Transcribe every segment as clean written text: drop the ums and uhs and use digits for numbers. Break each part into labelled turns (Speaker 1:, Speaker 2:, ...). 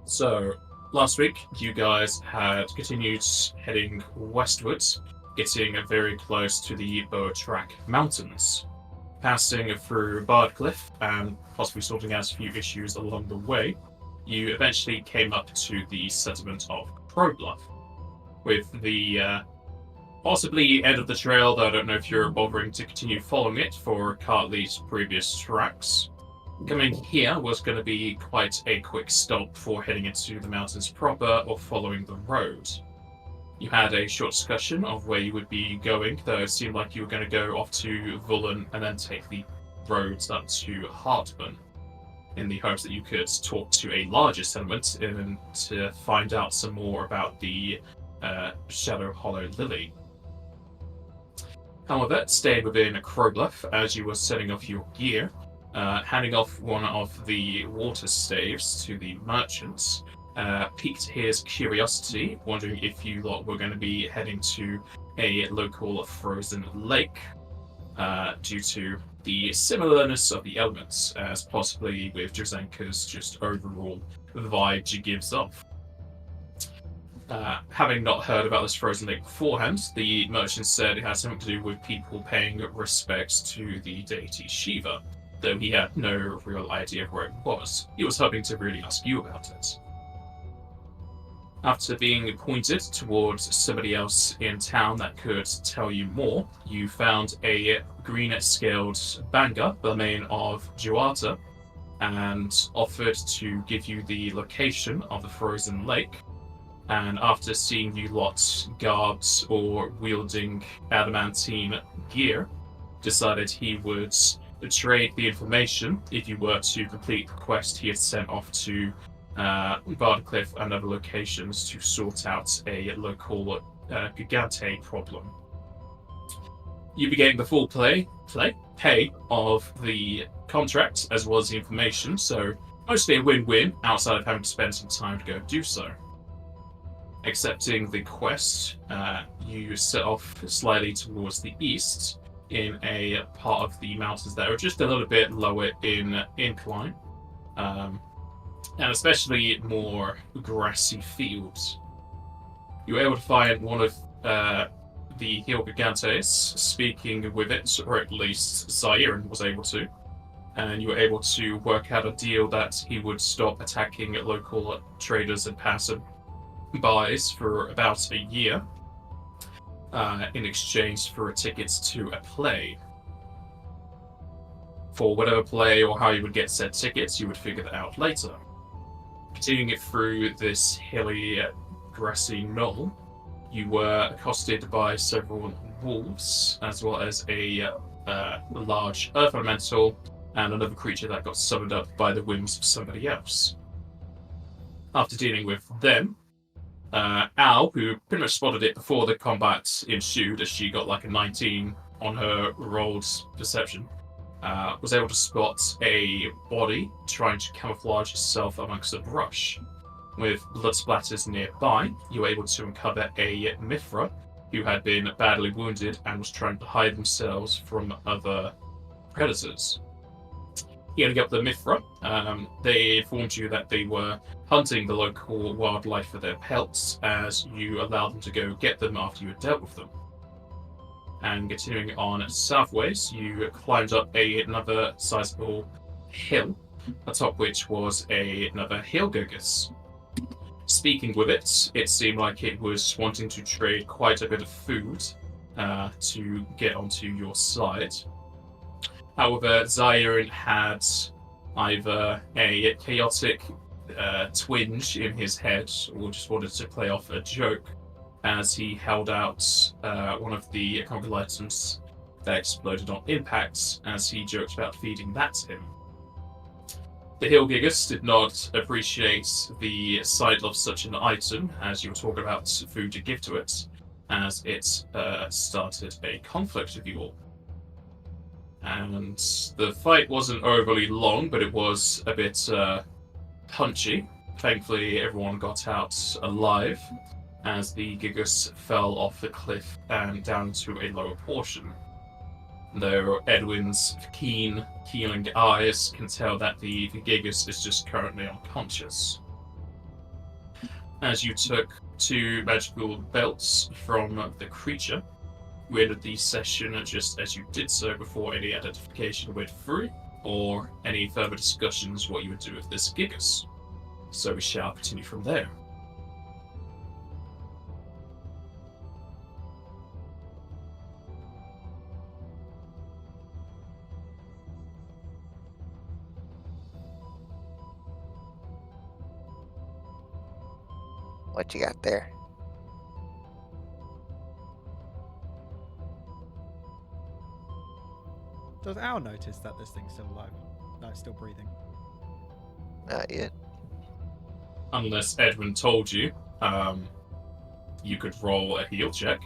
Speaker 1: So, last week you guys had continued heading westwards, getting very close to the Boa-Track Mountains, passing through Bardcliff and possibly sorting out a few issues along the way. You eventually came up to the settlement of Crowbluff, with the possibly end of the trail, though I don't know if you're bothering to continue following it for Cartley's previous tracks. Coming here was going to be quite a quick stop before heading into the mountains proper or following the road. You had a short discussion of where you would be going, though it seemed like you were going to go off to Vullen and then take the roads up to Hartman, in the hopes that you could talk to a larger settlement and to find out some more about the Shadow Hollow Lily. However, stayed within Crowbluff as you were setting off your gear, handing off one of the water staves to the merchants, piqued his curiosity, wondering if you lot were going to be heading to a local frozen lake, due to the similarness of the elements, as possibly with Drazenka's just overall vibe she gives off. Having not heard about this frozen lake beforehand, the merchant said it had something to do with people paying respects to the deity Shiva, though he had no real idea of where it was. He was hoping to really ask you about it. After being pointed towards somebody else in town that could tell you more, you found a green-scaled Banga by the name of Juata, and offered to give you the location of the frozen lake. And after seeing you lot garbed or wielding adamantine gear, decided he would trade the information if you were to complete the quest he had sent off to Bardcliff and other locations to sort out a local Gigante problem. You be getting the full pay of the contract as well as the information, so mostly a win-win outside of having to spend some time to go do so. Accepting the quest, you set off slightly towards the east in a part of the mountains that are just a little bit lower in incline, and especially more grassy fields. You were able to find one of the Hill Gigantes speaking with it, or at least Zairin was able to, and you were able to work out a deal that he would stop attacking local traders and passer-bys for about a year, in exchange for tickets to a play. For whatever play or how you would get said tickets, you would figure that out later. Continuing it through this hilly, grassy knoll, you were accosted by several wolves, as well as a large earth elemental and another creature that got summoned up by the whims of somebody else. After dealing with them, Al, who pretty much spotted it before the combat ensued, as she got like a 19 on her rolled perception, was able to spot a body trying to camouflage itself amongst the brush. With blood splatters nearby, you were able to uncover a Mithra who had been badly wounded and was trying to hide themselves from other predators. Healing up the Mithra, they informed you that they were hunting the local wildlife for their pelts, as you allowed them to go get them after you had dealt with them. And continuing on southways, you climbed up another sizable hill, atop which was another Hilgigus. Speaking with it, it seemed like it was wanting to trade quite a bit of food to get onto your side. However, Zairin had either a chaotic twinge in his head or just wanted to play off a joke, as he held out one of the conquered items that exploded on impact, as he joked about feeding that to him. The Hilgigus did not appreciate the sight of such an item, as you were talking about food to give to it, as it started a conflict with you all. And the fight wasn't overly long, but it was a bit punchy. Thankfully, everyone got out alive, as the Gigas fell off the cliff and down to a lower portion. Though Edwin's keen, healing eyes can tell that the Gigas is just currently unconscious. as you took 2 magical belts from the creature. We ended the session just as you did so before any identification went through, or any further discussions what you would do with this Gigas. So we shall continue from there.
Speaker 2: What you got there?
Speaker 3: Does Al notice that this thing's still alive? No, it's still breathing.
Speaker 2: Not yet.
Speaker 1: Unless Edwin told you, you could roll a heal check.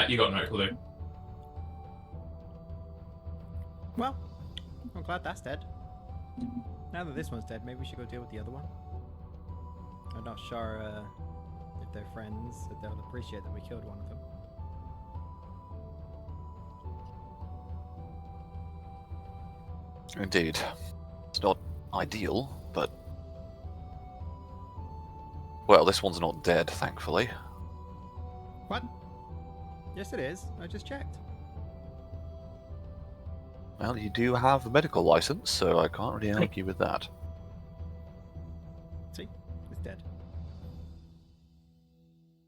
Speaker 1: You got no clue.
Speaker 3: Well, I'm glad that's dead. Now that this one's dead, maybe we should go deal with the other one. I'm not sure if they're friends, if they'll appreciate that we killed one of them.
Speaker 4: Indeed. It's not ideal, but... Well, this one's not dead, thankfully.
Speaker 3: What? Yes, it is. I just checked.
Speaker 4: Well, you do have a medical license, so I can't really argue with that.
Speaker 3: See? It's dead.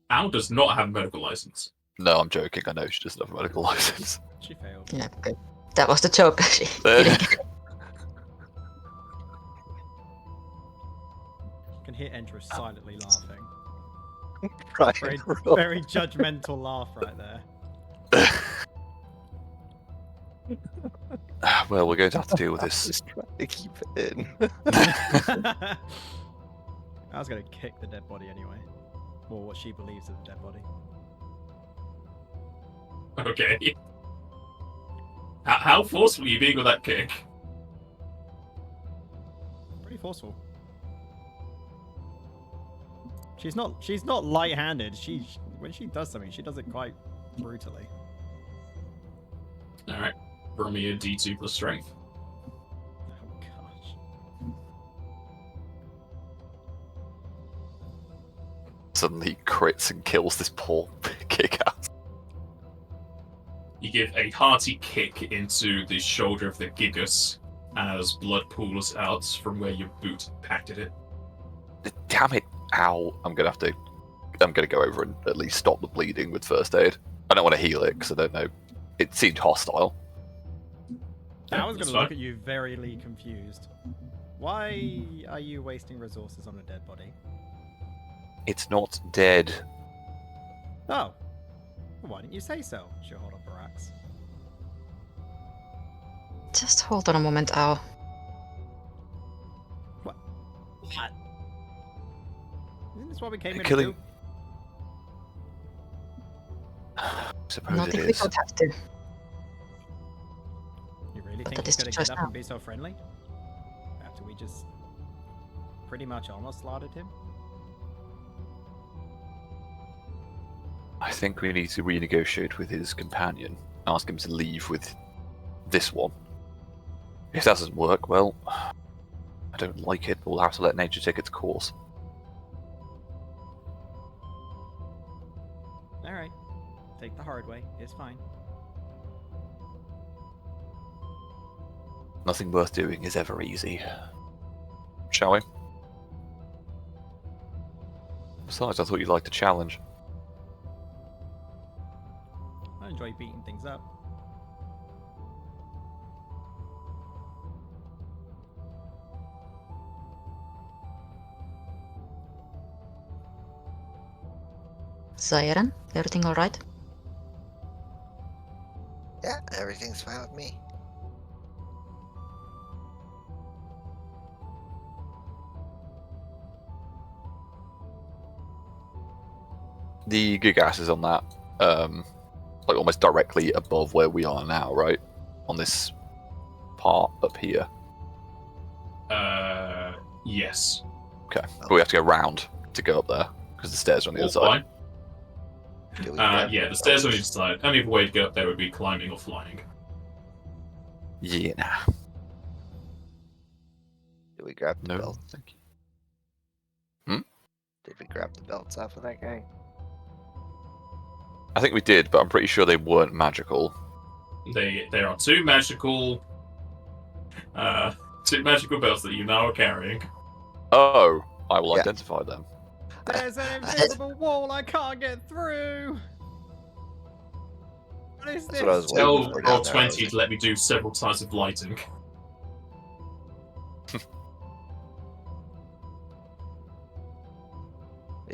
Speaker 1: Al does not have a medical license.
Speaker 4: No, I'm joking. I know she doesn't have a medical license.
Speaker 3: She failed.
Speaker 5: Yeah, good. That was the joke. She didn't get it.
Speaker 3: You can hear Endress silently laughing.
Speaker 2: Right.
Speaker 3: Very,
Speaker 2: roll.
Speaker 3: very judgmental laugh right there.
Speaker 4: Well, we're going to have to deal with this.
Speaker 2: Just trying to keep it in.
Speaker 3: I was gonna kick the dead body anyway. Or what she believes is a dead body.
Speaker 1: Okay. How forceful are you being with that kick?
Speaker 3: Pretty forceful. She's not light-handed. When she does something, she does it quite brutally.
Speaker 1: Alright. Roll me a D2 plus strength.
Speaker 3: Oh gosh.
Speaker 4: Suddenly crits and kills this poor kick-ass.
Speaker 1: You give a hearty kick into the shoulder of the Gigas as blood pools out from where your boot impacted it.
Speaker 4: Damn it, ow. I'm gonna go over and at least stop the bleeding with first aid. I don't want to heal it because I don't know. It seemed hostile.
Speaker 3: I was
Speaker 1: That's
Speaker 3: gonna look
Speaker 1: fine.
Speaker 3: at you verily confused. Why are you wasting resources on a dead body?
Speaker 4: It's not dead.
Speaker 3: Oh. Well, why didn't you say so? She'll hold up her axe.
Speaker 5: Just hold on a moment, Al.
Speaker 3: What? Isn't this what we came in
Speaker 4: Killing-
Speaker 3: to do?
Speaker 4: Suppose
Speaker 5: Not
Speaker 4: it
Speaker 5: if we
Speaker 4: is.
Speaker 5: don't have to.
Speaker 3: You really
Speaker 5: But
Speaker 3: think
Speaker 5: that
Speaker 3: he's
Speaker 5: is the
Speaker 3: gonna
Speaker 5: choice
Speaker 3: get up
Speaker 5: now.
Speaker 3: and be so friendly? After we just pretty much almost slaughtered him?
Speaker 4: I think we need to renegotiate with his companion. Ask him to leave with this one. If that doesn't work, well, I don't like it, but we'll have to let nature take its course.
Speaker 3: Alright. Take the hard way. It's fine.
Speaker 4: Nothing worth doing is ever easy. Shall we? Besides, I thought you'd like to challenge.
Speaker 3: I enjoy beating things up.
Speaker 5: Siren, everything alright?
Speaker 2: Yeah, everything's fine with me.
Speaker 4: The Gigas is on that, like almost directly above where we are now, right? On this part up here.
Speaker 1: Yes.
Speaker 4: Okay, but we have to go round to go up there because the stairs are on the
Speaker 1: All
Speaker 4: other side.
Speaker 1: fine.
Speaker 2: Do we
Speaker 1: Yeah, the stairs on each side. Only other way to get up there would be climbing or flying.
Speaker 4: Yeah, nah.
Speaker 2: Did we grab the
Speaker 4: No,
Speaker 2: belt?
Speaker 4: thank you.
Speaker 2: Did we grab the belts off of that guy?
Speaker 4: I think we did, but I'm pretty sure they weren't magical.
Speaker 1: There are two magical belts that you now are carrying.
Speaker 4: Oh, I will
Speaker 2: Yeah.
Speaker 4: identify them.
Speaker 3: There's an invisible wall I can't get through! What is
Speaker 2: That's
Speaker 3: this?
Speaker 2: what I was waiting
Speaker 1: Tell
Speaker 2: for.
Speaker 1: roll
Speaker 2: down there.
Speaker 1: 20 to let me do several types of lighting.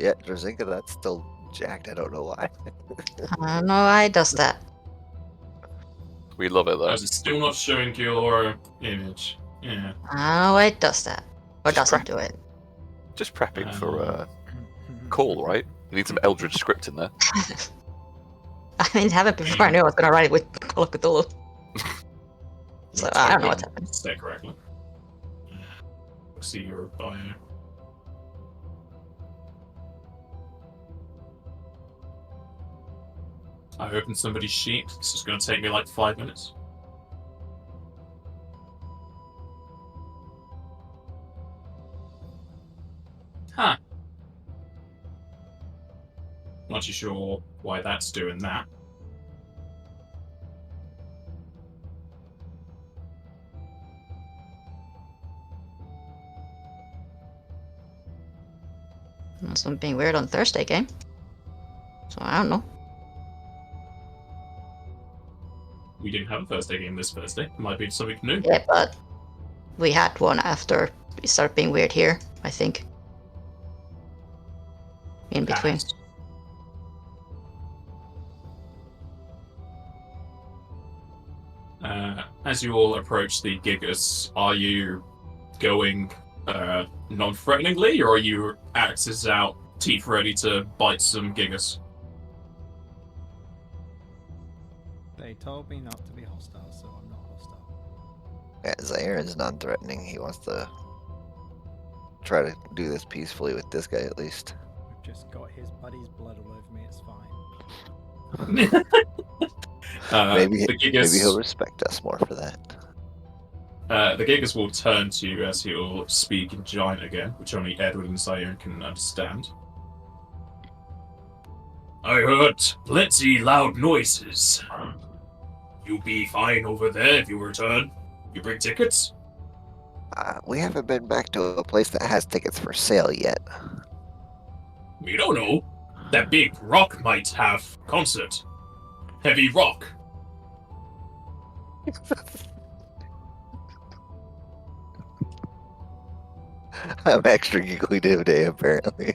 Speaker 2: Yeah, Drazenka, that's still jacked. I don't know why.
Speaker 5: I don't know why it does that.
Speaker 4: We love it though.
Speaker 1: Is it still not showing your image? Yeah.
Speaker 5: I don't know why it does that. Or
Speaker 4: Just
Speaker 5: doesn't do it.
Speaker 4: Just prepping for call, right? We need some Eldritch script in there.
Speaker 5: I mean, it happened before I knew I was gonna write it with Call of Cthulhu. So I don't know what's happening.
Speaker 1: Stay correctly. See your bio. I opened somebody's sheet. This is going to take me like 5 minutes. Huh. Not too sure why that's doing that.
Speaker 5: Something being weird on Thursday game. So I don't know.
Speaker 1: We didn't have a Thursday game this Thursday. Might be something new.
Speaker 5: Yeah, but we had one after it started being weird here, I think. In between.
Speaker 1: Perhaps. As you all approach the Gigas, are you going non-threateningly, or are you axes out, teeth ready to bite some Gigas?
Speaker 3: They told me not to be hostile, so I'm not hostile.
Speaker 2: Yeah, Zaire is non-threatening. He wants to try to do this peacefully with this guy at least.
Speaker 3: We've just got his buddy's blood all over me, it's fine.
Speaker 2: Maybe
Speaker 1: the Gigas,
Speaker 2: maybe he'll respect us more for that.
Speaker 1: the Gigas will turn to you as he'll speak in Giant again, which only Edwin and Zaire can understand. I heard plenty loud noises. You'll be fine over there if you return. You bring tickets?
Speaker 2: We haven't been back to a place that has tickets for sale yet.
Speaker 1: We don't know. That big rock might have concert. Heavy rock.
Speaker 2: I'm extra giggly today, apparently.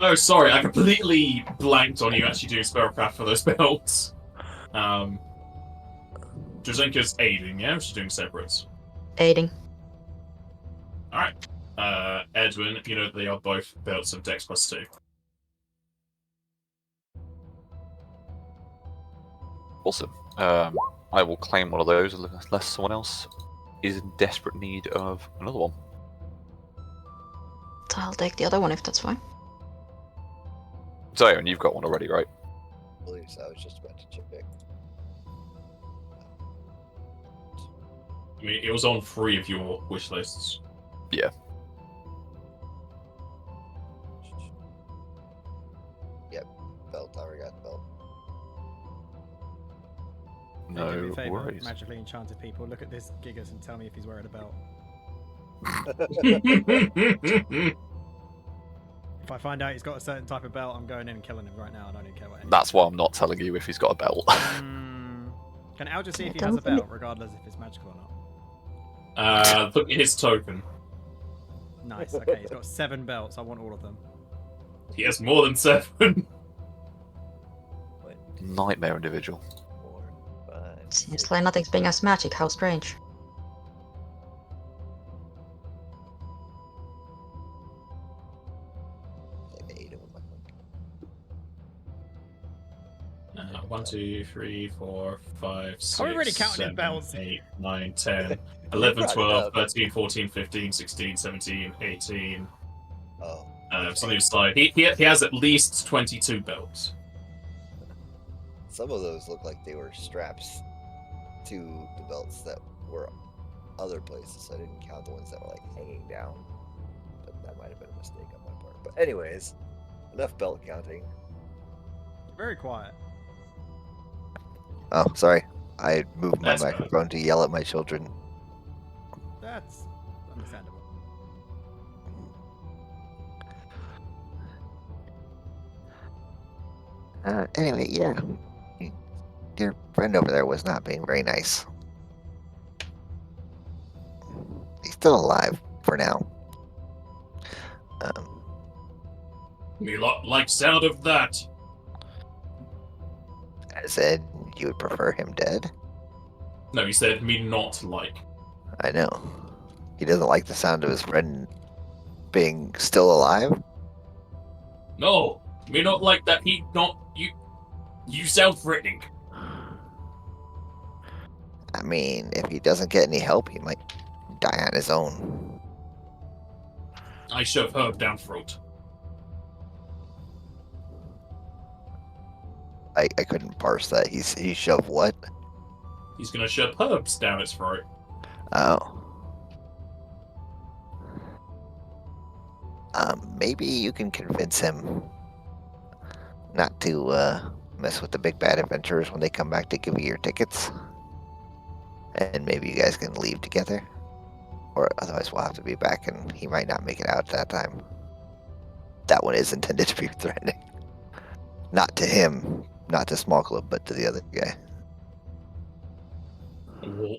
Speaker 1: Oh, sorry, I completely blanked on you actually doing spellcraft for those belts. Drazenka's aiding, yeah? Or she's doing separates?
Speaker 5: Aiding.
Speaker 1: Alright. Edwin, you know they are both belts of Dex +2.
Speaker 4: Awesome. I will claim one of those unless someone else is in desperate need of another one.
Speaker 5: So I'll take the other one if that's fine.
Speaker 4: So, and you've got one already, right?
Speaker 2: I believe so. I was just about to check.
Speaker 1: I mean, it was on 3 of your wish lists.
Speaker 4: Yeah.
Speaker 2: Yep, belt. I already got the belt.
Speaker 3: Hey, do me a
Speaker 4: No
Speaker 3: favour,
Speaker 4: worries.
Speaker 3: magically enchanted people, look at this Gigas and tell me if he's wearing a belt. If I find out he's got a certain type of belt, I'm going in and killing him right now. I don't even care what.
Speaker 4: That's why I'm not telling you if he's got a belt.
Speaker 3: Can Al just see if he has a belt, regardless if it's magical or not?
Speaker 1: Look at his token.
Speaker 3: Nice. Okay, he's got 7 belts. I want all of them.
Speaker 1: He has more than 7.
Speaker 4: Nightmare individual.
Speaker 2: 4, 5,
Speaker 5: Seems like nothing's being as magic. How strange.
Speaker 2: like 8 of them.
Speaker 1: 1, 2, 3, 4, 5, 6,
Speaker 3: Are we already counting his
Speaker 1: 7,
Speaker 3: belts?
Speaker 1: 8, 9, 10, 11,
Speaker 2: brought it
Speaker 1: 12,
Speaker 2: up.
Speaker 1: 13, 14, 15, 16, 17, 18,
Speaker 2: Oh.
Speaker 1: It's on his side. He has at least 22 belts.
Speaker 2: Some of those look like they were straps to the belts that were other places, so I didn't count the ones that were like hanging down. But that might have been a mistake on my part. But anyways, enough belt counting.
Speaker 3: Very quiet.
Speaker 2: Oh, sorry. I moved my
Speaker 1: That's fine.
Speaker 2: microphone to yell at my children.
Speaker 3: That's understandable.
Speaker 2: Anyway, yeah. Your friend over there was not being very nice. He's still alive for now.
Speaker 1: Me lot like sound of that.
Speaker 2: I said you would prefer him dead.
Speaker 1: No, he said me not like.
Speaker 2: I know. He doesn't like the sound of his friend being still alive.
Speaker 1: No, me not like that. He not you. You sound threatening.
Speaker 2: I mean, if he doesn't get any help, he might die on his own.
Speaker 1: I shove Herb down throat.
Speaker 2: I couldn't parse that. He shoved what?
Speaker 1: He's gonna shove Herbs down its throat.
Speaker 2: Oh. Maybe you can convince him not to mess with the big bad adventurers when they come back to give you your tickets. And maybe you guys can leave together. Or otherwise we'll have to be back and he might not make it out at that time. That one is intended to be threatening. Not to him, not to Small Club, but to the other guy.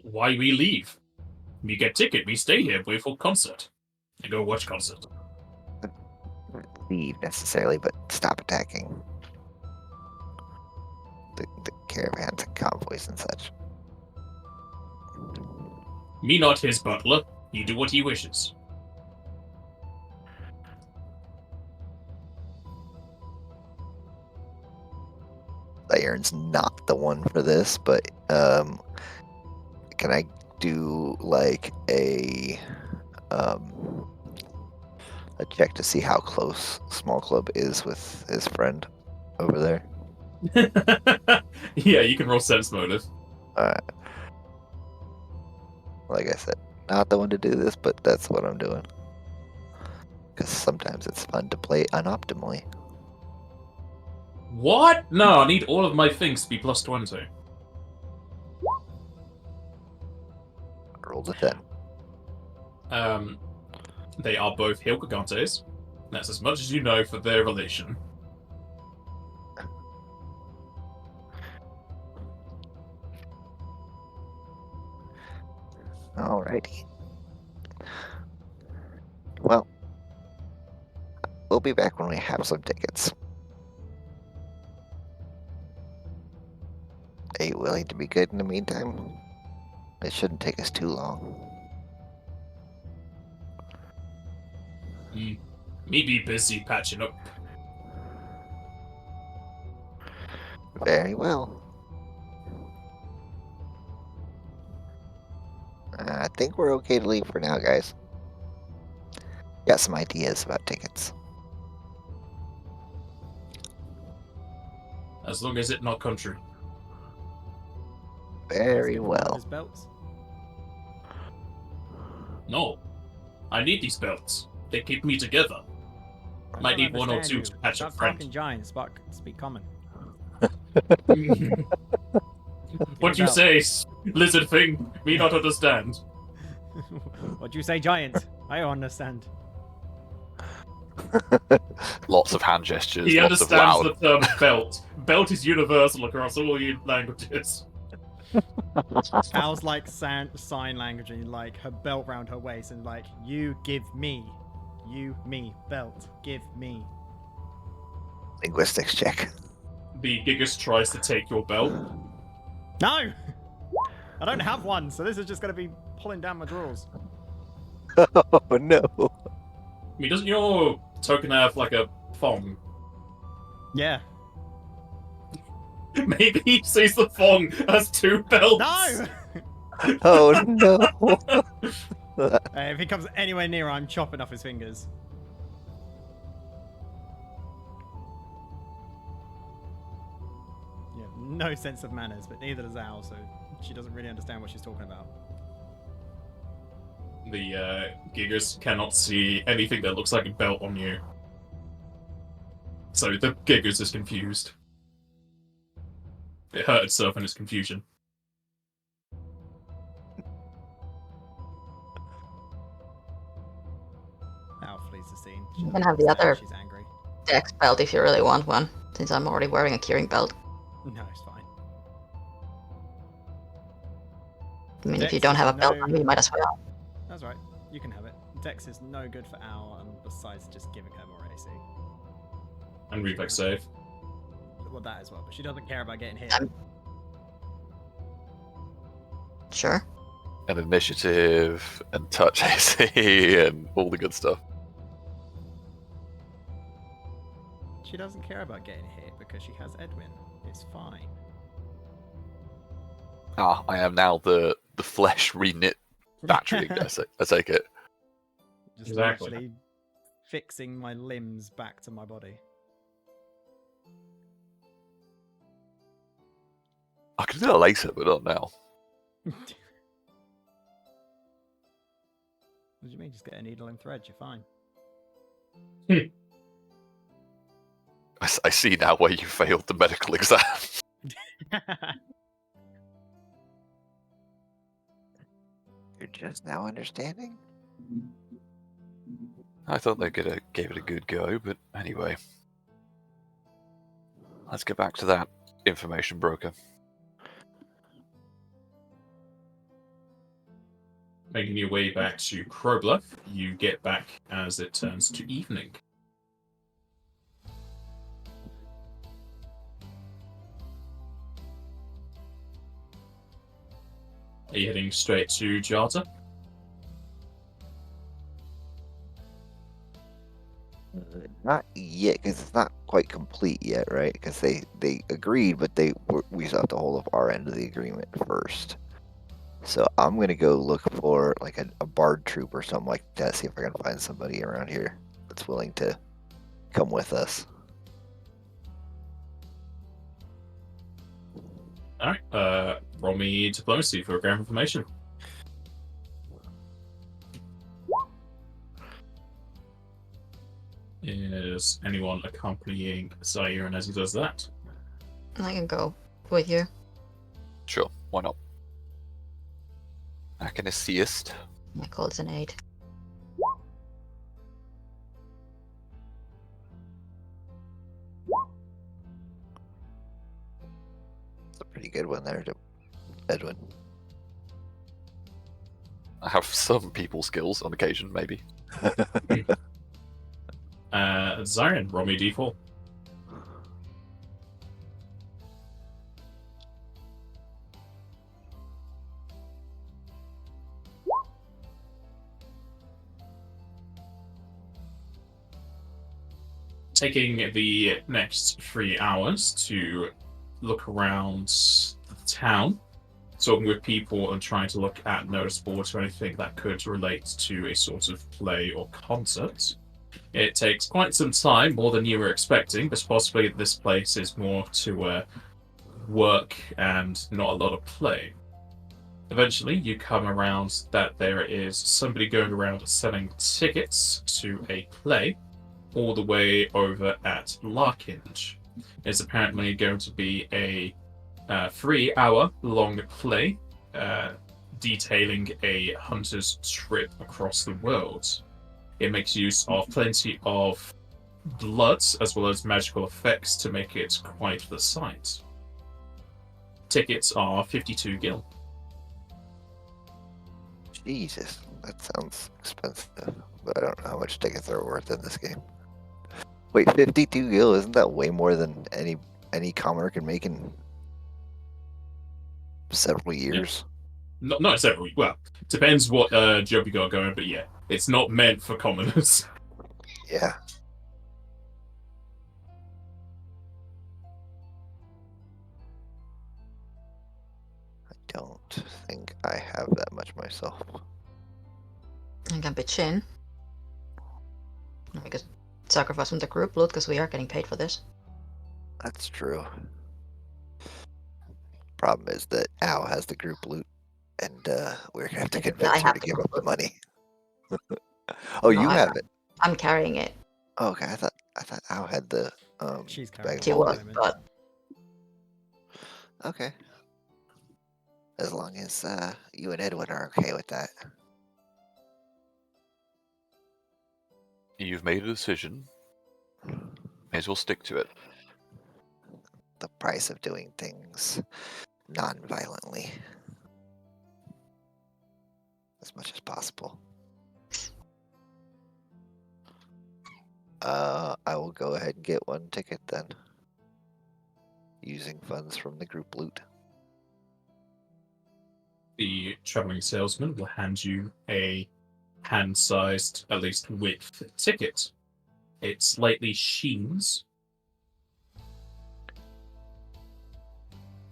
Speaker 1: Why we leave? We get ticket. We stay here. Wait for concert. And go watch concert.
Speaker 2: Leave necessarily, but stop attacking the caravans and convoys and such.
Speaker 1: Me not his butler. He do what he wishes.
Speaker 2: Iron's not the one for this, but can I do like a check to see how close Small Club is with his friend over there?
Speaker 1: Yeah, you can roll sense motive.
Speaker 2: Alright. Like I said, not the one to do this, but that's what I'm doing. Because sometimes it's fun to play unoptimally.
Speaker 1: What? No, I need all of my things to be plus 20.
Speaker 2: Rolled a 10.
Speaker 1: They are both Hill Gigantes. That's as much as you know for their relation.
Speaker 2: Alrighty. Well, we'll be back when we have some tickets. Are you willing to be good in the meantime? It shouldn't take us too long.
Speaker 1: Me be busy patching up.
Speaker 2: Very well. I think we're okay to leave for now, guys. Got some ideas about tickets.
Speaker 1: As long as it not country.
Speaker 2: Very
Speaker 3: Give him
Speaker 2: well.
Speaker 3: his belts.
Speaker 1: No. I need these belts. They keep me together.
Speaker 3: I
Speaker 1: Might
Speaker 3: don't
Speaker 1: need one or
Speaker 3: understand
Speaker 1: two
Speaker 3: you.
Speaker 1: to patch
Speaker 3: Stop
Speaker 1: up friend.
Speaker 3: talking giant, speak common.
Speaker 1: What you
Speaker 3: belt.
Speaker 1: say, lizard thing? Me not understand.
Speaker 3: What do you say, giant? I don't understand.
Speaker 4: Lots of hand gestures,
Speaker 1: He
Speaker 4: lots of
Speaker 1: understands
Speaker 4: loud.
Speaker 1: the term belt. Belt is universal across all languages.
Speaker 3: Al's like sign language and like her belt round her waist and like, you give me. You, me, belt, give me.
Speaker 2: Linguistics check.
Speaker 1: The Gigas tries to take your belt.
Speaker 3: No! I don't have one, so this is just gonna be pulling down my drawers.
Speaker 2: Oh no.
Speaker 1: I mean, doesn't your token have like a thong?
Speaker 3: Yeah.
Speaker 1: Maybe he sees the thong as two belts.
Speaker 3: No!
Speaker 2: Oh no.
Speaker 3: If he comes anywhere near, I'm chopping off his fingers. no sense of manners, but neither does Al, so she doesn't really understand what she's talking about.
Speaker 1: The giggers cannot see anything that looks like a belt on you. So the giggers is confused. It hurt itself in its confusion.
Speaker 3: Al flees the scene.
Speaker 5: You can have the other-
Speaker 3: She's angry.
Speaker 5: Dex belt if you really want one, since I'm already wearing a curing belt.
Speaker 3: No, it's fine.
Speaker 5: I mean, if
Speaker 3: Dex
Speaker 5: you don't have a
Speaker 3: is
Speaker 5: belt
Speaker 3: no-
Speaker 5: on you, might as well.
Speaker 3: That's right. You can have it. Dex is no good for Al, and besides just giving her more AC.
Speaker 1: And reflex save.
Speaker 3: Well, that as well, but she doesn't care about getting hit.
Speaker 5: Sure.
Speaker 4: And initiative, and touch AC, and all the good stuff.
Speaker 3: She doesn't care about getting hit because she has Edwin. It's fine.
Speaker 4: Ah, I am now the flesh reknit battery. I take it.
Speaker 3: Just
Speaker 1: Exactly.
Speaker 3: literally fixing my limbs back to my body.
Speaker 4: I could do that later, but not now.
Speaker 3: What do you mean? Just get a needle and thread, you're fine.
Speaker 4: I see now where you failed the medical exam.
Speaker 2: You're just now understanding?
Speaker 4: I thought they gave it a good go, but anyway. Let's get back to that information broker.
Speaker 1: Making your way back to Crowbluff, you get back as it turns to evening. Are you heading straight to Jarta?
Speaker 2: Not yet, because it's not quite complete yet, right? Because they agreed, but we still have to hold up our end of the agreement first. So I'm gonna go look for like a bard troop or something like that. See if I can find somebody around here that's willing to come with us.
Speaker 1: Alright, roll me diplomacy for ground information. Is anyone accompanying Zaire as he does that?
Speaker 5: I can go with you.
Speaker 4: Sure, why not? I can assist.
Speaker 5: I call it an 8.
Speaker 2: It's a pretty good one there, Edwin.
Speaker 4: I have some people skills on occasion, maybe.
Speaker 1: Zion, roll me d4. Taking the next 3 hours to look around the town, talking with people and trying to look at notice boards or anything that could relate to a sort of play or concert. It takes quite some time, more than you were expecting, but possibly this place is more to work and not a lot of play. Eventually, you come around that there is somebody going around selling tickets to a play all the way over at Larkinge. It's apparently going to be a 3-hour-long play detailing a hunter's trip across the world. It makes use of plenty of blood as well as magical effects to make it quite the sight. Tickets are 52 gil.
Speaker 2: Jesus, that sounds expensive, but I don't know how much tickets are worth in this game. Wait, 52 gil, isn't that way more than any commoner can make in several years?
Speaker 1: Not several. Well, depends what job you got going, but yeah, it's not meant for commoners.
Speaker 2: Yeah. I don't think I have that much myself.
Speaker 5: I can pitch in. We could sacrifice some of the group loot because we are getting paid for this.
Speaker 2: That's true. Problem is that Al has the group loot, and we're gonna have to
Speaker 5: I
Speaker 2: convince her
Speaker 5: have
Speaker 2: to
Speaker 5: the
Speaker 2: give
Speaker 5: group
Speaker 2: up the
Speaker 5: loot.
Speaker 2: money.
Speaker 5: No,
Speaker 2: Oh, you have it.
Speaker 5: I'm carrying it.
Speaker 2: Oh, okay, I thought Al had the
Speaker 3: She's
Speaker 2: bag
Speaker 3: carrying
Speaker 2: of
Speaker 5: She
Speaker 3: it at the
Speaker 5: was,
Speaker 2: holding.
Speaker 3: moment.
Speaker 5: but
Speaker 2: Okay. As long as you and Edwin are okay with that.
Speaker 4: You've made a decision. May as well stick to it.
Speaker 2: The price of doing things non-violently. As much as possible. I will go ahead and get one ticket then. Using funds from the group loot.
Speaker 1: The traveling salesman will hand you a hand-sized, at least width, ticket. It slightly sheens.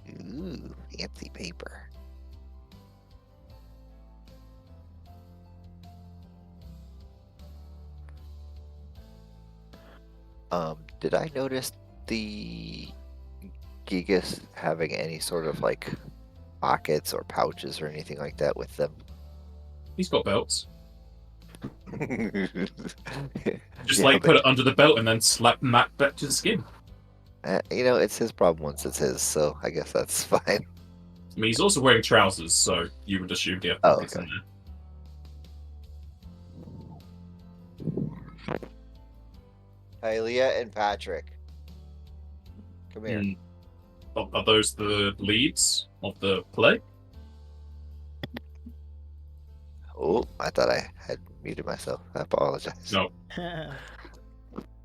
Speaker 2: Ooh, fancy paper. Did I notice the Gigas having any sort of like pockets or pouches or anything like that with them?
Speaker 1: He's got belts. Just
Speaker 2: Yeah,
Speaker 1: like
Speaker 2: but,
Speaker 1: put it under the belt and then slap Matt back to the skin.
Speaker 2: it's his problem once it's his, so I guess that's fine.
Speaker 1: I mean, he's also wearing trousers, so you would assume he had
Speaker 2: Oh,
Speaker 1: pockets
Speaker 2: okay.
Speaker 1: in there.
Speaker 2: Hey, Leah and Patrick. Come here.
Speaker 1: Are those the leads of the play?
Speaker 2: Oh, I thought I had muted myself. I apologize.
Speaker 1: No.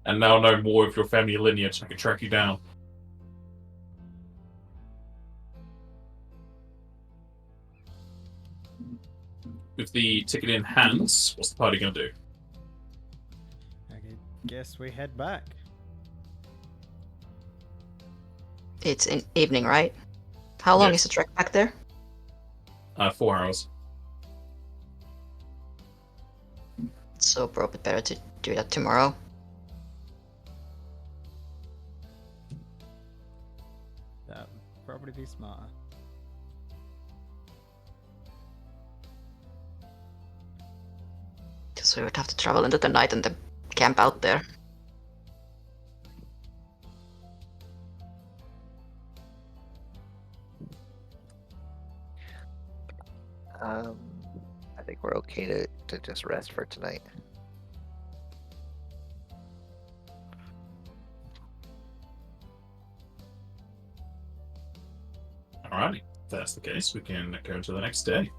Speaker 1: And now know more of your family lineage. I can track you down. With the ticket in hands, what's the party going to do?
Speaker 3: I guess we head back.
Speaker 5: it's in evening, right? How long
Speaker 1: Yes.
Speaker 5: is the trek back there?
Speaker 1: 4 hours.
Speaker 5: So probably better to do that tomorrow.
Speaker 3: That would probably be smarter.
Speaker 5: Because we would have to travel into the night and then camp out there.
Speaker 2: I think we're okay to just rest for tonight.
Speaker 1: Alrighty. If that's the case, we can go to the next day.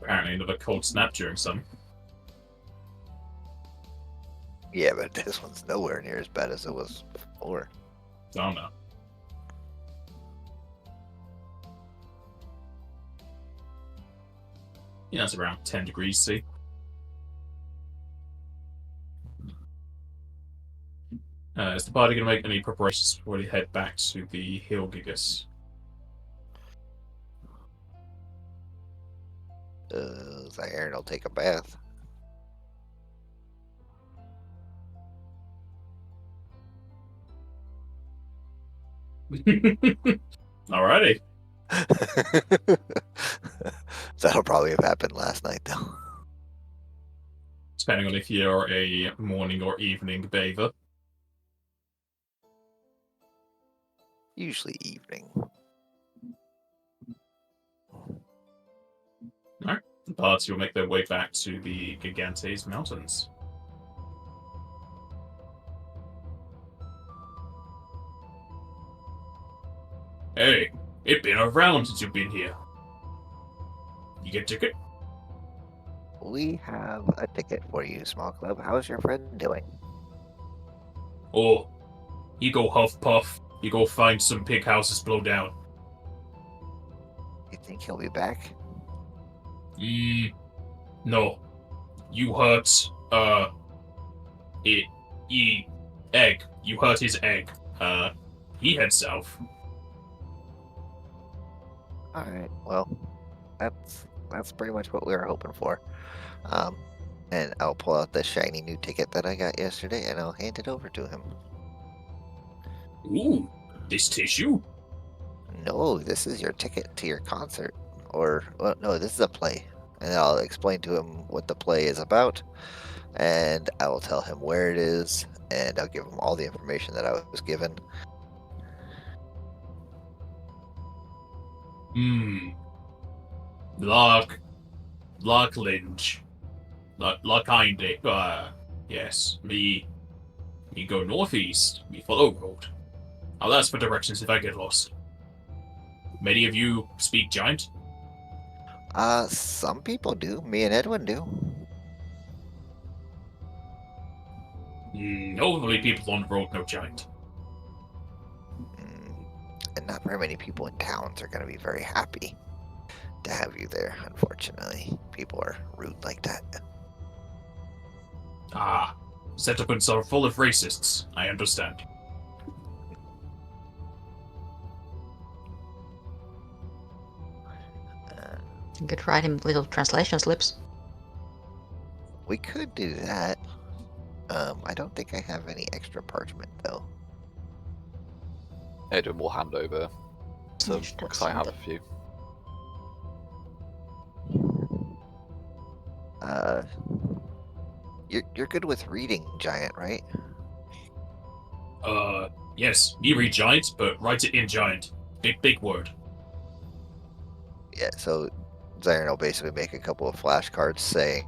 Speaker 1: Apparently another cold snap during summer.
Speaker 2: Yeah, but this one's nowhere near as bad as it was before.
Speaker 1: Oh no. Yeah, it's around 10 degrees C. Is the party going to make any preparations before they head back to the Hill Gigas?
Speaker 2: Aaron will take a bath.
Speaker 1: Alrighty.
Speaker 2: That'll probably have happened last night, though.
Speaker 1: Depending on if you're a morning or evening bather.
Speaker 2: Usually evening.
Speaker 1: The party will make their way back to the Gigantes Mountains. Hey, it's been around since you've been here. You get a ticket?
Speaker 2: We have a ticket for you, small club. How's your friend doing?
Speaker 1: Oh, you go huff puff. You go find some pig houses blow down.
Speaker 2: You think he'll be back?
Speaker 1: No. You hurt, egg. You hurt his egg. He heads south.
Speaker 2: Alright, well, that's that's pretty much what we were hoping for. And I'll pull out the shiny new ticket that I got yesterday, and I'll hand it over to him.
Speaker 1: Ooh, this tissue?
Speaker 2: No, this is your ticket to your concert. Or, well, no, this is a play. And I'll explain to him what the play is about, and I will tell him where it is, and I'll give him all the information that I was given.
Speaker 1: Lark Lynch. Larkinde. Yes. Me go northeast. Me follow road. I'll ask for directions if I get lost. Many of you speak giant?
Speaker 2: Some people do. Me and Edwin do.
Speaker 1: Hopefully people on the road know giant.
Speaker 2: And not very many people in towns are going to be very happy to have you there, unfortunately. People are rude like that.
Speaker 1: Settlements are full of racists. I understand.
Speaker 5: You could write him little translation slips.
Speaker 2: We could do that. I don't think I have any extra parchment, though.
Speaker 4: Edwin will hand over some,
Speaker 5: You should
Speaker 4: because I have a
Speaker 5: send
Speaker 4: few.
Speaker 2: You're good with reading giant, right?
Speaker 1: Yes, you read giant, but write it in giant. Big word.
Speaker 2: Yeah, so Zion will basically make a couple of flashcards saying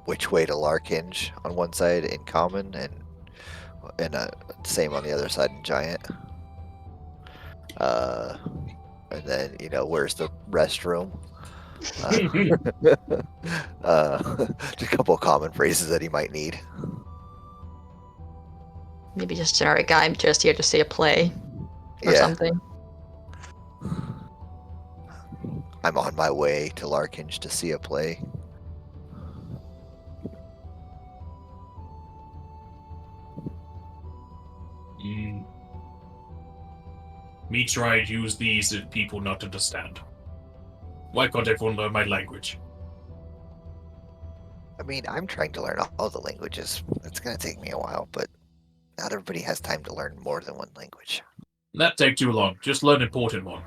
Speaker 2: which way to Larkinge on one side in common, and same on the other side in giant. And then, where's the restroom? Just a couple of common phrases that he might need.
Speaker 5: Maybe just generic guy, I'm just here to see a play or
Speaker 2: Yeah,
Speaker 5: something.
Speaker 2: I'm on my way to Larkinge to see a play.
Speaker 1: Me try and use these if people not understand. Why can't everyone learn my language?
Speaker 2: I mean, I'm trying to learn all the languages. It's going to take me a while, but not everybody has time to learn more than one language.
Speaker 1: That take too long. Just learn important one.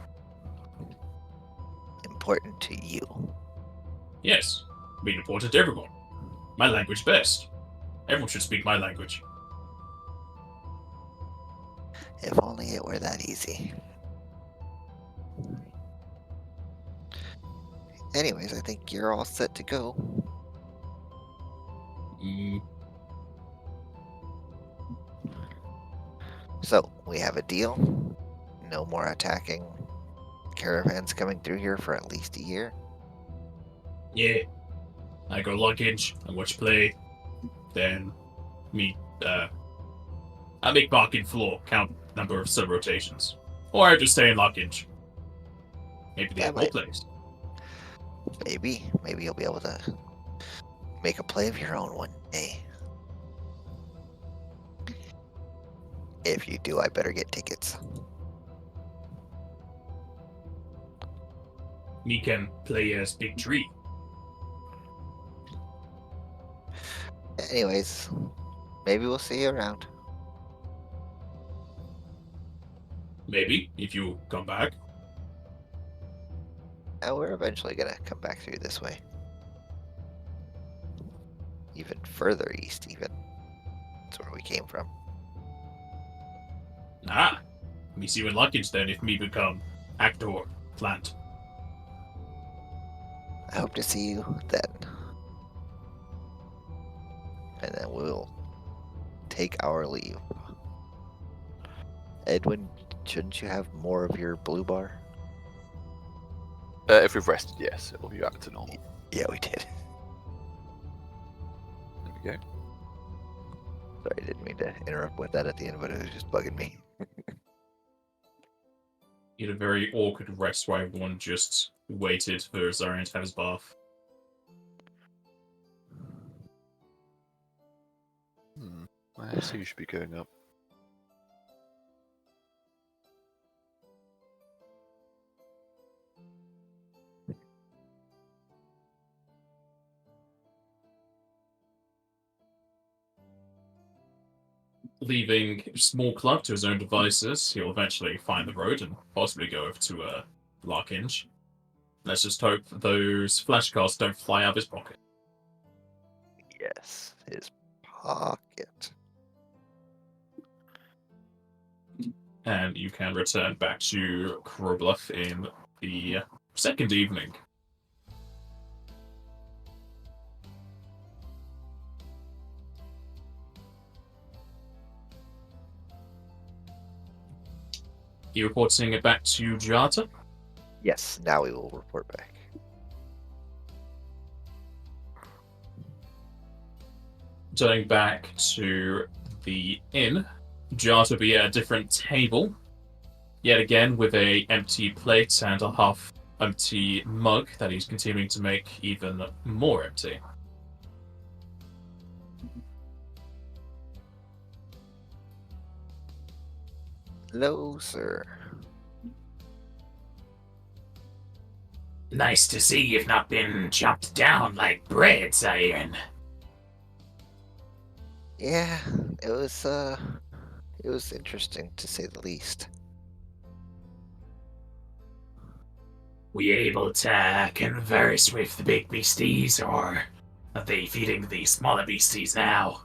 Speaker 2: Important to you.
Speaker 1: Yes, being important to everyone. My language best. Everyone should speak my language.
Speaker 2: If only it were that easy. Anyways, I think you're all set to go. So, we have a deal. No more attacking caravans coming through here for at least a year.
Speaker 1: Yeah. I go luggage, I watch play, then I make marking floor, count number of sub rotations. Or I just stay in luggage. Maybe they
Speaker 2: That
Speaker 1: have more
Speaker 2: might-
Speaker 1: plays.
Speaker 2: Maybe you'll be able to make a play of your own one day. If you do, I better get tickets.
Speaker 1: Me can play as Big Tree.
Speaker 2: Anyways, maybe we'll see you around.
Speaker 1: Maybe, if you come back.
Speaker 2: We're eventually gonna come back through this way. Even further east, even. That's where we came from.
Speaker 1: Me see you in luggage then if me become actor plant.
Speaker 2: I hope to see you then. And then we'll take our leave. Edwin, shouldn't you have more of your blue bar?
Speaker 4: If we've rested, yes, it'll be back to normal.
Speaker 2: Yeah, we did.
Speaker 4: There we go.
Speaker 2: Sorry, I didn't mean to interrupt with that at the end, but it was just bugging me.
Speaker 1: He had a very awkward rest where everyone just waited for Zarian to have his bath.
Speaker 4: I see you should be going up.
Speaker 1: leaving small club to his own devices, he'll eventually find the road and possibly go over to Larkinge. Let's just hope that those flashcards don't fly out of his pocket.
Speaker 2: Yes, his pocket.
Speaker 1: And you can return back to Crowbluff in the second evening. You reporting it back to Jata?
Speaker 2: Yes, now we will report back.
Speaker 1: Turning back to the inn, Jata will be at a different table, yet again with a empty plate and a half-empty mug that he's continuing to make even more empty.
Speaker 2: Hello, sir.
Speaker 6: Nice to see you've not been chopped down like bread, Siren.
Speaker 2: Yeah, it was interesting to say the least.
Speaker 6: Were you able to converse with the big beasties, or are they feeding the smaller beasties now?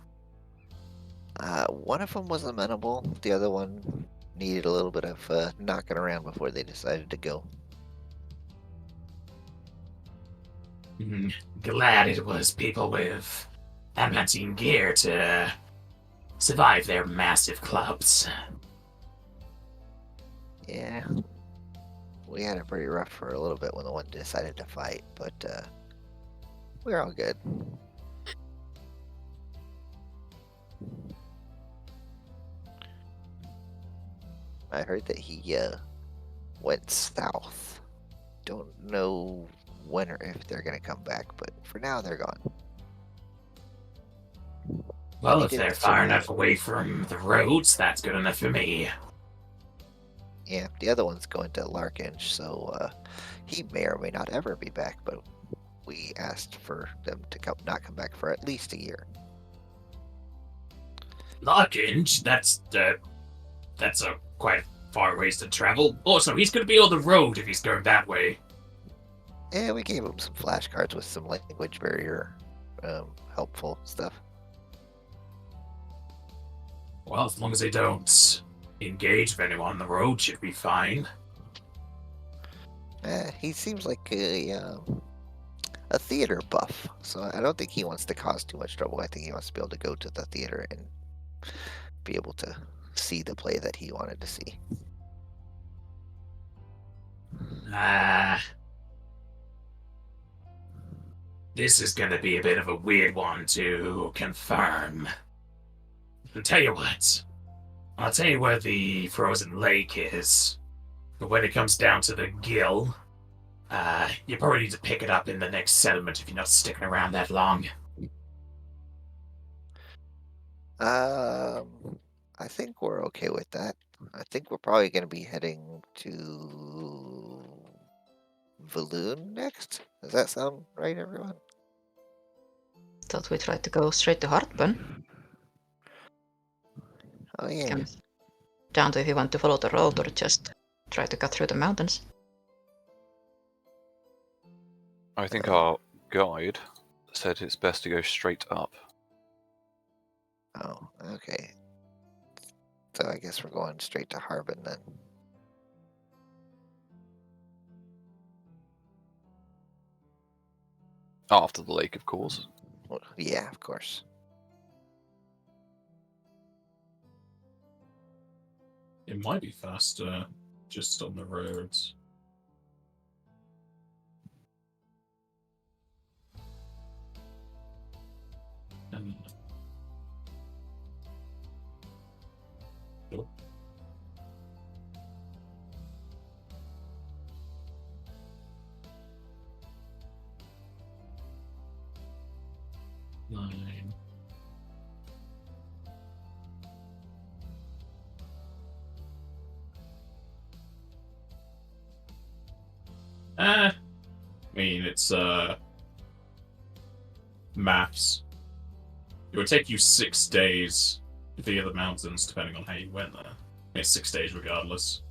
Speaker 2: One of them was amenable. The other one needed a little bit of knocking around before they decided to go.
Speaker 6: Glad it was people with adamantine gear to survive their massive clubs.
Speaker 2: Yeah, we had it pretty rough for a little bit when the one decided to fight, but we're all good. I heard that he went south. Don't know when or if they're gonna come back, but for now they're gone.
Speaker 6: Well,
Speaker 2: He
Speaker 6: if
Speaker 2: did
Speaker 6: they're
Speaker 2: some,
Speaker 6: far enough away from the roads, that's good enough for me.
Speaker 2: Yeah, the other one's going to Larkinge, so he may or may not ever be back, but we asked for them to not come back for at least a year.
Speaker 6: Larkinge, that's a quite far ways to travel. Also, he's going to be on the road if he's going that way.
Speaker 2: Yeah, we gave him some flashcards with some language barrier helpful stuff.
Speaker 6: Well, as long as they don't engage with anyone on the road, should be fine.
Speaker 2: He seems like a theater buff, so I don't think he wants to cause too much trouble. I think he wants to be able to go to the theater and be able to see the play that he wanted to see.
Speaker 6: This is going to be a bit of a weird one to confirm. I'll tell you what. I'll tell you where the frozen lake is. But when it comes down to the gill, you probably need to pick it up in the next settlement if you're not sticking around that long.
Speaker 2: I think we're okay with that. I think we're probably going to be heading to Valoon next. Does that sound right, everyone?
Speaker 5: Thought we tried to go straight to Heartburn.
Speaker 2: Oh yeah.
Speaker 5: Comes down to if you want to follow the road or just try to cut through the mountains.
Speaker 4: I think our guide said it's best to go straight up.
Speaker 2: Oh, okay. So I guess we're going straight to Harbin then.
Speaker 4: After the lake, of course.
Speaker 2: Well, yeah, of course.
Speaker 1: It might be faster just on the roads. And Sure. Nine. I mean, it's maths. It would take you 6 days via the mountains, depending on how you went there. It's 6 days regardless.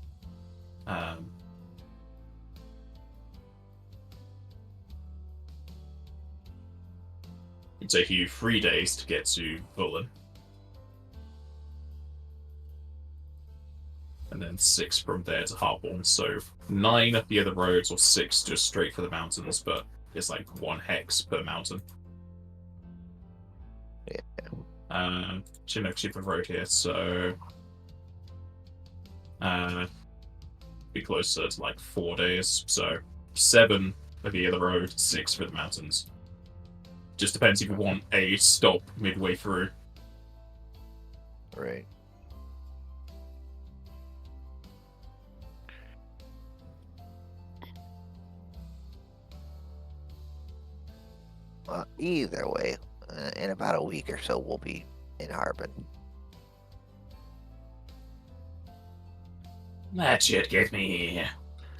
Speaker 1: It'd take you 3 days to get to Bullen. And then 6 from there to Heartborn. So 9 via the roads, or 6 just straight for the mountains, but it's like 1 hex per mountain. Chinook Super Road here, so be closer to like 4 days. So 7 via the road, 6 for the mountains. Just depends if you want a stop midway through.
Speaker 2: Right. Well, either way, in about a week or so, we'll be in Harbin.
Speaker 6: That should give me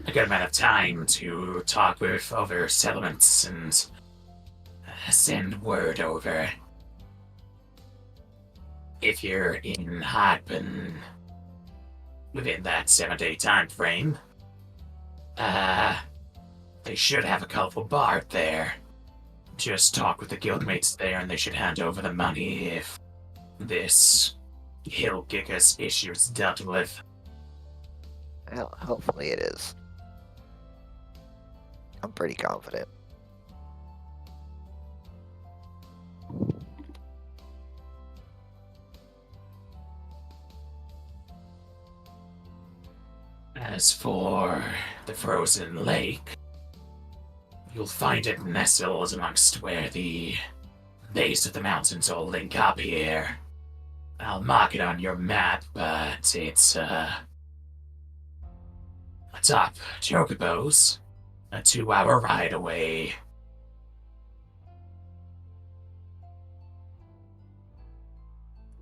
Speaker 6: a good amount of time to talk with other settlements and send word over. If you're in Harbin within that 7-day time frame, they should have a colorful bard there. Just talk with the guildmates there and they should hand over the money if this Hill Gigas issue is dealt with.
Speaker 2: Well, hopefully it is. I'm pretty confident.
Speaker 6: As for the frozen lake, you'll find it nestled amongst where the base of the mountains all link up here. I'll mark it on your map, but it's atop Chocobos, a 2-hour ride away.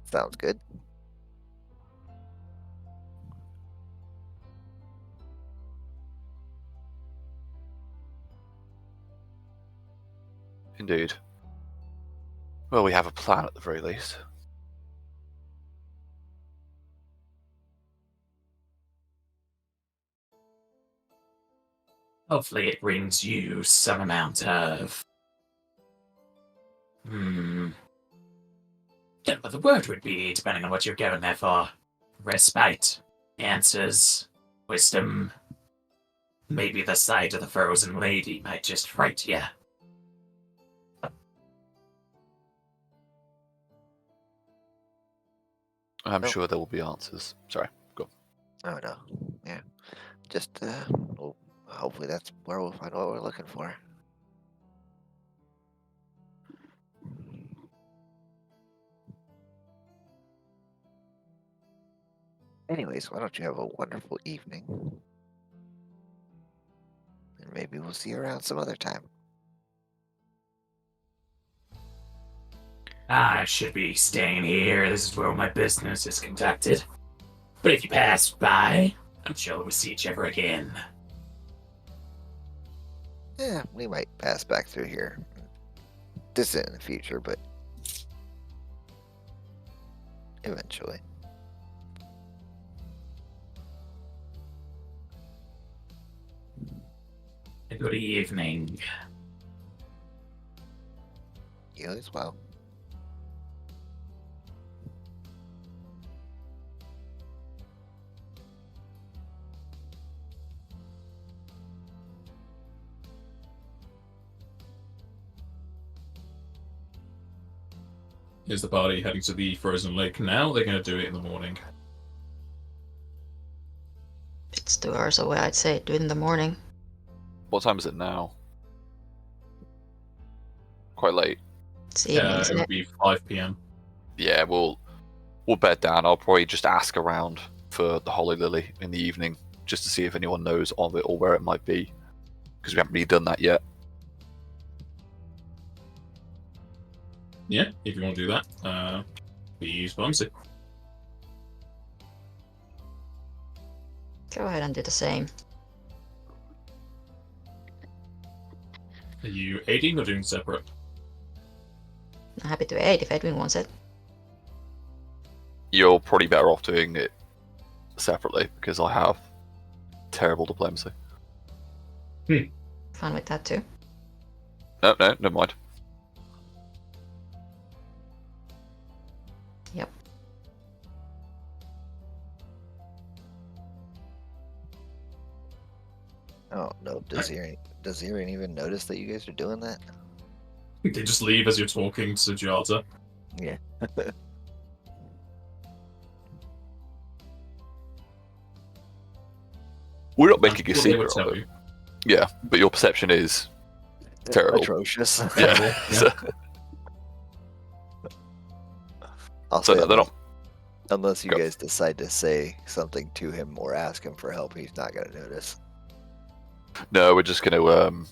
Speaker 2: Sounds good.
Speaker 4: Indeed. Well, we have a plan at the very least.
Speaker 6: Hopefully it brings you some amount of... don't know what the word would be, depending on what you're going there for. Respite, answers, wisdom. Maybe the sight of the frozen lady might just fright you.
Speaker 4: I'm
Speaker 2: Oh.
Speaker 4: sure there will be answers. Sorry, go on.
Speaker 2: Oh no. Yeah. Just well, hopefully that's where we'll find what we're looking for. Anyways, why don't you have a wonderful evening? And maybe we'll see you around some other time.
Speaker 6: I should be staying here. This is where my business is conducted. But if you pass by, I'm sure we'll see each other again.
Speaker 2: Yeah, we might pass back through here. Distant in the future, but eventually.
Speaker 6: Good evening.
Speaker 2: You as well.
Speaker 1: Is the party heading to the frozen lake now? They're going to do it in the morning.
Speaker 5: It's 2 hours away, I'd say do it in the morning.
Speaker 4: What time is it now? Quite late.
Speaker 5: It's evening,
Speaker 1: It
Speaker 5: isn't
Speaker 1: would
Speaker 5: it?
Speaker 1: be 5 p.m.
Speaker 4: Yeah, we'll bed down. I'll probably just ask around for the Holly Lily in the evening, just to see if anyone knows of it or where it might be, because we haven't really done that yet.
Speaker 1: Yeah, if you want to do that, be Bumsy.
Speaker 5: Go ahead and do the same.
Speaker 1: Are you aiding or doing separate?
Speaker 5: I'm happy to aid if Edwin wants it.
Speaker 4: You're probably better off doing it separately because I have terrible diplomacy.
Speaker 5: Fine with that too.
Speaker 4: No, never mind.
Speaker 5: Yep.
Speaker 2: Oh no, does Zirian even notice that you guys are doing that?
Speaker 1: They just leave as you're talking to Jata.
Speaker 2: Yeah.
Speaker 4: We're not
Speaker 1: I'm
Speaker 4: making a
Speaker 1: sure they would
Speaker 4: secret of
Speaker 1: tell
Speaker 4: it.
Speaker 1: you.
Speaker 4: Yeah, but your perception is terrible.
Speaker 2: Atrocious.
Speaker 4: Yeah.
Speaker 1: Yeah.
Speaker 2: I'll
Speaker 4: So
Speaker 2: say
Speaker 4: no, they're not.
Speaker 2: unless you
Speaker 4: Go.
Speaker 2: guys decide to say something to him or ask him for help, he's not gonna notice.
Speaker 4: No, we're just going to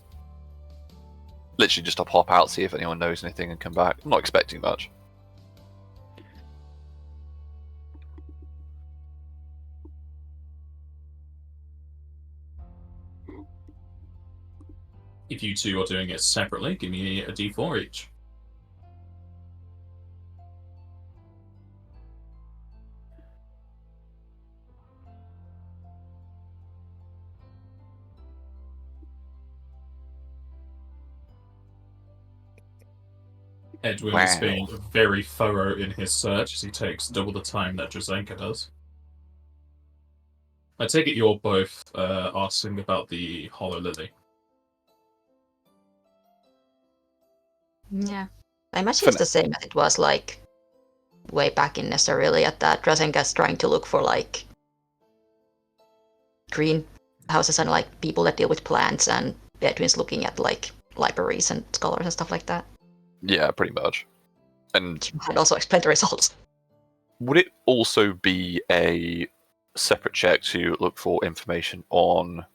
Speaker 4: literally just hop out, see if anyone knows anything, and come back. I'm not expecting much.
Speaker 1: If you two are doing it separately, give me a d4 each. Edwin is
Speaker 4: Wow.
Speaker 1: being very thorough in his search as he takes double the time that Drazenka does. I take it you're both asking about the Hollow Lily.
Speaker 5: Yeah. I imagine it's the same as it was like way back in necessarily at that Drazenka's trying to look for like greenhouses and like people that deal with plants, and Edwin's looking at like libraries and scholars and stuff like that.
Speaker 4: Yeah, pretty much. And
Speaker 5: Which might also explain the results.
Speaker 4: would it also be a separate check to look for information on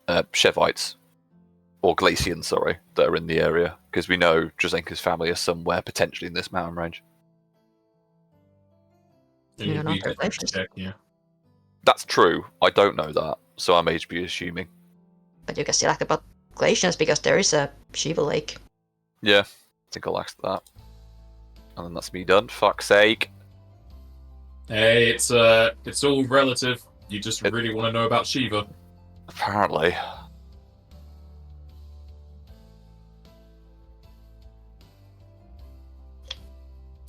Speaker 4: Shevites or Glacians, sorry, that are in the area? Because we know Drazenka's family is somewhere potentially in this mountain range.
Speaker 5: You don't know
Speaker 1: We
Speaker 5: their
Speaker 1: can
Speaker 5: faces.
Speaker 1: check, yeah.
Speaker 4: That's true. I don't know that, so I may be assuming.
Speaker 5: But you can still ask about glaciers because there is a Shiva lake.
Speaker 4: Yeah, I think I'll ask that. And then that's me done. Fuck's sake.
Speaker 1: Hey, it's all relative. You just really want to know about Shiva.
Speaker 4: Apparently.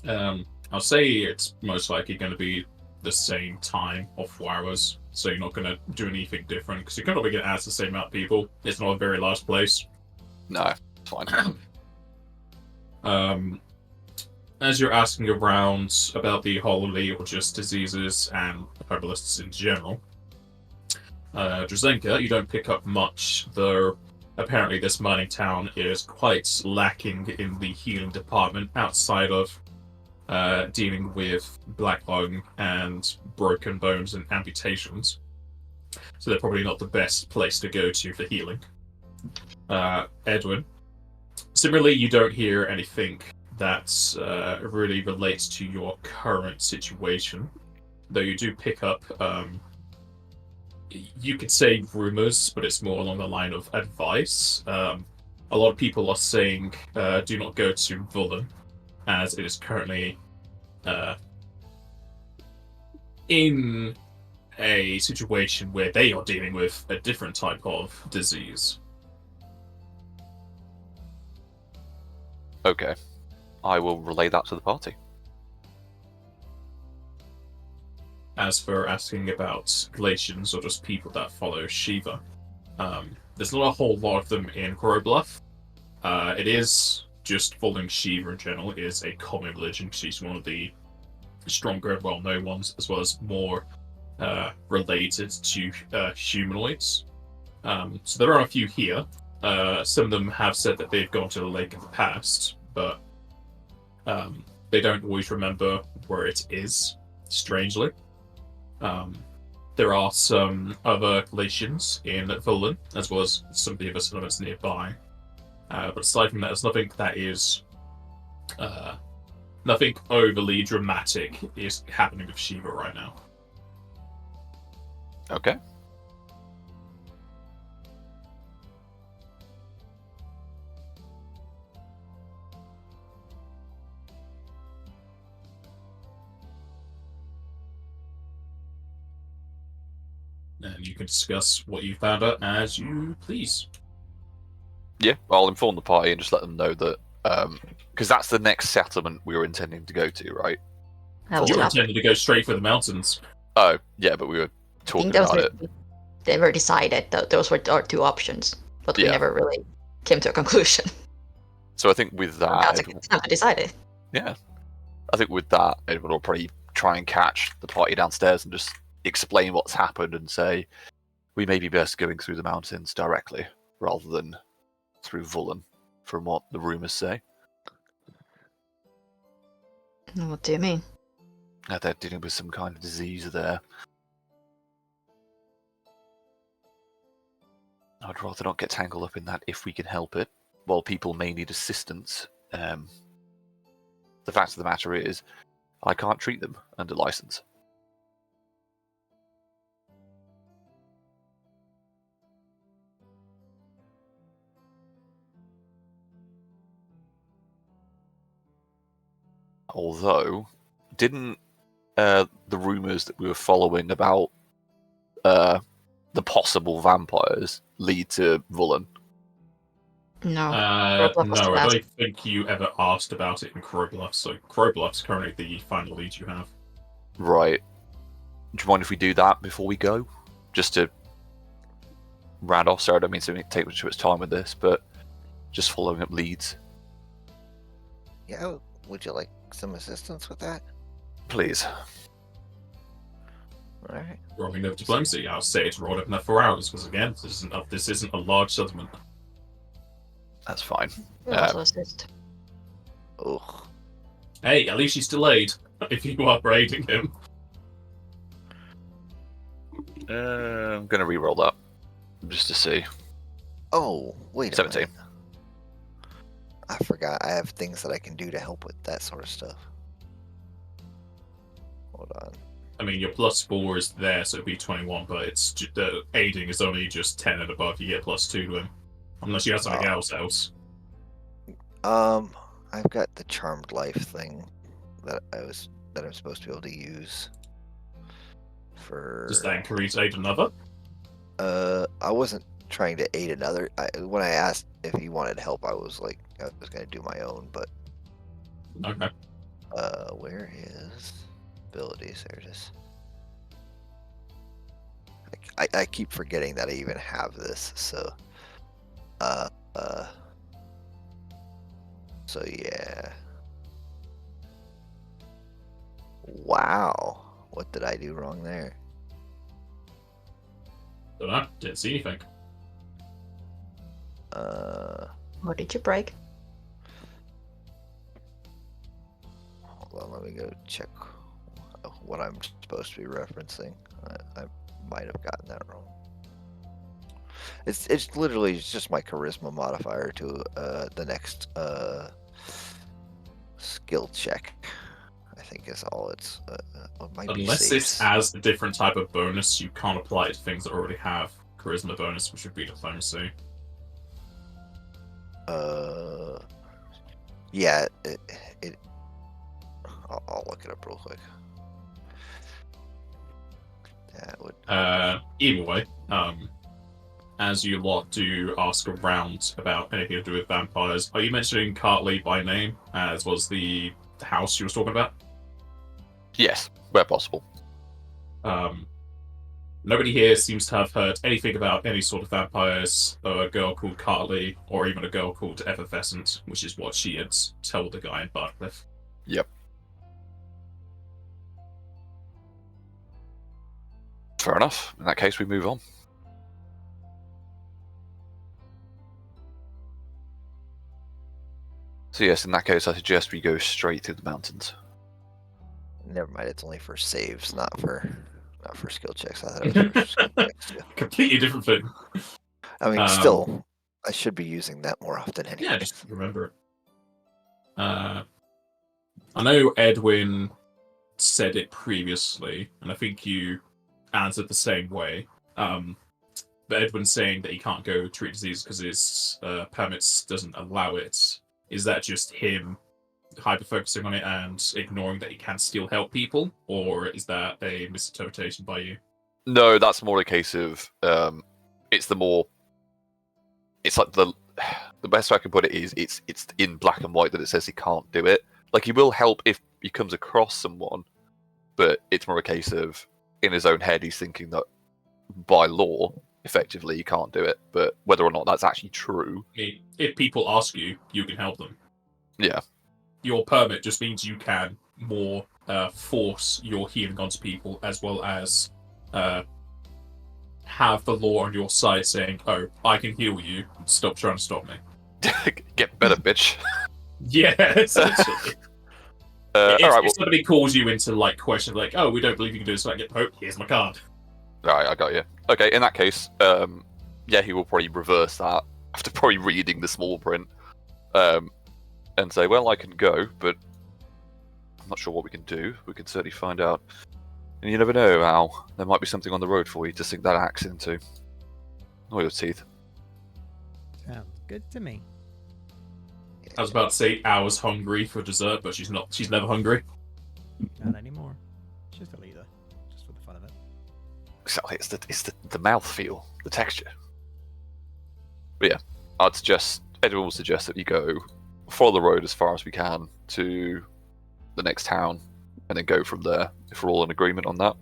Speaker 1: I'll say it's most likely going to be the same time of hours, so you're not going to do anything different, because you're probably going to ask the same amount of people. It's not a very large place.
Speaker 4: No, it's fine.
Speaker 1: As you're asking around about the holy or just diseases and herbalists in general, Drazenka, you don't pick up much, though apparently this mining town is quite lacking in the healing department outside of dealing with black lung and broken bones and amputations. So they're probably not the best place to go to for healing. Edwin, similarly, you don't hear anything that really relates to your current situation, though you do pick up, you could say rumors, but it's more along the line of advice. A lot of people are saying do not go to Vullen, as it is currently in a situation where they are dealing with a different type of disease.
Speaker 4: Okay. I will relay that to the party.
Speaker 1: As for asking about Glacians or just people that follow Shiva, there's not a whole lot of them in Grobluff. It is just following Shiva in general is a common religion. She's one of the stronger and well-known ones, as well as more related to humanoids. So there are a few here. Some of them have said that they've gone to the lake in the past, but they don't always remember where it is, strangely. There are some other Galatians in Vullen, as well as some of the other settlements nearby. But aside from that, there's nothing that is nothing overly dramatic is happening with Shiva right now.
Speaker 4: Okay.
Speaker 1: And you can discuss what you found out as you please.
Speaker 4: Yeah, I'll inform the party and just let them know that, because that's the next settlement we were intending to go to, right?
Speaker 5: That was
Speaker 1: You were
Speaker 5: up.
Speaker 1: intending to go straight for the mountains.
Speaker 4: Oh, yeah, but we were
Speaker 5: I
Speaker 4: talking
Speaker 5: think that was
Speaker 4: about it.
Speaker 5: they were decided that those were our two options, but we
Speaker 4: Yeah.
Speaker 5: never really came to a conclusion.
Speaker 4: So I think with
Speaker 5: Now
Speaker 4: that,
Speaker 5: it's time to decide it.
Speaker 4: yeah, I think with that, Edwin will probably try and catch the party downstairs and just explain what's happened and say we may be best going through the mountains directly rather than through Vullen, from what the rumours say.
Speaker 5: What do you mean?
Speaker 4: That they're dealing with some kind of disease there. I'd rather not get tangled up in that if we can help it. While people may need assistance, the fact of the matter is, I can't treat them under license. Although, didn't the rumours that we were following about the possible vampires lead to Vullen?
Speaker 5: No.
Speaker 1: No,
Speaker 5: Crowbluff was the
Speaker 1: I
Speaker 5: last.
Speaker 1: don't think you ever asked about it in Crowbluff, so Crowbluff's currently the final lead you have.
Speaker 4: Right. Do you mind if we do that before we go? Just to round off. Sorry, I don't mean to take too much time with this, but just following up leads.
Speaker 2: Yeah, would you like some assistance with that?
Speaker 4: Please.
Speaker 2: Alright.
Speaker 1: Rolling over diplomacy, I'll say it's rolled up enough for hours, because again, this isn't a large settlement.
Speaker 4: That's fine.
Speaker 5: We'll also assist.
Speaker 2: Ugh.
Speaker 1: Hey, at least he's delayed, if you are raiding him.
Speaker 4: I'm going to re-roll that, just to see.
Speaker 2: Oh, wait a
Speaker 4: 17.
Speaker 2: minute. I forgot. I have things that I can do to help with that sort of stuff. Hold on.
Speaker 1: I mean, your +4 is there, so it'd be 21, but it's the aiding is only just 10 and above. You get +2 to him, unless you have something else.
Speaker 2: I've got the charmed life thing that I'm supposed to be able to use for.
Speaker 1: Does that encourage aid another?
Speaker 2: I wasn't trying to aid another. When I asked if he wanted help, I was like, I was gonna do my own, but.
Speaker 1: Okay.
Speaker 2: Where is abilities? There it is. I keep forgetting that I even have this, so. So yeah. Wow. What did I do wrong there?
Speaker 1: Don't know. Didn't see anything.
Speaker 5: What did you break?
Speaker 2: Hold on, let me go check what I'm supposed to be referencing. I might have gotten that wrong. It's literally just my charisma modifier to the next skill check. I think is all it's. It might be
Speaker 1: Unless
Speaker 2: saves.
Speaker 1: it's as a different type of bonus, you can't apply it to things that already have charisma bonus, which would be diplomacy.
Speaker 2: Yeah. I'll look it up real quick. That would.
Speaker 1: Either way, as you lot do ask around about anything to do with vampires, are you mentioning Karthurra by name, as was the house you was talking about?
Speaker 4: Yes, where possible.
Speaker 1: Nobody here seems to have heard anything about any sort of vampires, a girl called Karthurra, or even a girl called Effervescent, which is what she had told the guy in Barcliff.
Speaker 4: Yep. Fair enough. In that case, we move on. So yes, in that case, I suggest we go straight through the mountains.
Speaker 2: Never mind. It's only for saves, not for skill checks. I thought it was for skill checks too.
Speaker 1: Completely different thing.
Speaker 2: I mean, still, I should be using that more often anyway.
Speaker 1: Yeah, just remember it. I know Edwin said it previously, and I think you answered the same way. But Edwin's saying that he can't go treat disease because his permits doesn't allow it. Is that just him hyper-focusing on it and ignoring that he can still help people? Or is that a misinterpretation by you?
Speaker 4: No, that's more a case of it's like the best way I can put it is it's in black and white that it says he can't do it. Like, he will help if he comes across someone, but it's more a case of in his own head he's thinking that by law, effectively, he can't do it. But whether or not that's actually true,
Speaker 1: If people ask you, you can help them.
Speaker 4: yeah,
Speaker 1: Your permit just means you can more force your healing onto people, as well as have the law on your side saying, "Oh, I can heal you. Stop trying to stop me."
Speaker 4: get better, bitch.
Speaker 1: Yeah, essentially.
Speaker 4: All
Speaker 1: If
Speaker 4: right,
Speaker 1: somebody calls you into like question, like, "Oh, we don't believe you can do this," like, "Oh, here's my card."
Speaker 4: Right, I got you. Okay, in that case, yeah, he will probably reverse that after probably reading the small print, and say, "Well, I can go, but I'm not sure what we can do. We can certainly find out. And you never know, Al. There might be something on the road for you to sink that axe into. Or your teeth."
Speaker 3: Sounds good to me.
Speaker 1: I was about to say I was hungry for dessert, but she's not. She's never hungry.
Speaker 3: Not anymore. Just a leader. Just for the fun of it.
Speaker 4: Exactly, it's the mouthfeel, the texture. But yeah, I'd suggest Edwin will suggest that you go follow the road as far as we can to the next town, and then go from there. If we're all in agreement on that.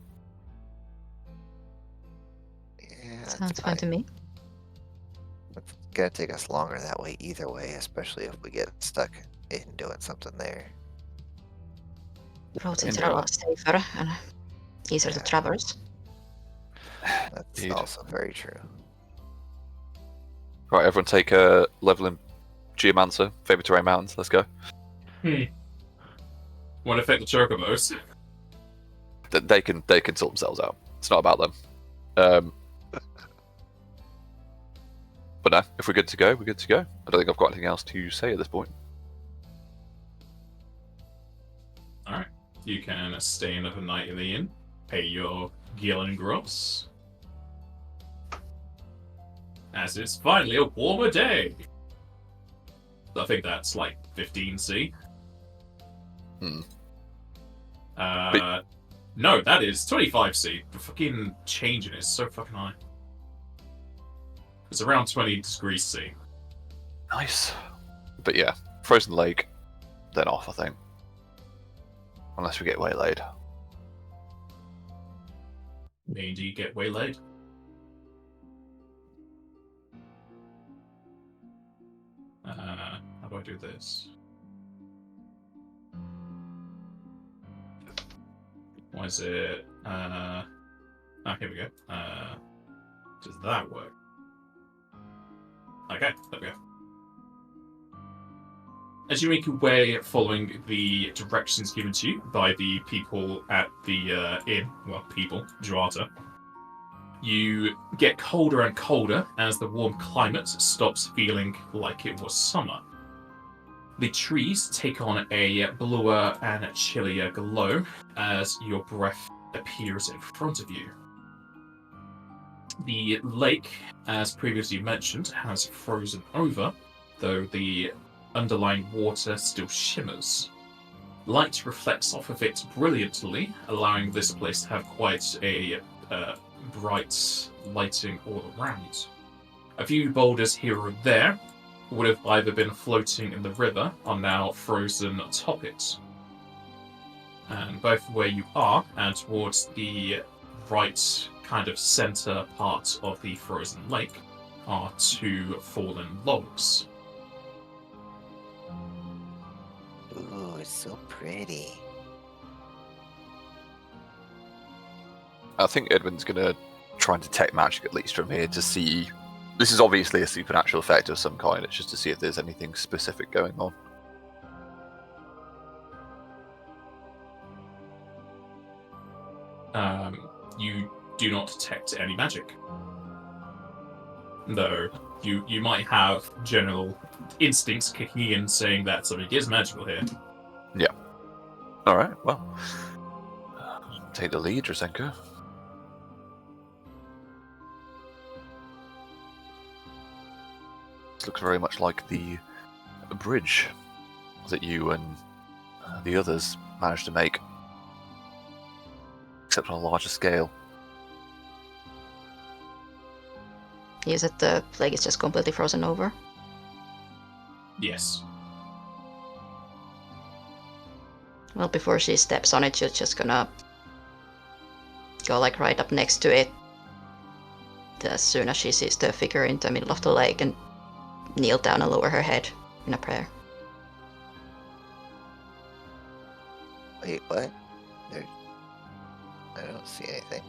Speaker 2: Yeah, that's
Speaker 5: Sounds fun to me.
Speaker 2: It's gonna take us longer that way either way, especially if we get stuck in doing something there.
Speaker 5: Roads
Speaker 4: Indeed.
Speaker 5: are a lot safer and easier to
Speaker 2: Yeah.
Speaker 5: traverse.
Speaker 2: That's
Speaker 4: Indeed.
Speaker 2: also very true.
Speaker 4: Right, everyone take a level in Geomancer, Favourite Terrain Mountains. Let's go.
Speaker 1: Won't affect the chocobos.
Speaker 4: They can sort themselves out. It's not about them. But no, if we're good to go, we're good to go. I don't think I've got anything else to say at this point.
Speaker 1: All right, you can stay another night in the inn, pay your Gillen gross, as it's finally a warmer day. I think that's like 15C.
Speaker 4: Hmm.
Speaker 1: No, that is 25C. The fucking changing is so fucking high. It's around 20 degrees C.
Speaker 4: Nice. But yeah, Frozen Lake, then off, I think. Unless we get waylaid.
Speaker 1: May indeed get waylaid. How do I do this? Why is it? Here we go. Does that work? Okay, there we go. As you make your way following the directions given to you by the people at the inn, well, people, Drata, you get colder and colder as the warm climate stops feeling like it was summer. The trees take on a bluer and chillier glow as your breath appears in front of you. The lake, as previously mentioned, has frozen over, though the underlying water still shimmers. Light reflects off of it brilliantly, allowing this place to have quite a bright lighting all around. A few boulders here or there would have either been floating in the river are now frozen atop it. And both where you are and towards the right kind of center part of the frozen lake are two fallen logs.
Speaker 2: Ooh, it's so pretty.
Speaker 4: I think Edwin's gonna try and detect magic at least from here to see. This is obviously a supernatural effect of some kind. It's just to see if there's anything specific going on.
Speaker 1: You do not detect any magic. Though you might have general instincts kicking in saying that something is magical here.
Speaker 4: Yeah. All right. Well, take the lead, Drazenka. This looks very much like the bridge that you and the others managed to make, except on a larger scale.
Speaker 5: You said the lake is just completely frozen over.
Speaker 1: Yes.
Speaker 5: Well, before she steps on it, she's just gonna go like right up next to it as soon as she sees the figure in the middle of the lake and kneel down and lower her head in a prayer.
Speaker 2: Wait, what? There, I don't see anything.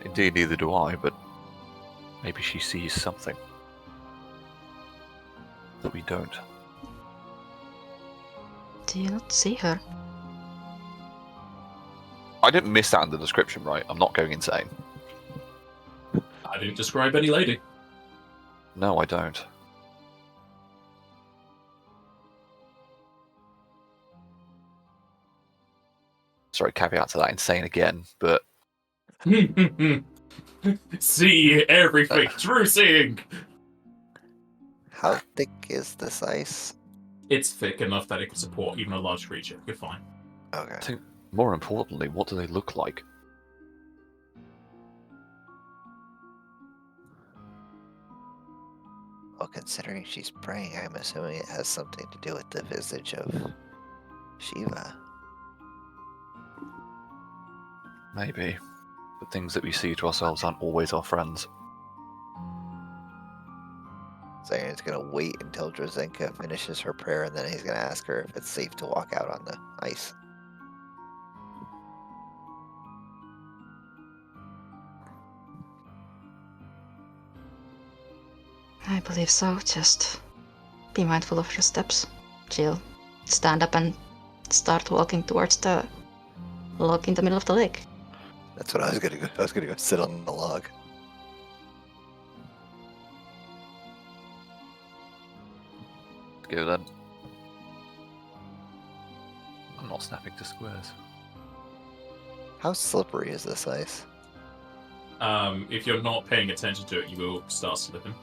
Speaker 4: Indeed, neither do I, but maybe she sees something that we don't.
Speaker 5: Do you not see her?
Speaker 4: I didn't miss that in the description, right? I'm not going insane.
Speaker 1: I didn't describe any lady.
Speaker 4: No, I don't. Sorry, caveat to that, insane again, but
Speaker 1: See everything. True seeing.
Speaker 2: How thick is this ice?
Speaker 1: It's thick enough that it can support even a large creature. You're fine.
Speaker 2: Okay.
Speaker 4: I think more importantly, what do they look like?
Speaker 2: Well, considering she's praying, I'm assuming it has something to do with the visage of Shiva.
Speaker 4: Maybe. But things that we see to ourselves aren't always our friends.
Speaker 2: Zaren's gonna wait until Drazenka finishes her prayer, and then he's gonna ask her if it's safe to walk out on the ice.
Speaker 5: I believe so. Just be mindful of your steps. She'll stand up and start walking towards the log in the middle of the lake.
Speaker 2: That's what I was gonna go. I was gonna go sit on the log.
Speaker 4: Let's go then. I'm not snapping to squares.
Speaker 2: How slippery is this ice?
Speaker 1: If you're not paying attention to it, you will start slipping.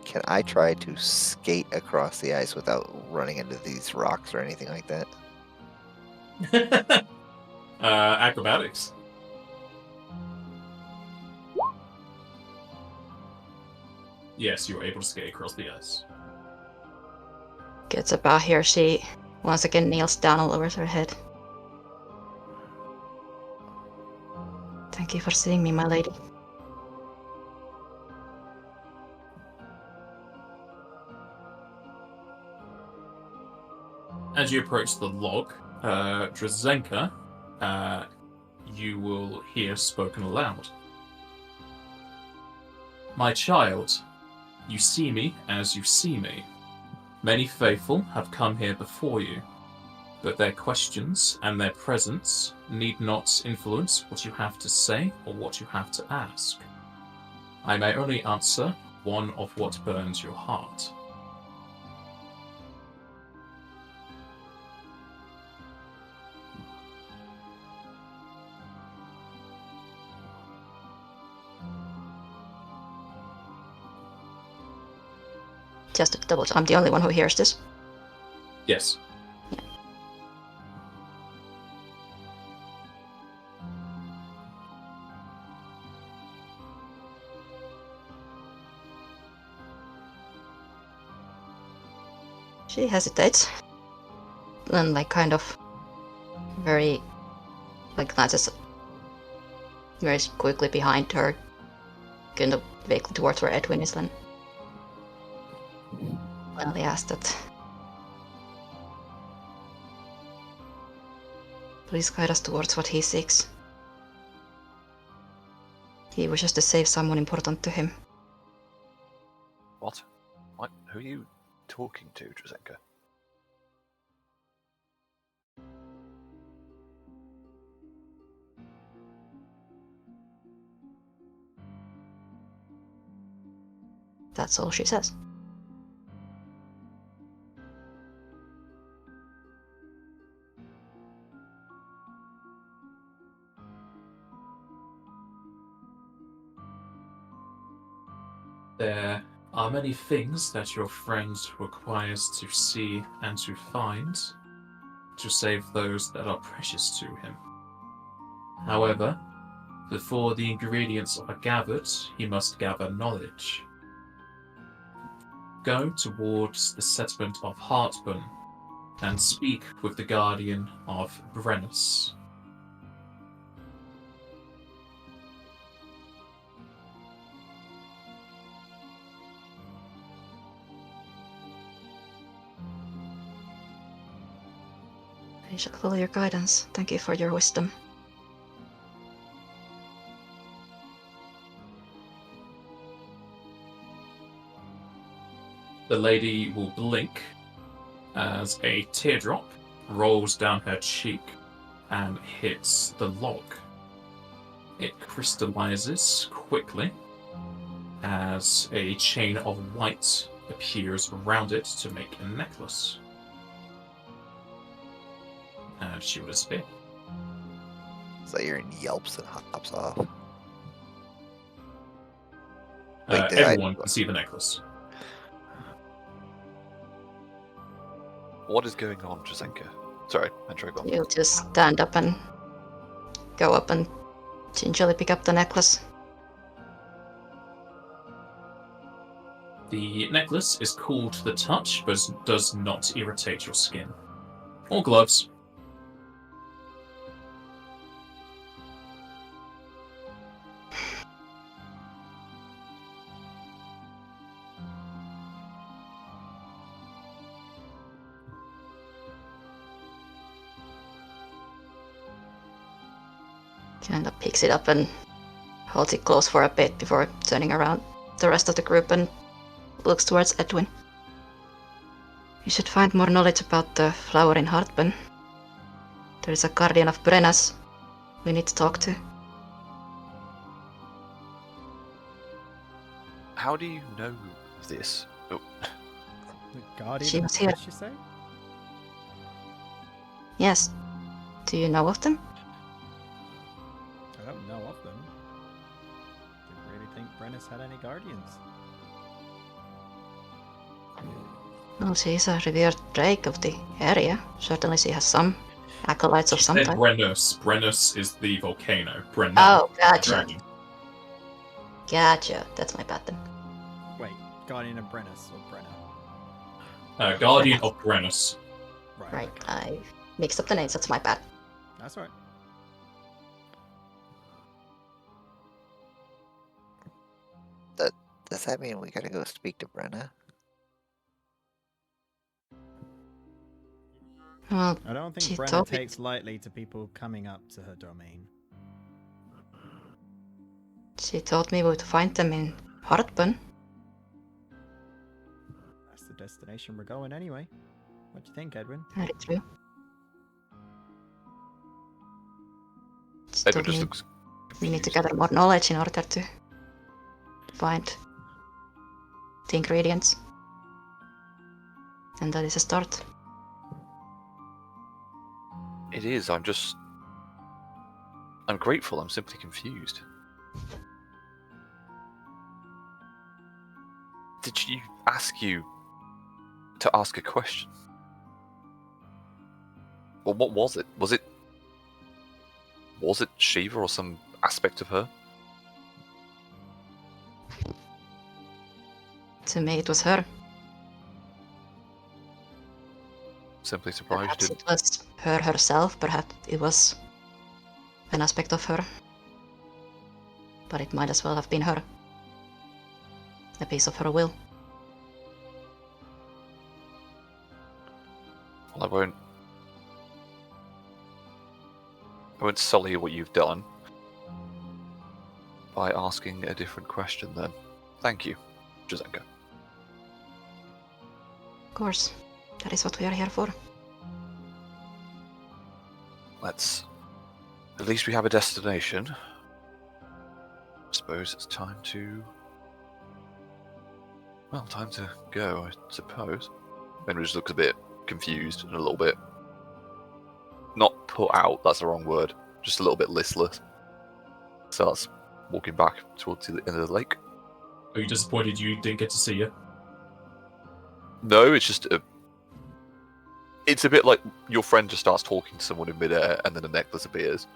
Speaker 2: Can I try to skate across the ice without running into these rocks or anything like that?
Speaker 1: Acrobatics. Yes, you were able to skate across the ice.
Speaker 5: Gets about here, she once again kneels down and lowers her head. Thank you for seeing me, my lady.
Speaker 1: As you approach the log, Drazenka, you will hear spoken aloud. My child, you see me as you see me. Many faithful have come here before you, but their questions and their presence need not influence what you have to say or what you have to ask. I may only answer one of what burns your heart.
Speaker 5: Just to double check, I'm the only one who hears this.
Speaker 1: Yes.
Speaker 5: She hesitates. And like kind of very glances very quickly behind her, kind of vaguely towards where Edwin is then. Finally asked that. Please guide us towards what he seeks. He wishes to save someone important to him.
Speaker 4: What? Who are you talking to, Drazenka?
Speaker 5: That's all she says.
Speaker 1: There are many things that your friend requires to see and to find to save those that are precious to him. However, before the ingredients are gathered, he must gather knowledge. Go towards the settlement of Heartburn and speak with the guardian of Brennus.
Speaker 5: I shall follow your guidance. Thank you for your wisdom.
Speaker 1: The lady will blink as a teardrop rolls down her cheek and hits the log. It crystallizes quickly as a chain of white appears around it to make a necklace. And she will disappear.
Speaker 2: So you're in yelps and hops off. Wait, did
Speaker 1: Everyone can see the necklace.
Speaker 4: What is going on, Drazenka? Sorry, Antrogon.
Speaker 5: You'll just stand up and go up and gingerly pick up the necklace.
Speaker 1: The necklace is cool to the touch, but does not irritate your skin. Or gloves.
Speaker 5: Kind of picks it up and holds it close for a bit before turning around the rest of the group and looks towards Edwin. You should find more knowledge about the flower in Heartburn. There is a guardian of Brennus we need to talk to.
Speaker 4: How do you know this? Oh,
Speaker 3: The guardian.
Speaker 5: She was here.
Speaker 3: Did she say?
Speaker 5: Yes. Do you know of them?
Speaker 3: I don't know of them. Didn't really think Brennus had any guardians.
Speaker 5: Well, she is a revered drake of the area. Certainly she has some acolytes of
Speaker 1: She
Speaker 5: some
Speaker 1: said
Speaker 5: type.
Speaker 1: Brennus. Brennus is the volcano. Brennus.
Speaker 5: Oh, gotcha.
Speaker 1: Dragon.
Speaker 5: Gotcha. That's my bad then.
Speaker 3: Wait, guardian of Brennus or Brenna?
Speaker 1: Guardian of Brennus.
Speaker 5: Right.
Speaker 3: Okay.
Speaker 5: I mixed up the names. That's my bad.
Speaker 3: That's right.
Speaker 2: Does that mean we gotta go speak to Brenna?
Speaker 5: Well,
Speaker 3: I don't think
Speaker 5: She
Speaker 3: Brenna
Speaker 5: told me-
Speaker 3: takes lightly to people coming up to her domain.
Speaker 5: she told me where to find them in Heartburn.
Speaker 3: That's the destination we're going anyway. What do you think, Edwin?
Speaker 5: Very true. She
Speaker 4: Edwin
Speaker 5: told
Speaker 4: just
Speaker 5: me
Speaker 4: looks
Speaker 5: we need to
Speaker 4: confused.
Speaker 5: gather more knowledge in order to find the ingredients. And that is a start.
Speaker 4: It is, I'm grateful, I'm simply confused. Did she ask you to ask a question? Well, what was it? Was it Shiva or some aspect of her?
Speaker 5: To me, it was her.
Speaker 4: Simply surprised
Speaker 5: Perhaps
Speaker 4: you didn't.
Speaker 5: it was her herself. Perhaps it was an aspect of her. But it might as well have been her. A piece of her will.
Speaker 4: Well, I won't sully what you've done by asking a different question then. Thank you, Drazenka.
Speaker 5: Of course. That is what we are here for.
Speaker 4: At least we have a destination. I suppose it's time to go, I suppose. Ben just looks a bit confused and a little bit not put out, that's the wrong word, just a little bit listless. Starts walking back towards the end of the lake.
Speaker 1: Are you disappointed you didn't get to see her?
Speaker 4: No, it's just it's a bit like your friend just starts talking to someone in midair and then a necklace appears.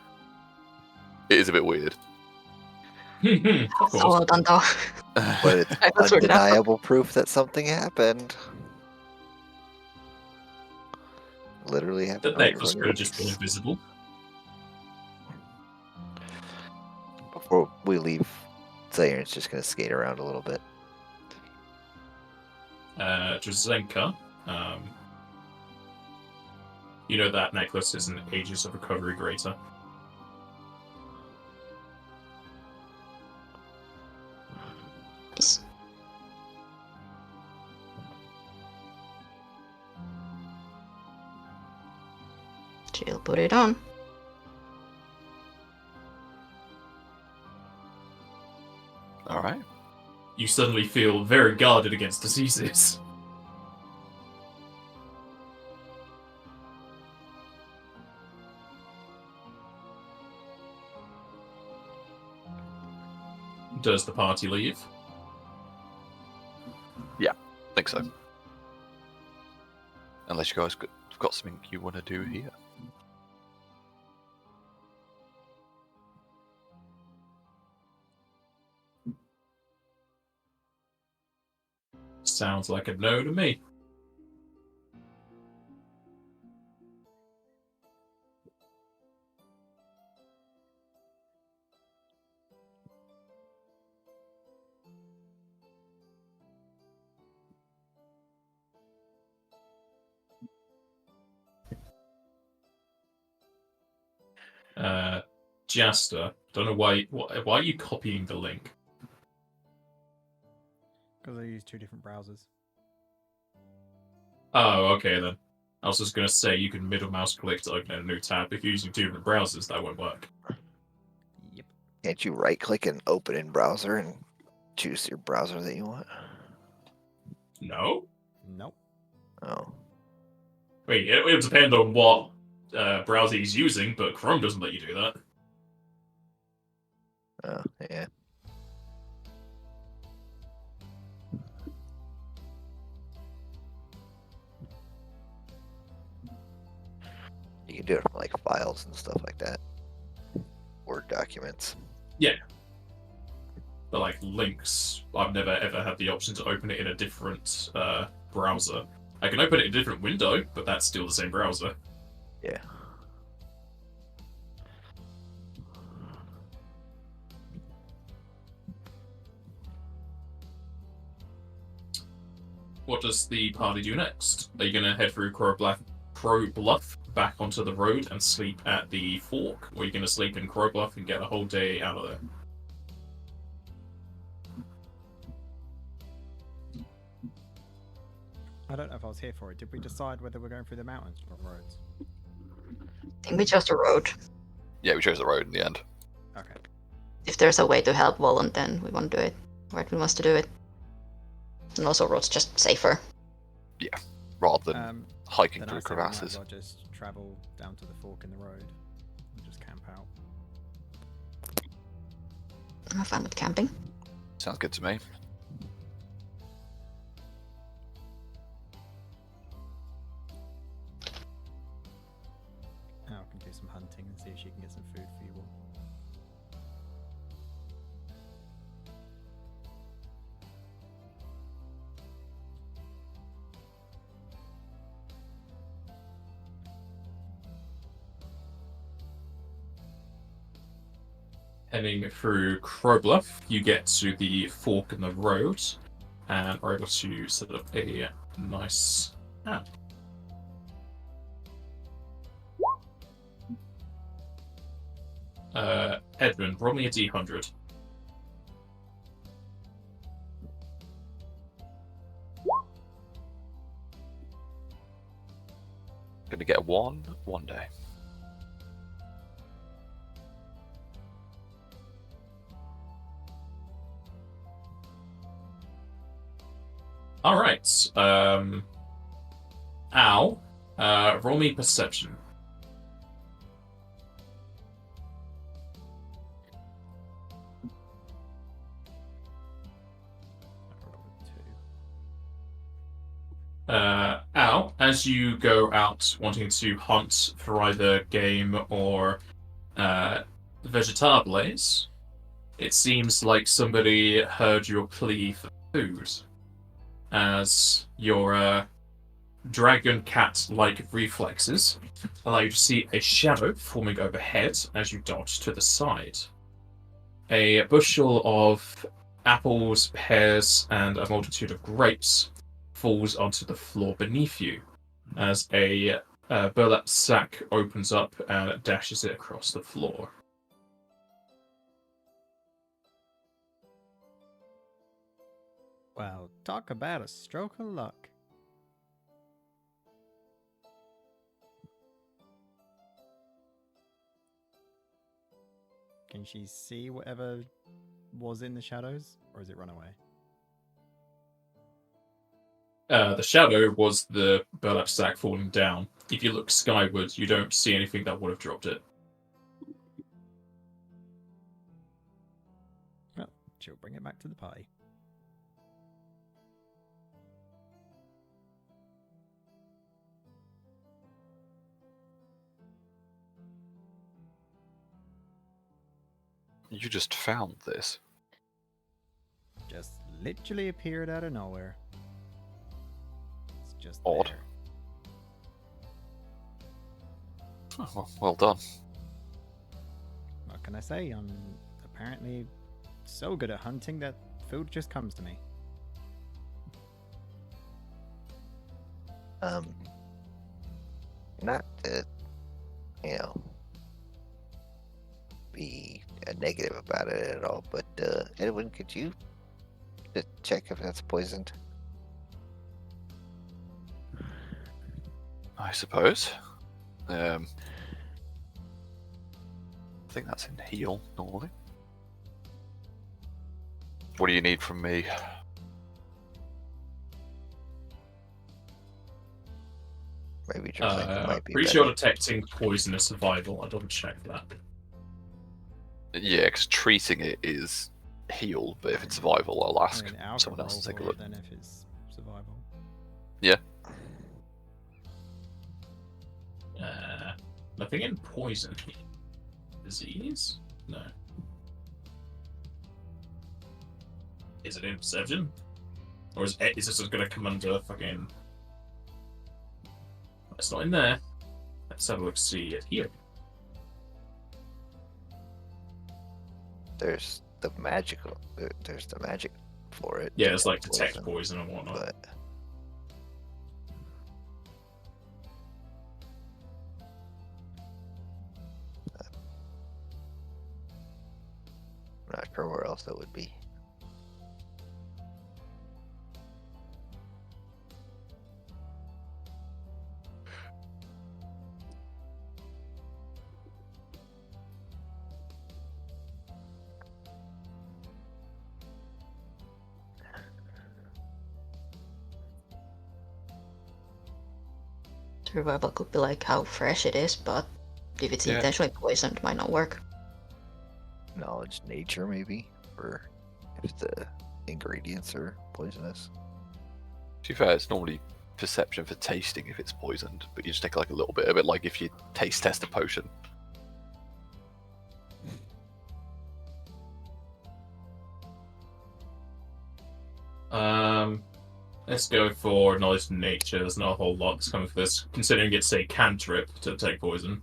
Speaker 4: It is a bit weird.
Speaker 1: Of
Speaker 5: So
Speaker 1: course.
Speaker 5: well done, though.
Speaker 2: But it's
Speaker 5: That's really nice.
Speaker 2: undeniable proof that something happened. Literally
Speaker 1: The
Speaker 2: happened right in
Speaker 1: necklace
Speaker 2: front
Speaker 1: could have
Speaker 2: of your
Speaker 1: just been
Speaker 2: face.
Speaker 1: invisible.
Speaker 2: Before we leave, Zaren's just gonna skate around a little bit.
Speaker 1: Drazenka, you know that necklace is an Aegis of Recovery greater.
Speaker 5: Nice. She'll put it on.
Speaker 4: All right.
Speaker 1: You suddenly feel very guarded against diseases. Does the party leave?
Speaker 4: I think so. Unless you guys have got something you want to do here.
Speaker 1: Sounds like a no to me. Jasta, don't know why are you copying the link?
Speaker 3: Because I use 2 different browsers.
Speaker 1: Oh, okay then. I was just gonna say you can middle mouse click to open a new tab. If you're using 2 different browsers, that won't work.
Speaker 3: Yep.
Speaker 2: Can't you right click and open in browser and choose your browser that you want?
Speaker 1: No?
Speaker 3: Nope.
Speaker 2: Oh.
Speaker 1: Wait, it would depend on what browser he's using, but Chrome doesn't let you do that.
Speaker 2: Oh, yeah. You can do it from like files and stuff like that. Word documents.
Speaker 1: But like links, I've never ever had the option to open it in a different browser. I can open it in a different window, but that's still the same browser.
Speaker 2: Yeah.
Speaker 1: What does the party do next? Are you going to head through Crow Bluff back onto the road and sleep at the fork? Or are you going to sleep in Crow Bluff and get a whole day out of there?
Speaker 3: I don't know if I was here for it. Did we decide whether we're going through the mountains or roads?
Speaker 5: I think we chose the road.
Speaker 4: Yeah, we chose the road in the end.
Speaker 3: Okay.
Speaker 5: If there's a way to help Volan, then we want to do it. Or Edwin wants to do it. And also road's just safer.
Speaker 4: Rather than hiking
Speaker 3: Then I
Speaker 4: through
Speaker 3: say we might as
Speaker 4: crevasses.
Speaker 3: well just travel down to the fork in the road and just camp out.
Speaker 5: I'm fine with camping.
Speaker 4: Sounds good to me.
Speaker 3: Al can do some hunting and see if she can get some food for you all.
Speaker 1: Heading through Crow Bluff, you get to the fork in the road and are able to set up a nice camp. Edwin, roll me a d100.
Speaker 4: Gonna get a one day.
Speaker 1: Alright, Al, roll me perception. Al, as you go out wanting to hunt for either game or vegetables, it seems like somebody heard your plea for food, as your dragon cat-like reflexes allow you to see a shadow forming overhead as you dodge to the side. A bushel of apples, pears, and a multitude of grapes falls onto the floor beneath you as a burlap sack opens up and dashes it across the floor.
Speaker 3: Well, talk about a stroke of luck. Can she see whatever was in the shadows, or has it run away?
Speaker 1: The shadow was the burlap sack falling down. If you look skyward, you don't see anything that would have dropped it.
Speaker 3: Well, she'll bring it back to the party.
Speaker 4: You just found this.
Speaker 3: Just literally appeared out of nowhere. It's just
Speaker 4: Odd.
Speaker 3: there.
Speaker 4: Oh, well done.
Speaker 3: What can I say? I'm apparently so good at hunting that food just comes to me.
Speaker 2: Not to, be negative about it at all, but Edwin, could you just check if that's poisoned?
Speaker 4: I suppose. I think that's in heal normally. What do you need from me?
Speaker 2: Maybe Drazenka might be
Speaker 1: Pretty
Speaker 2: better.
Speaker 1: sure detecting poison is survival. I'll double check that.
Speaker 4: Yeah, because treating it is heal, but if it's survival, I'll ask
Speaker 3: I mean,
Speaker 4: someone else to take a
Speaker 3: alcohol,
Speaker 4: look.
Speaker 3: then if it's survival.
Speaker 4: Yeah.
Speaker 1: Nothing in poison. Disease? No. Is it in perception? Or is this just going to come under fucking... It's not in there. Let's have a look, see it here.
Speaker 2: There's the magical. There's the magic for it.
Speaker 1: Yeah,
Speaker 2: to
Speaker 1: it's like
Speaker 2: get
Speaker 1: detect poison and whatnot.
Speaker 2: But I'm not sure where else that would be.
Speaker 5: Survival could be like how fresh it is, but if it's
Speaker 4: Yeah.
Speaker 5: intentionally poisoned, it might not work.
Speaker 2: Knowledge nature, maybe, or if the ingredients are poisonous.
Speaker 4: To be fair, it's normally perception for tasting if it's poisoned, but you just take like a little bit of it, like if you taste test a potion.
Speaker 1: Let's go for knowledge nature. There's not a whole lot that's coming for this. Considering it's a cantrip to take poison.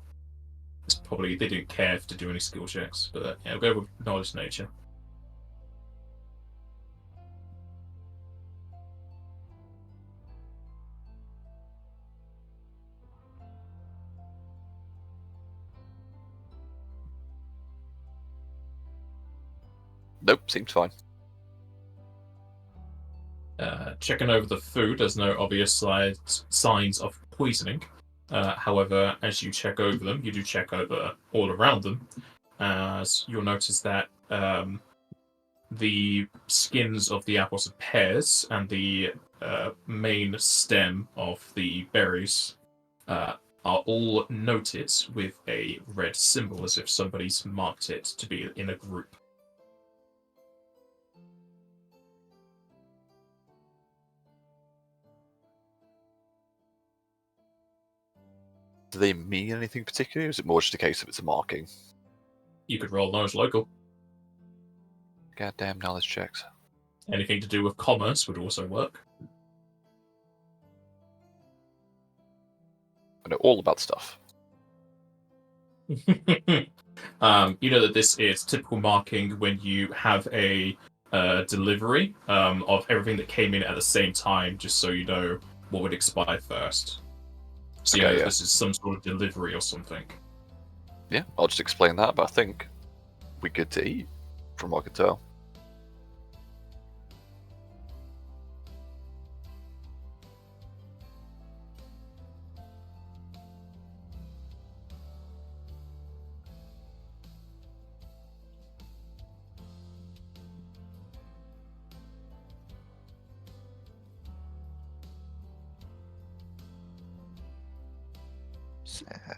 Speaker 1: It's probably, they didn't care to do any skill checks, but yeah, we'll go with knowledge nature.
Speaker 4: Nope, seems fine.
Speaker 1: Checking over the food, there's no obvious signs of poisoning. However, as you check over them, you do check over all around them, as you'll notice that the skins of the apples and pears and the main stem of the berries are all noted with a red symbol, as if somebody's marked it to be in a group.
Speaker 4: Do they mean anything particular, or is it more just a case of it's a marking?
Speaker 1: You could roll knowledge local.
Speaker 4: Goddamn knowledge checks.
Speaker 1: Anything to do with commerce would also work.
Speaker 4: I know all about stuff.
Speaker 1: You know that this is typical marking when you have a delivery of everything that came in at the same time, just so you know what would expire first. So
Speaker 4: Okay, yeah.
Speaker 1: this is some sort of delivery or something.
Speaker 4: Yeah, I'll just explain that, but I think we're good to eat, from what I can tell.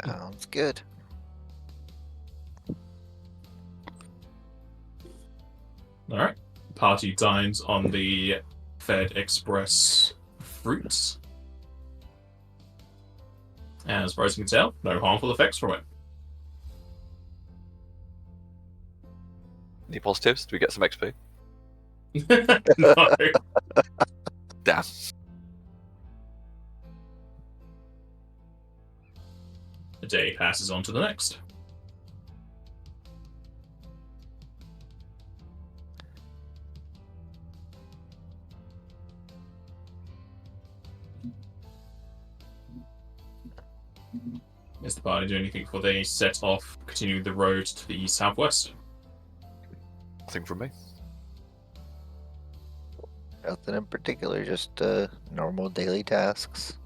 Speaker 2: Sounds good.
Speaker 1: All right. Party dines on the Fed Express fruits. And as far as you can tell, no harmful effects from
Speaker 4: Any positives? Do we get some XP?
Speaker 1: it. No.
Speaker 4: Damn.
Speaker 1: The day passes on to the next. Is the party doing anything before they set off, continuing the road to the southwest?
Speaker 4: Nothing from me.
Speaker 2: Nothing in particular, just normal daily tasks.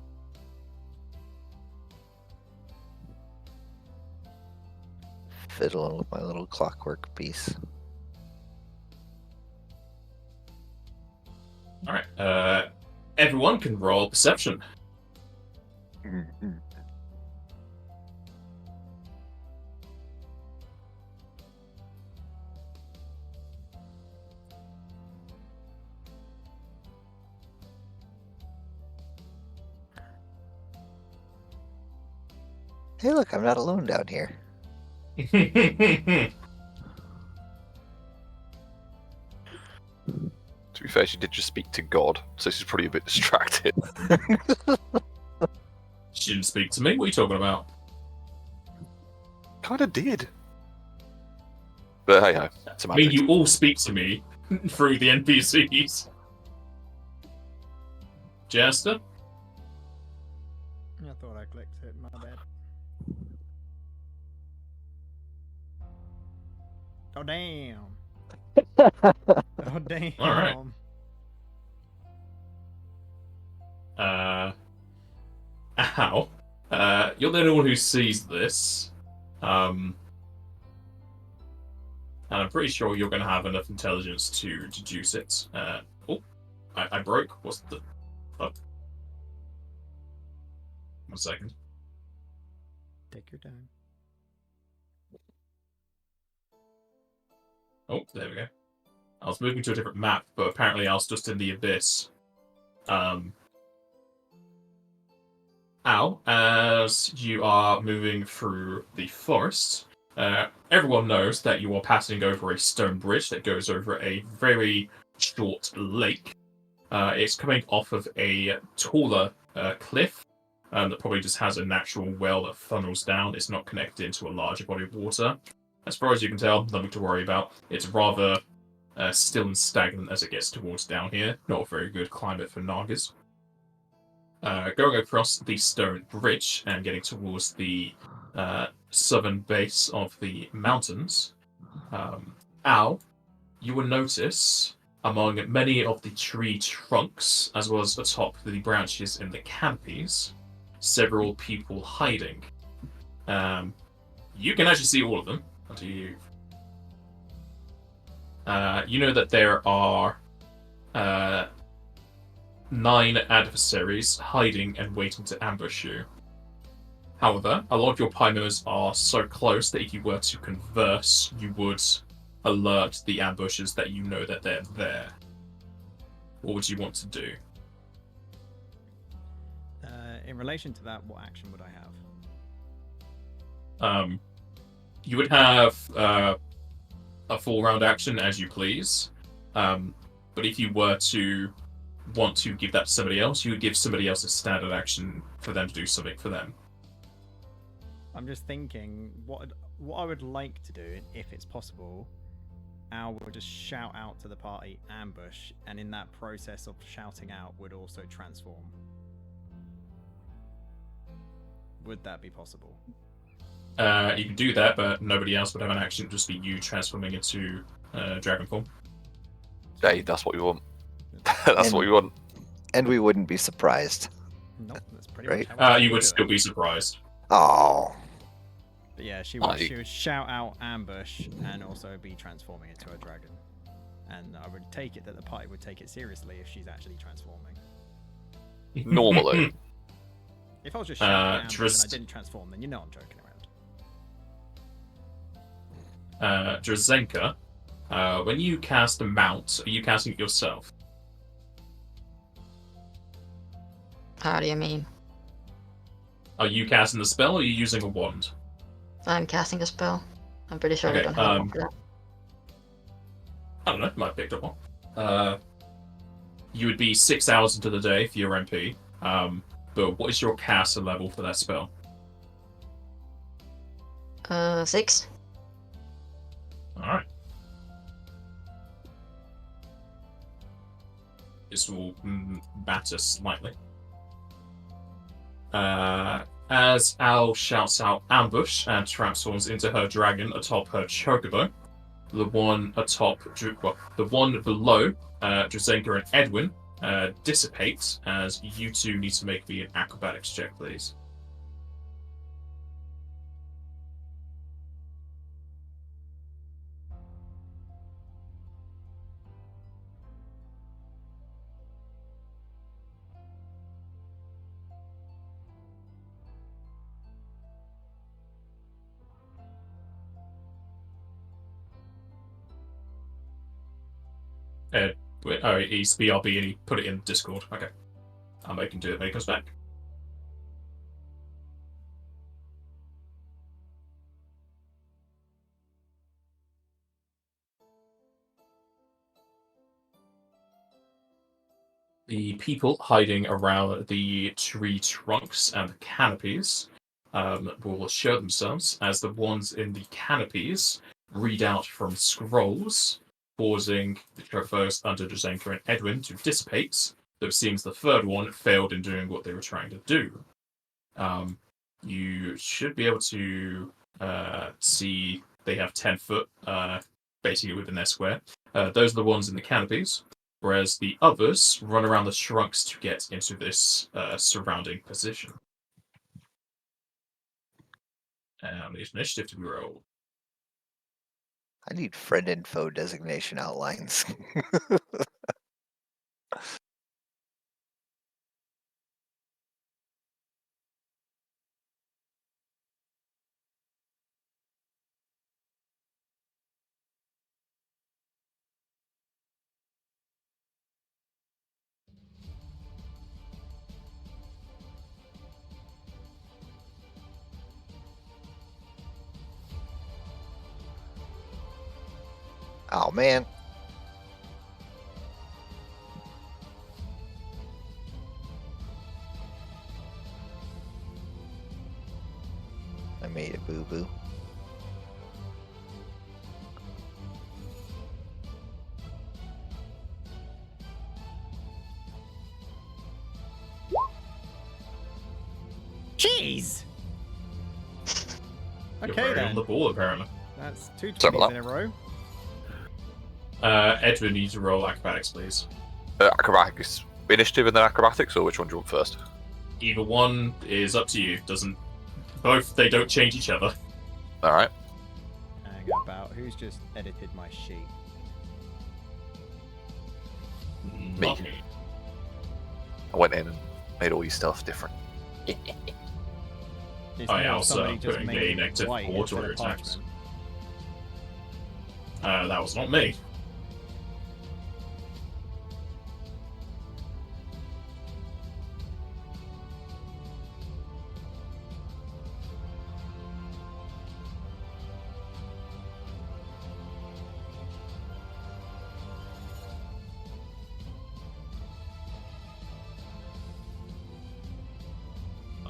Speaker 2: Fiddling with my little clockwork piece.
Speaker 1: All right. Everyone can roll perception.
Speaker 2: Hey, look, I'm not alone down here.
Speaker 4: To be fair, she did just speak to God, so she's probably a bit distracted.
Speaker 1: She didn't speak to me. What are you talking about?
Speaker 4: Kinda did. But hey ho,
Speaker 1: I mean,
Speaker 4: semantics.
Speaker 1: you all speak to me through the NPCs. Jester?
Speaker 3: I thought I clicked it, my bad. Oh damn. Oh damn.
Speaker 1: All right. Ow. You're the only one who sees this. And I'm pretty sure you're going to have enough intelligence to deduce it. I broke. What's the fuck? 1 second.
Speaker 3: Take your time.
Speaker 1: Oh, there we go. I was moving to a different map, but apparently I was just in the abyss. As you are moving through the forest, everyone knows that you are passing over a stone bridge that goes over a very short lake. It's coming off of a taller cliff that probably just has a natural well that funnels down. It's not connected into a larger body of water. As far as you can tell, nothing to worry about. It's rather still and stagnant as it gets towards down here. Not a very good climate for Nagas. Going across the stone bridge and getting towards the southern base of the mountains, Al, you will notice among many of the tree trunks, as well as atop the branches in the canopies, several people hiding. You can actually see all of them. Until you know that there are 9 adversaries hiding and waiting to ambush you. However, a lot of your Pymos are so close that if you were to converse, you would alert the ambushers that you know that they're there. What would you want to do?
Speaker 3: In relation to that, what action would I have?
Speaker 1: You would have a full round action as you please, but if you were to want to give that to somebody else, you would give somebody else a standard action for them to do something for them.
Speaker 3: I'm just thinking what I would like to do, if it's possible. Al would just shout out to the party, ambush, and in that process of shouting out, would also transform. Would that be possible?
Speaker 1: You can do that, but nobody else would have an action. Just be you transforming into dragon form.
Speaker 4: Hey, that's what we want. That's what we want.
Speaker 2: And we wouldn't be surprised.
Speaker 3: Nope, that's pretty
Speaker 2: Right.
Speaker 3: much how
Speaker 1: You
Speaker 3: do
Speaker 1: would
Speaker 3: it.
Speaker 1: still be surprised.
Speaker 2: Oh,
Speaker 3: But yeah, she would shout out ambush and also be transforming into a dragon. And I would take it that the party would take it seriously if she's actually transforming.
Speaker 4: Normally.
Speaker 3: If I was just shouting ambush and I
Speaker 1: Draz-
Speaker 3: didn't transform, then you know I'm joking around.
Speaker 1: Drazenka, when you cast a mount, are you casting it yourself?
Speaker 5: How do you mean?
Speaker 1: Are you casting the spell, or are you using a wand?
Speaker 5: I'm casting a spell. I'm pretty sure
Speaker 1: Okay,
Speaker 5: we don't have one for that.
Speaker 1: I don't know, might have picked up one. You would be 6 hours into the day for your MP, but what is your caster level for that spell?
Speaker 5: 6.
Speaker 1: Alright. This will matter slightly. As Al shouts out ambush and transforms into her dragon atop her chocobo, the one below Drazenka and Edwin dissipates as you two need to make me an acrobatics check, please. Oh, he's BRB and he put it in Discord. Okay. I'll make him do it when he comes back. The people hiding around the tree trunks and the canopies will show themselves as the ones in the canopies read out from scrolls, causing the first under Drazenka and Edwin to dissipate, though it seems the third one failed in doing what they were trying to do. You should be able to see they have 10 foot basically within their square. Those are the ones in the canopies, whereas the others run around the trunks to get into this surrounding position. And the initiative to be rolled.
Speaker 2: I need friend info designation outlines. Oh man. I made a boo-boo.
Speaker 3: Jeez!
Speaker 1: You're
Speaker 3: Okay
Speaker 1: very on
Speaker 3: then.
Speaker 1: the ball, apparently.
Speaker 3: That's 2
Speaker 4: Sorry
Speaker 3: 20s
Speaker 4: about
Speaker 3: in a row.
Speaker 1: Edwin, you need to roll acrobatics, please.
Speaker 4: Acrobatics. Initiative and then acrobatics, or which one do you want first?
Speaker 1: Either one is up to you. They don't change each other.
Speaker 4: Alright.
Speaker 3: Hang about. Who's just edited my sheet?
Speaker 1: Not
Speaker 4: Me.
Speaker 1: me.
Speaker 4: I went in and made all your stuff different.
Speaker 3: It's
Speaker 1: I
Speaker 3: more
Speaker 1: also
Speaker 3: somebody just
Speaker 1: putting
Speaker 3: made
Speaker 1: a
Speaker 3: it
Speaker 1: negative
Speaker 3: white
Speaker 1: 4 to
Speaker 3: instead
Speaker 1: your
Speaker 3: of
Speaker 1: attacks.
Speaker 3: parchment.
Speaker 1: That was not me.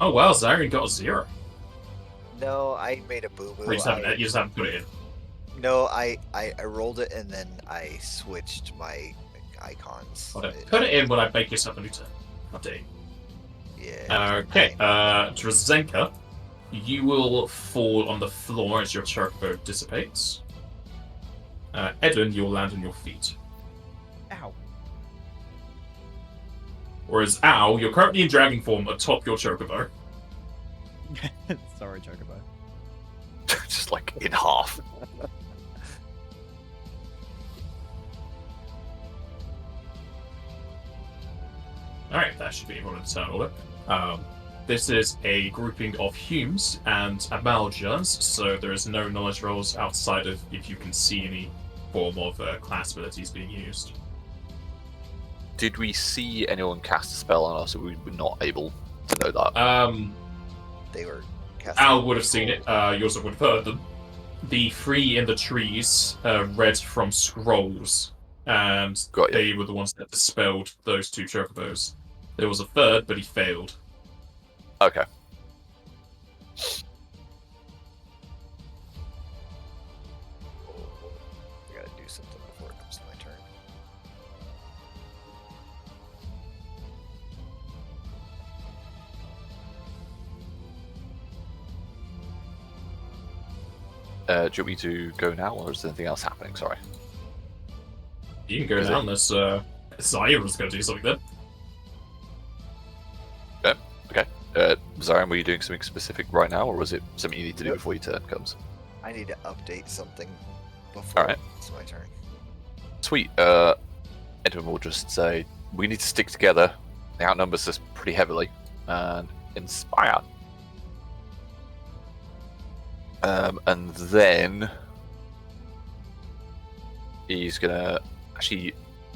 Speaker 1: Oh wow, Zarian got a 0.
Speaker 2: No, I made a boo-boo.
Speaker 1: You just haven't put it in.
Speaker 2: No, I rolled it and then I switched my icons.
Speaker 1: Put it in when I make yourself a new turn. Update.
Speaker 2: Yeah.
Speaker 1: Okay, Drazenka, you will fall on the floor as your chocobo dissipates. Edwin, you'll land on your feet.
Speaker 3: Ow.
Speaker 1: Whereas Ow, you're currently in dragon form atop your chocobo.
Speaker 3: Sorry, Chocobo.
Speaker 4: Just like in half.
Speaker 1: Alright, that should be everyone in turn order. This is a grouping of Humes and Amaljas, so there is no knowledge rolls outside of if you can see any form of class abilities being used.
Speaker 4: Did we see anyone cast a spell on us, or we were not able to know that?
Speaker 2: They were casting.
Speaker 1: Al would have seen it. You also would have heard them. The three in the trees read from scrolls, and they were the ones that dispelled those 2 chocobos. There was a third, but he failed.
Speaker 4: Okay.
Speaker 2: I gotta do something before it comes to my turn.
Speaker 4: Do you want me to go now, or is there anything else happening? Sorry.
Speaker 1: You can go now unless Zaira's going to do something then.
Speaker 4: Zarian, were you doing something specific right now, or was it something you need to do before your turn comes?
Speaker 2: I need to update something before it's my turn.
Speaker 4: Sweet. Edwin will just say, we need to stick together. They outnumber us pretty heavily. And inspire. And then he's gonna actually,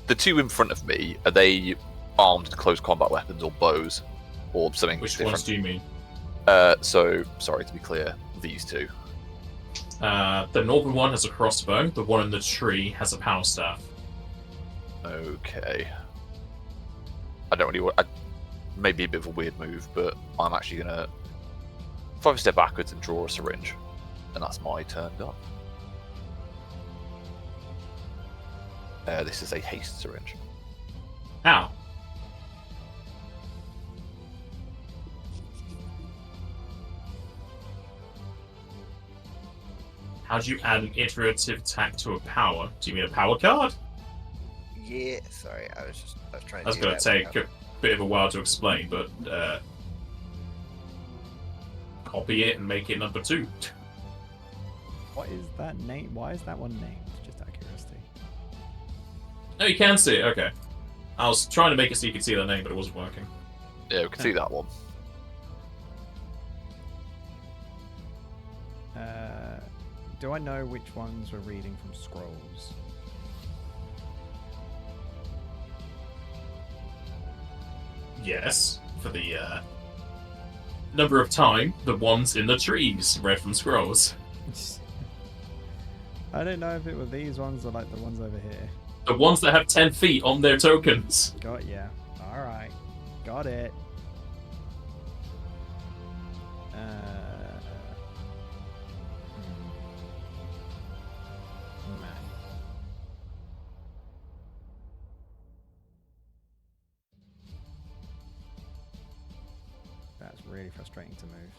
Speaker 4: the 2 in front of me, are they armed with close combat weapons or bows or something?
Speaker 1: Which
Speaker 4: different?
Speaker 1: ones do you mean?
Speaker 4: So sorry to be clear, these 2.
Speaker 1: The northern one has a crossbow. The one in the tree has a power staff.
Speaker 4: Okay. I don't really want. Maybe a bit of a weird move, but I'm actually gonna 5 step backwards and draw a syringe, and that's my turn done. This is a haste syringe.
Speaker 1: Ow. How do you add an iterative attack to a power? Do you mean a power card?
Speaker 2: Yeah, sorry, I was trying to.
Speaker 1: That's going to take a bit of a while to explain, but copy it and make it number 2.
Speaker 3: What is that name? Why is that one named? Just out of curiosity.
Speaker 1: Oh, you can see it. Okay. I was trying to make it so you could see the name, but it wasn't working.
Speaker 4: Yeah, we can see that one.
Speaker 3: Do I know which ones we're reading from scrolls?
Speaker 1: Yes, for the number of time the ones in the trees read from scrolls.
Speaker 3: I don't know if it were these ones or like the ones over here.
Speaker 1: The ones that have 10 feet on their tokens.
Speaker 3: Got ya. Alright. Got it. That's really frustrating to move.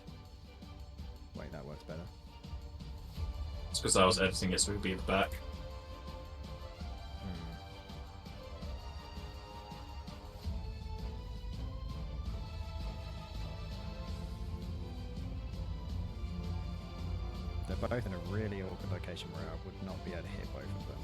Speaker 3: Wait, that works better.
Speaker 1: It's because I was editing it so it would be at the back.
Speaker 3: They're both in a really awkward location where I would not be able to hit both of them.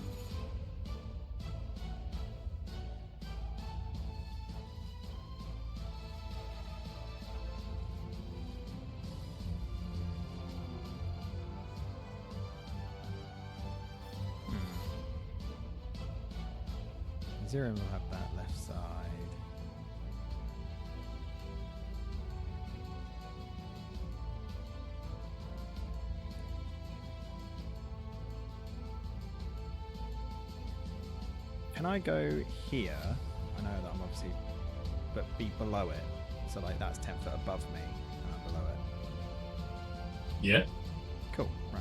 Speaker 3: Zero will have that left side. Can I go here? I know that I'm obviously, but be below it. So like that's 10 foot above me.
Speaker 1: Yeah.
Speaker 3: Cool, right.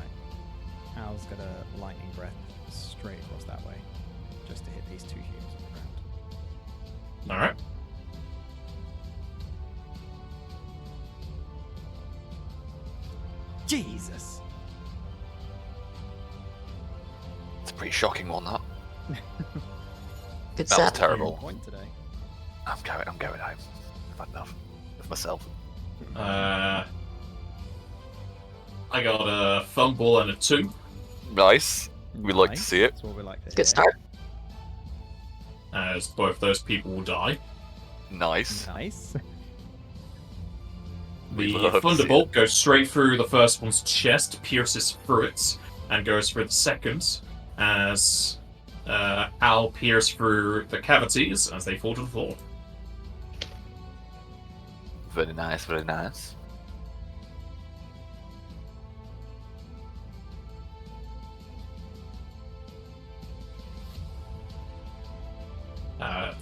Speaker 3: Al's got a lightning breath straight across that way, just to hit these two humans on the ground.
Speaker 1: All right.
Speaker 3: Jesus!
Speaker 4: It's a pretty shocking one, that.
Speaker 5: Good
Speaker 4: That was
Speaker 5: set.
Speaker 4: terrible.
Speaker 3: Point today.
Speaker 4: I'm going home. I've had enough of myself.
Speaker 1: I got a fumble and a 2.
Speaker 4: Nice. We like to see it.
Speaker 3: That's what we like to hear.
Speaker 5: Good start.
Speaker 1: As both those people will die.
Speaker 4: Nice.
Speaker 3: Nice.
Speaker 4: We
Speaker 1: The
Speaker 4: love to see
Speaker 1: thunderbolt goes straight through the first one's chest, pierces through it, and goes through the second. As Al pierces through the cavities as they fall to the floor.
Speaker 4: Very nice, very nice.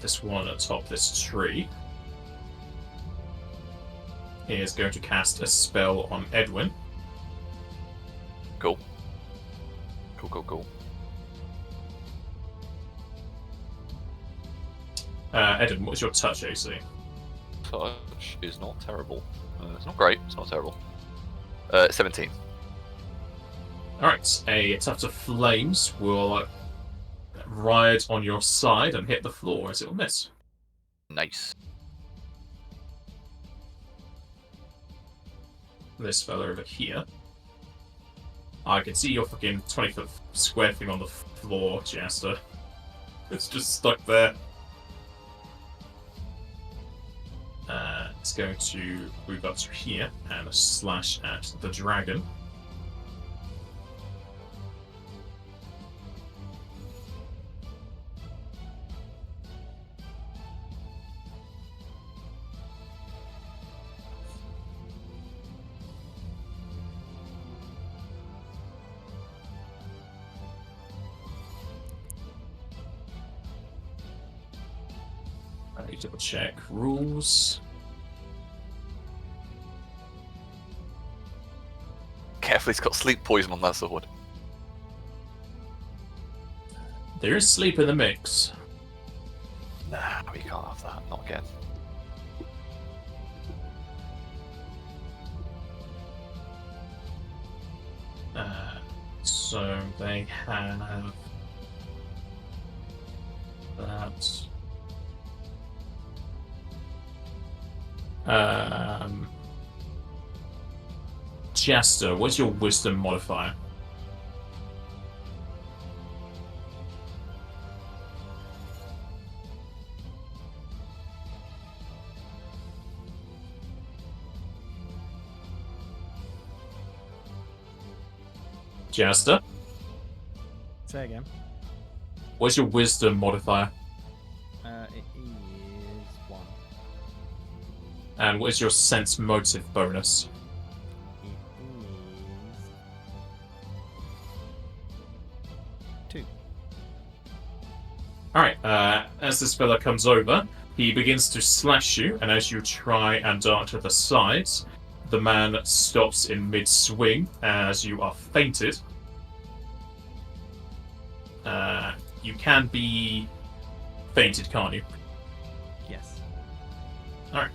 Speaker 1: This one atop this tree is going to cast a spell on Edwin.
Speaker 4: Cool. Cool.
Speaker 1: Edwin, what's your touch AC?
Speaker 4: Touch is not terrible. It's not great. It's not terrible. 17.
Speaker 1: Alright, a tuft of flames will ride on your side and hit the floor as it will miss.
Speaker 4: Nice.
Speaker 1: This fella over here. I can see your fucking 20-foot square thing on the floor, Jester. It's just stuck there. It's going to move up to here and slash at the dragon. I need to double check rules.
Speaker 4: Careful, he's got sleep poison on that sword.
Speaker 1: There is sleep in the mix.
Speaker 4: Nah, we can't have that. Not again.
Speaker 1: So they have that. Jester, what's your wisdom modifier? Jester,
Speaker 3: Say again.
Speaker 1: what's your wisdom modifier?
Speaker 3: It is 1.
Speaker 1: And what is your sense motive bonus?
Speaker 3: It is 2.
Speaker 1: Alright, as this fella comes over, he begins to slash you, and as you try and dart to the sides, the man stops in mid-swing as you are fainted. You can be fainted, can't you?
Speaker 3: Yes.
Speaker 1: Alright.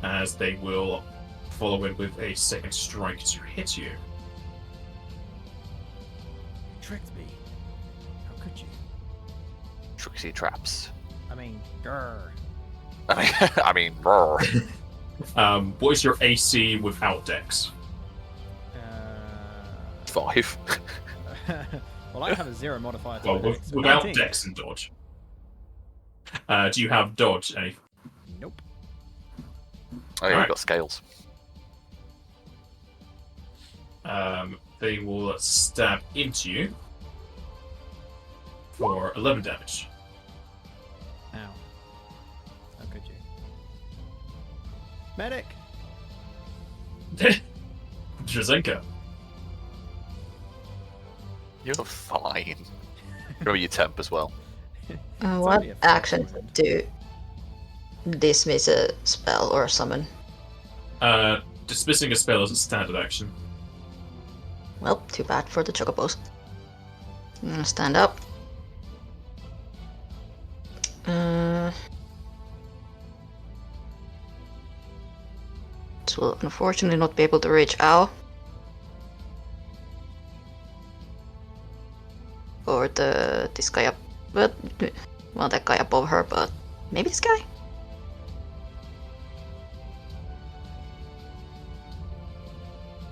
Speaker 1: As they will follow in with a second strike to hit you.
Speaker 3: You tricked me. How could you?
Speaker 4: Trixie traps.
Speaker 3: I mean, grr.
Speaker 4: I mean, roar.
Speaker 1: What is your AC without dex?
Speaker 4: 5.
Speaker 3: Well, I have a 0 modifier to
Speaker 1: Well,
Speaker 3: my dex, so
Speaker 1: without
Speaker 3: 19.
Speaker 1: dex and dodge. Do you have dodge? Any?
Speaker 3: Nope.
Speaker 4: Oh, yeah,
Speaker 1: Alright.
Speaker 4: we've got scales.
Speaker 1: They will stab into you for 11 damage.
Speaker 3: Ow. How could you? Medic!
Speaker 1: Drazenka.
Speaker 4: You're fine. Remember your temp as well.
Speaker 5: What
Speaker 3: only a flat
Speaker 5: action
Speaker 3: wound.
Speaker 5: to dismiss a spell or summon?
Speaker 1: Dismissing a spell is a standard action.
Speaker 5: Well, too bad for the chocobos. I'm gonna stand up. This will unfortunately not be able to reach Ao. Or this guy up, but well, that guy above her, but maybe this guy.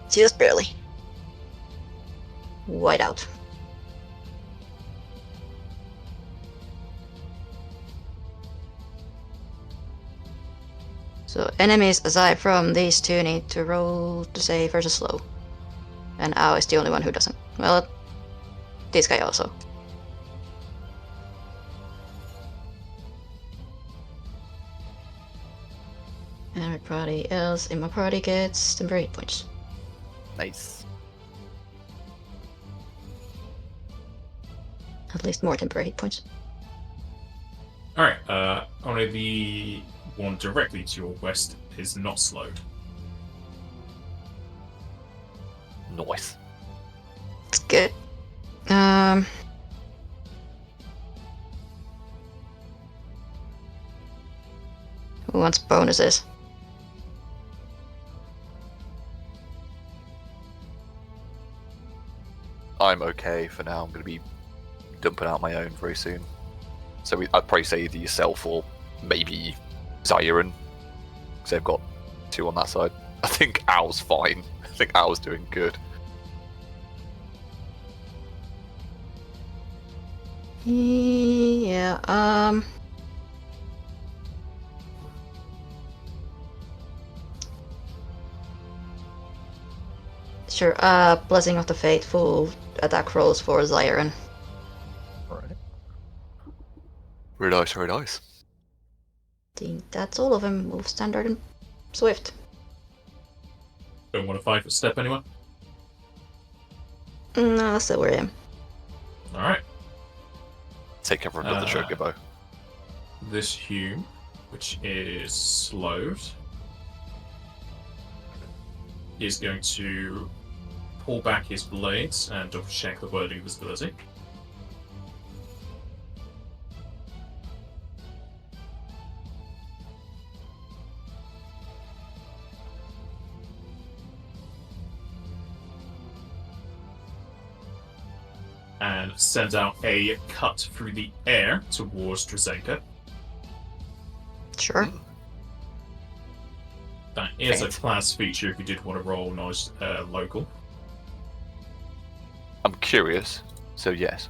Speaker 5: Just barely. White out. So enemies aside from these two need to roll to save versus slow. And Ao is the only one who doesn't. Well, this guy also. Everybody else in my party gets temporary hit points.
Speaker 4: Nice.
Speaker 5: At least more temporary hit points.
Speaker 1: Alright, only the one directly to your west is not slowed.
Speaker 4: Nice.
Speaker 5: It's good. Who wants bonuses?
Speaker 4: I'm okay for now. I'm going to be dumping out my own very soon. So I'd probably say either yourself or maybe Zyron, because they've got 2 on that side. I think Owl's fine. I think Owl's doing good.
Speaker 5: Yeah, Sure, Blessing of the Faithful attack rolls for Zyron.
Speaker 2: Alright.
Speaker 4: Very nice, very nice.
Speaker 5: Think that's all of them. Move standard and swift.
Speaker 1: Don't want to 5-foot step anyone?
Speaker 5: No, that's still where I am.
Speaker 1: Alright.
Speaker 4: Take cover of the chocobo.
Speaker 1: This Hume, which is slowed, is going to pull back his blades and double check the wording of his ability. And sends out a cut through the air towards Drazenka.
Speaker 5: Sure.
Speaker 1: That is a
Speaker 4: Okay.
Speaker 1: class feature if you did want to roll knowledge local.
Speaker 4: I'm curious, so yes.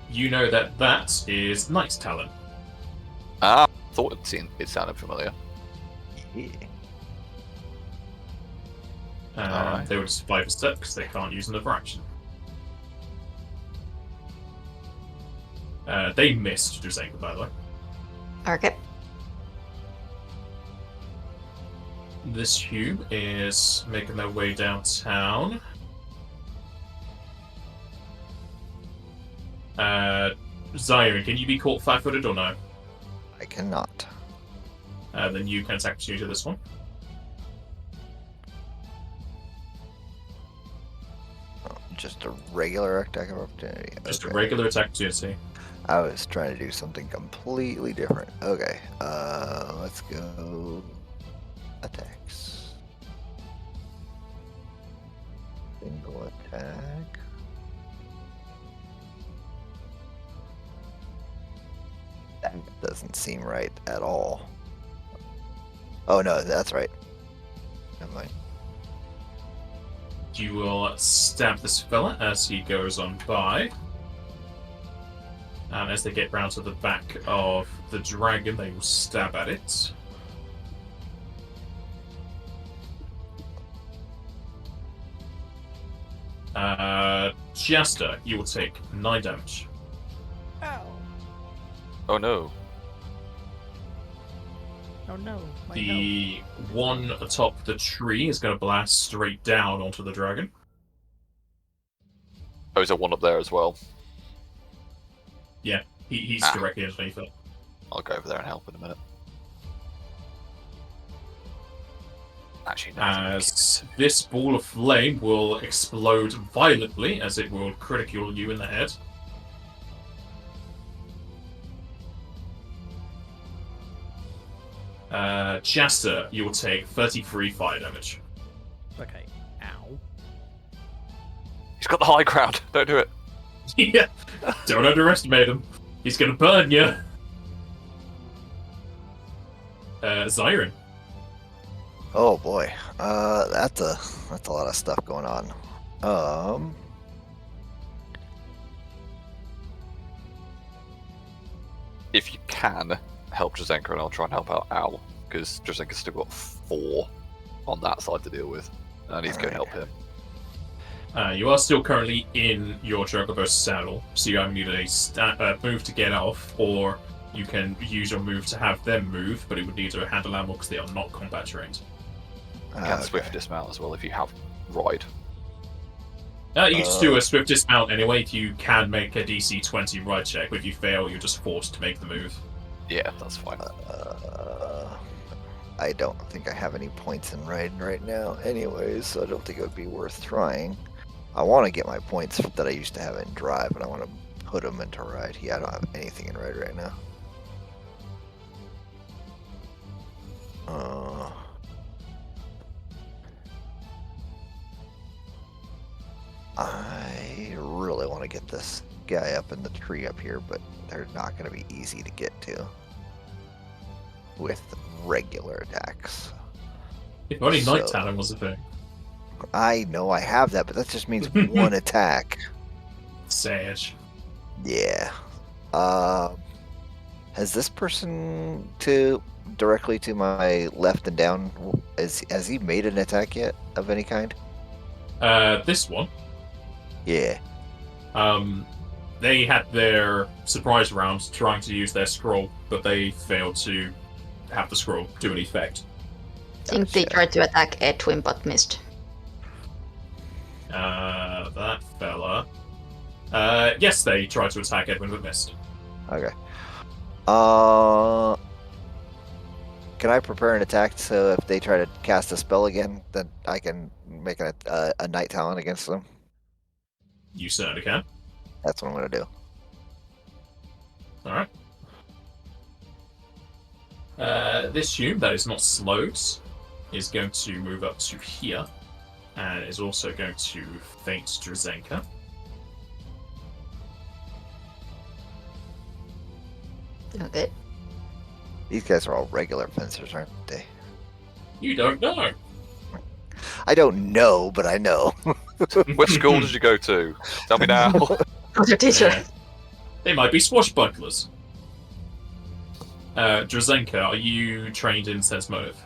Speaker 1: You know that is Knight's talent.
Speaker 4: Ah, thought it sounded familiar.
Speaker 2: Yeah.
Speaker 1: They would just 5 a step because they can't use another action. They missed Drazenka, by the way.
Speaker 5: Okay.
Speaker 1: This Hume is making their way downtown. Zyron, can you be caught flat-footed or no?
Speaker 2: I cannot.
Speaker 1: Then you can attack opportunity to this one.
Speaker 2: Just a regular attack of opportunity.
Speaker 1: Just a
Speaker 2: Okay.
Speaker 1: regular attack opportunity.
Speaker 2: I was trying to do something completely different. Okay. Let's go. Attacks. Single attack. That doesn't seem right at all. Oh no, that's right. Never mind.
Speaker 1: You will stab this fella as he goes on by. And as they get round to the back of the dragon, they will stab at it. Jester, you will take 9 damage.
Speaker 3: Ow!
Speaker 4: Oh no.
Speaker 3: Oh no! My
Speaker 1: The one atop the tree is going to blast straight down onto the dragon.
Speaker 4: Oh, is there one up there as well?
Speaker 1: He's
Speaker 4: Ah.
Speaker 1: directly underneath it.
Speaker 4: I'll go over there and help in a minute. Actually, no.
Speaker 1: As this ball of flame will explode violently as it will critical you in the head. Jester, you will take 33 fire damage.
Speaker 3: Okay. Ow.
Speaker 4: He's got the high ground. Don't do it.
Speaker 1: Yeah, don't underestimate him. He's gonna burn you. Zyron.
Speaker 2: Oh boy, that's a lot of stuff going on.
Speaker 4: If you can, help Drazenka and I'll try and help out Al, because Drazenka's still got 4 on that side to deal with. I need to go help him.
Speaker 1: You are still currently in your Chocobo saddle, so you either need a move to get off, or you can use your move to have them move, but it would need to handle animal because they are not combat trained.
Speaker 4: You can swift dismount as well if you have ride.
Speaker 1: You can just do a swift dismount anyway. You can make a DC 20 ride check, but if you fail, you're just forced to make the move.
Speaker 4: Yeah, that's fine.
Speaker 2: I don't think I have any points in ride right now anyways, so I don't think it would be worth trying. I want to get my points that I used to have in drive, and I want to put them into ride. Yeah, I don't have anything in ride right now. I really want to get this guy up in the tree up here, but they're not going to be easy to get to with regular attacks.
Speaker 1: If only
Speaker 2: So-
Speaker 1: Night Talon was a thing.
Speaker 2: I know I have that, but that just means one attack.
Speaker 1: Sage.
Speaker 2: Yeah. Has this person directly to my left and down, has he made an attack yet of any kind?
Speaker 1: This one.
Speaker 2: Yeah.
Speaker 1: They had their surprise round trying to use their scroll, but they failed to have the scroll do an effect.
Speaker 5: I think they
Speaker 2: Gotcha.
Speaker 5: tried to attack Edwin but missed.
Speaker 1: That fella. Yes, they tried to attack Edwin but missed.
Speaker 2: Okay. Can I prepare an attack so if they try to cast a spell again, then I can make a night talent against them?
Speaker 1: You certainly can.
Speaker 2: That's what I'm gonna do.
Speaker 1: Alright. This hume that is not slowed is going to move up to here, and is also going to feint Drazenka.
Speaker 5: Okay.
Speaker 2: These guys are all regular fencers, aren't they?
Speaker 1: You don't know.
Speaker 2: I don't know, but I know.
Speaker 4: What school did you go to? Tell me now.
Speaker 5: Other teacher.
Speaker 1: Yeah. They might be swashbucklers. Drazenka, are you trained in sense motive?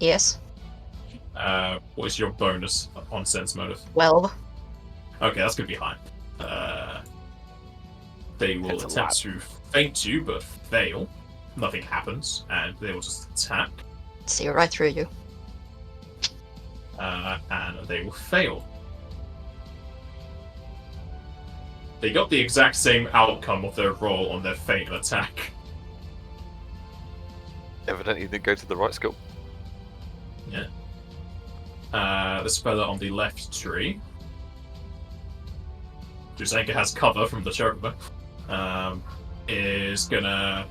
Speaker 5: Yes.
Speaker 1: What is your bonus on sense motive?
Speaker 5: 12.
Speaker 1: Okay, that's gonna be high. They will
Speaker 4: It's a
Speaker 1: attempt
Speaker 4: lot.
Speaker 1: to feint you, but fail. Nothing happens, and they will just attack,
Speaker 5: See right through you.
Speaker 1: and they will fail. They got the exact same outcome of their roll on their feint and attack.
Speaker 4: Evidently, you didn't go to the right school.
Speaker 1: This fella on the left tree. Drazenka has cover from the Chocobo. Is gonna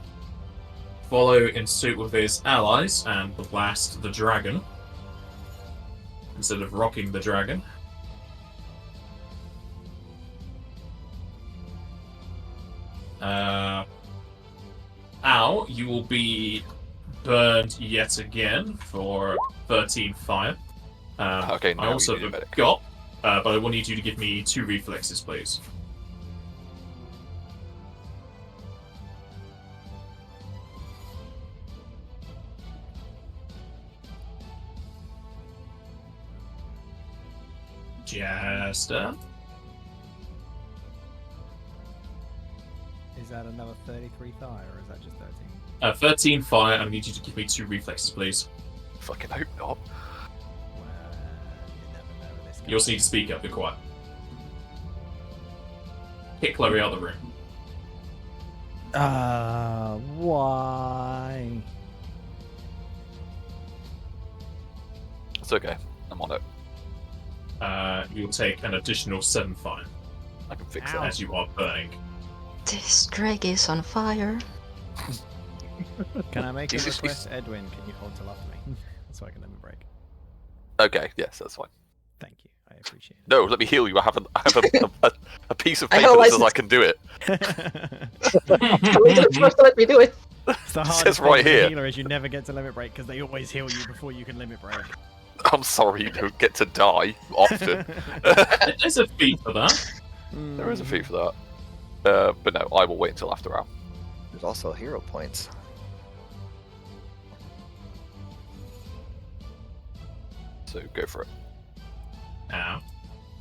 Speaker 1: follow in suit with his allies and blast the dragon instead of rocking the dragon. Al, you will be burned yet again for 13 fire.
Speaker 4: Okay, now
Speaker 1: I also
Speaker 4: you need a medic.
Speaker 1: forgot, but I will need you to give me 2 reflexes, please. Jester.
Speaker 3: Is that another 33 fire, or is that just 13?
Speaker 1: 13 fire, and I need you to give me 2 reflexes, please.
Speaker 4: Fucking hope not.
Speaker 3: Well, you never know with this guy.
Speaker 1: You also need to speak up, be quiet. Kick Chloe out of the room.
Speaker 3: Why?
Speaker 4: It's okay. I'm on it.
Speaker 1: You'll take an additional 7 fire
Speaker 4: I can fix
Speaker 3: Ow.
Speaker 4: it.
Speaker 1: as you are burning.
Speaker 5: This drag is on fire.
Speaker 3: Can I make a
Speaker 4: He's-
Speaker 3: request, Edwin? Can you hold till after me, so I can let me break?
Speaker 4: Okay, yes, that's fine.
Speaker 3: Thank you. I appreciate
Speaker 4: No, let me heal you. I have a piece of
Speaker 5: I
Speaker 4: paper
Speaker 5: know,
Speaker 4: that
Speaker 5: I
Speaker 4: says
Speaker 5: said-
Speaker 4: I can do it.
Speaker 3: it.
Speaker 5: Somebody do it first to let me do it.
Speaker 3: It's the hardest
Speaker 4: says
Speaker 3: thing
Speaker 4: right
Speaker 3: as a
Speaker 4: here.
Speaker 3: healer is you never get to limit break because they always heal you before you can limit break.
Speaker 4: I'm sorry you don't get to die often.
Speaker 1: There's a feat for that.
Speaker 4: There is a fee for that. But no, I will wait until after hour.
Speaker 2: There's also hero points.
Speaker 4: So go for it.
Speaker 1: Ow.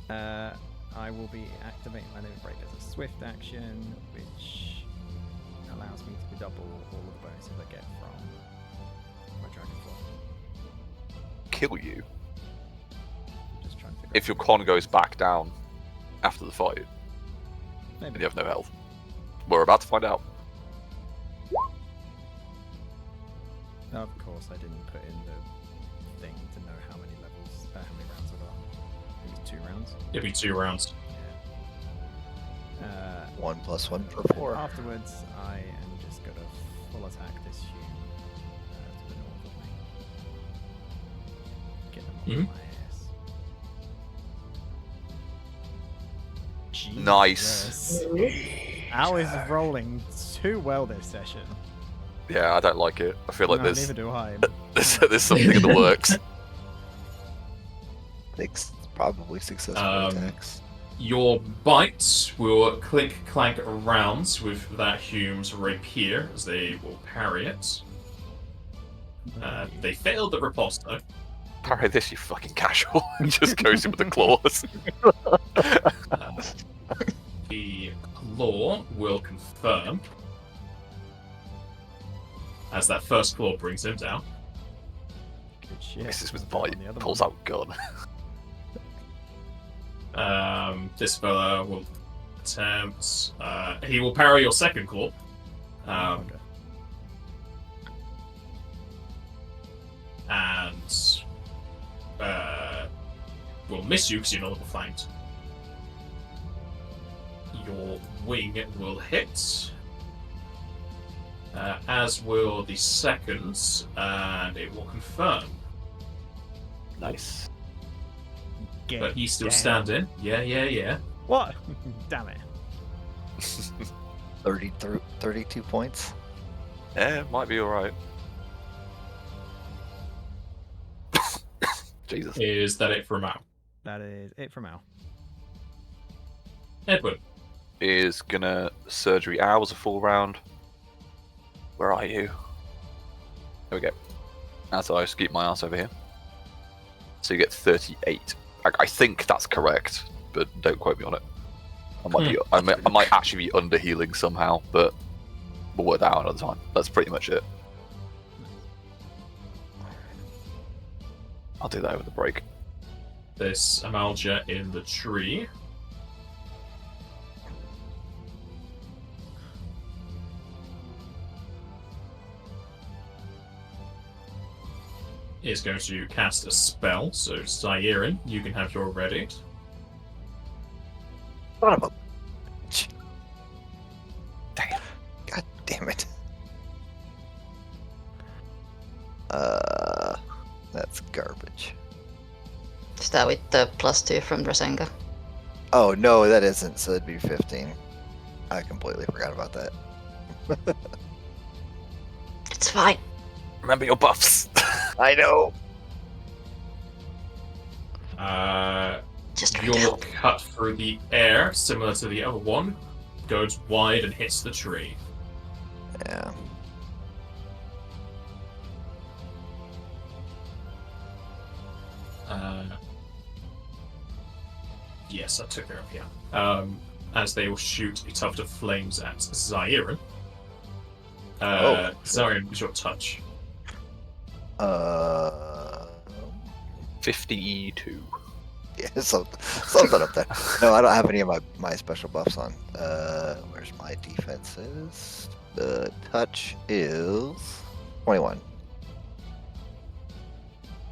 Speaker 3: I will be activating my limit break as a swift action, which allows me to double all of the bonuses I get from my dragonfly.
Speaker 4: Kill you
Speaker 3: Just trying to figure
Speaker 4: if your con goes back down after the fight and
Speaker 3: Maybe.
Speaker 4: you have no health. We're about to find out.
Speaker 3: Of course, I didn't put in the thing to know how many levels, how many rounds there are. I think it's 2 rounds.
Speaker 1: It'll be 2 rounds.
Speaker 3: Yeah.
Speaker 2: 1 + 1 for 4.
Speaker 3: Afterwards, I am just gonna full attack this hume to the north of me. Get them on my ass.
Speaker 4: Nice.
Speaker 3: Jesus. Al is rolling too well this session.
Speaker 4: Yeah, I don't like it. I feel like
Speaker 3: No,
Speaker 4: there's,
Speaker 3: neither do I.
Speaker 4: there's something in the works.
Speaker 2: 6 probably successful attacks.
Speaker 1: Your bite will click clank around with that Hume's rapier as they will parry it. They failed the riposte though.
Speaker 4: Parry this, you fucking casual. Just goes in with the claws.
Speaker 1: The claw will confirm as that first claw brings him down.
Speaker 3: Good shit.
Speaker 4: Misses with
Speaker 3: I'll do it
Speaker 4: bite,
Speaker 3: on the other
Speaker 4: pulls
Speaker 3: one.
Speaker 4: out gun.
Speaker 1: This fella will attempt. He will parry your second claw.
Speaker 3: Okay.
Speaker 1: And will miss you because you're not flanked. Your wing will hit, as will the second, and it will confirm.
Speaker 4: Nice.
Speaker 3: Get
Speaker 1: But he's still
Speaker 3: down.
Speaker 1: standing. Yeah.
Speaker 3: What? Damn it.
Speaker 2: 32 points.
Speaker 4: Yeah, might be alright. Jesus.
Speaker 1: Is that it for now?
Speaker 3: That is it from Al.
Speaker 1: Edwin.
Speaker 4: Is gonna surgery hours a full round. Where are you? There we go. That's how I just keep my ass over here. So you get 38. I think that's correct, but don't quote me on it. I might actually be under healing somehow, but we'll work that out another time. That's pretty much it. I'll do that over the break.
Speaker 1: This Amalja in the tree. Is going to cast a spell, so Sairin, you can have your ready.
Speaker 2: Son of a... Damn. God damn it. That's garbage.
Speaker 5: Is that with the +2 from Drazenka?
Speaker 2: Oh, no, that isn't, so it'd be 15. I completely forgot about that.
Speaker 5: It's fine.
Speaker 4: Remember your buffs.
Speaker 2: I know!
Speaker 5: Just trying to
Speaker 1: Your
Speaker 5: help.
Speaker 1: cut through the air, similar to the other one, goes wide and hits the tree.
Speaker 2: Yeah.
Speaker 1: Yes, I took care of you. As they will shoot a tuft of flames at Zairin.
Speaker 2: Oh.
Speaker 1: Zairin, was your touch?
Speaker 4: 52.
Speaker 2: Yeah, something up there. No, I don't have any of my special buffs on. Where's my defenses? The touch is 21.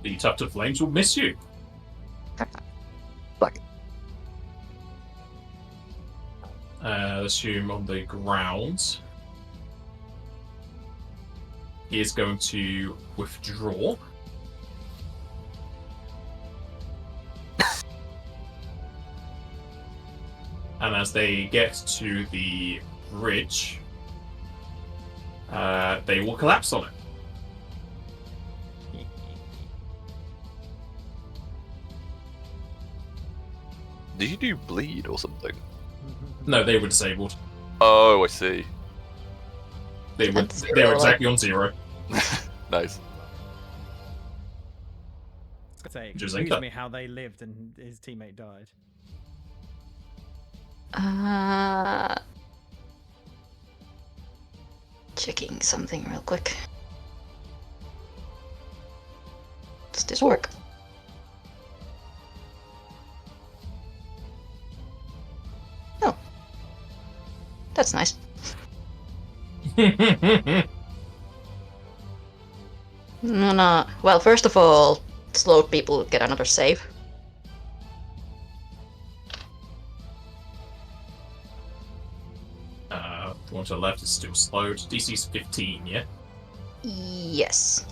Speaker 1: The tuft of flames will miss you.
Speaker 2: Fuck it.
Speaker 1: Assume on the ground. He is going to withdraw. And as they get to the bridge, they will collapse on it.
Speaker 4: Did you do bleed or something?
Speaker 1: No, they were disabled.
Speaker 4: Oh, I see.
Speaker 1: They were
Speaker 5: That's
Speaker 1: they were exactly on 0.
Speaker 4: Nice.
Speaker 3: Say,
Speaker 1: Drazenka.
Speaker 3: excuse me, how they lived and his teammate died.
Speaker 5: Checking something real quick. Does this work? Oh. That's nice. No. Well, first of all, slowed people get another save.
Speaker 1: The one to the left is still slowed. DC's 15, yeah?
Speaker 5: Yes.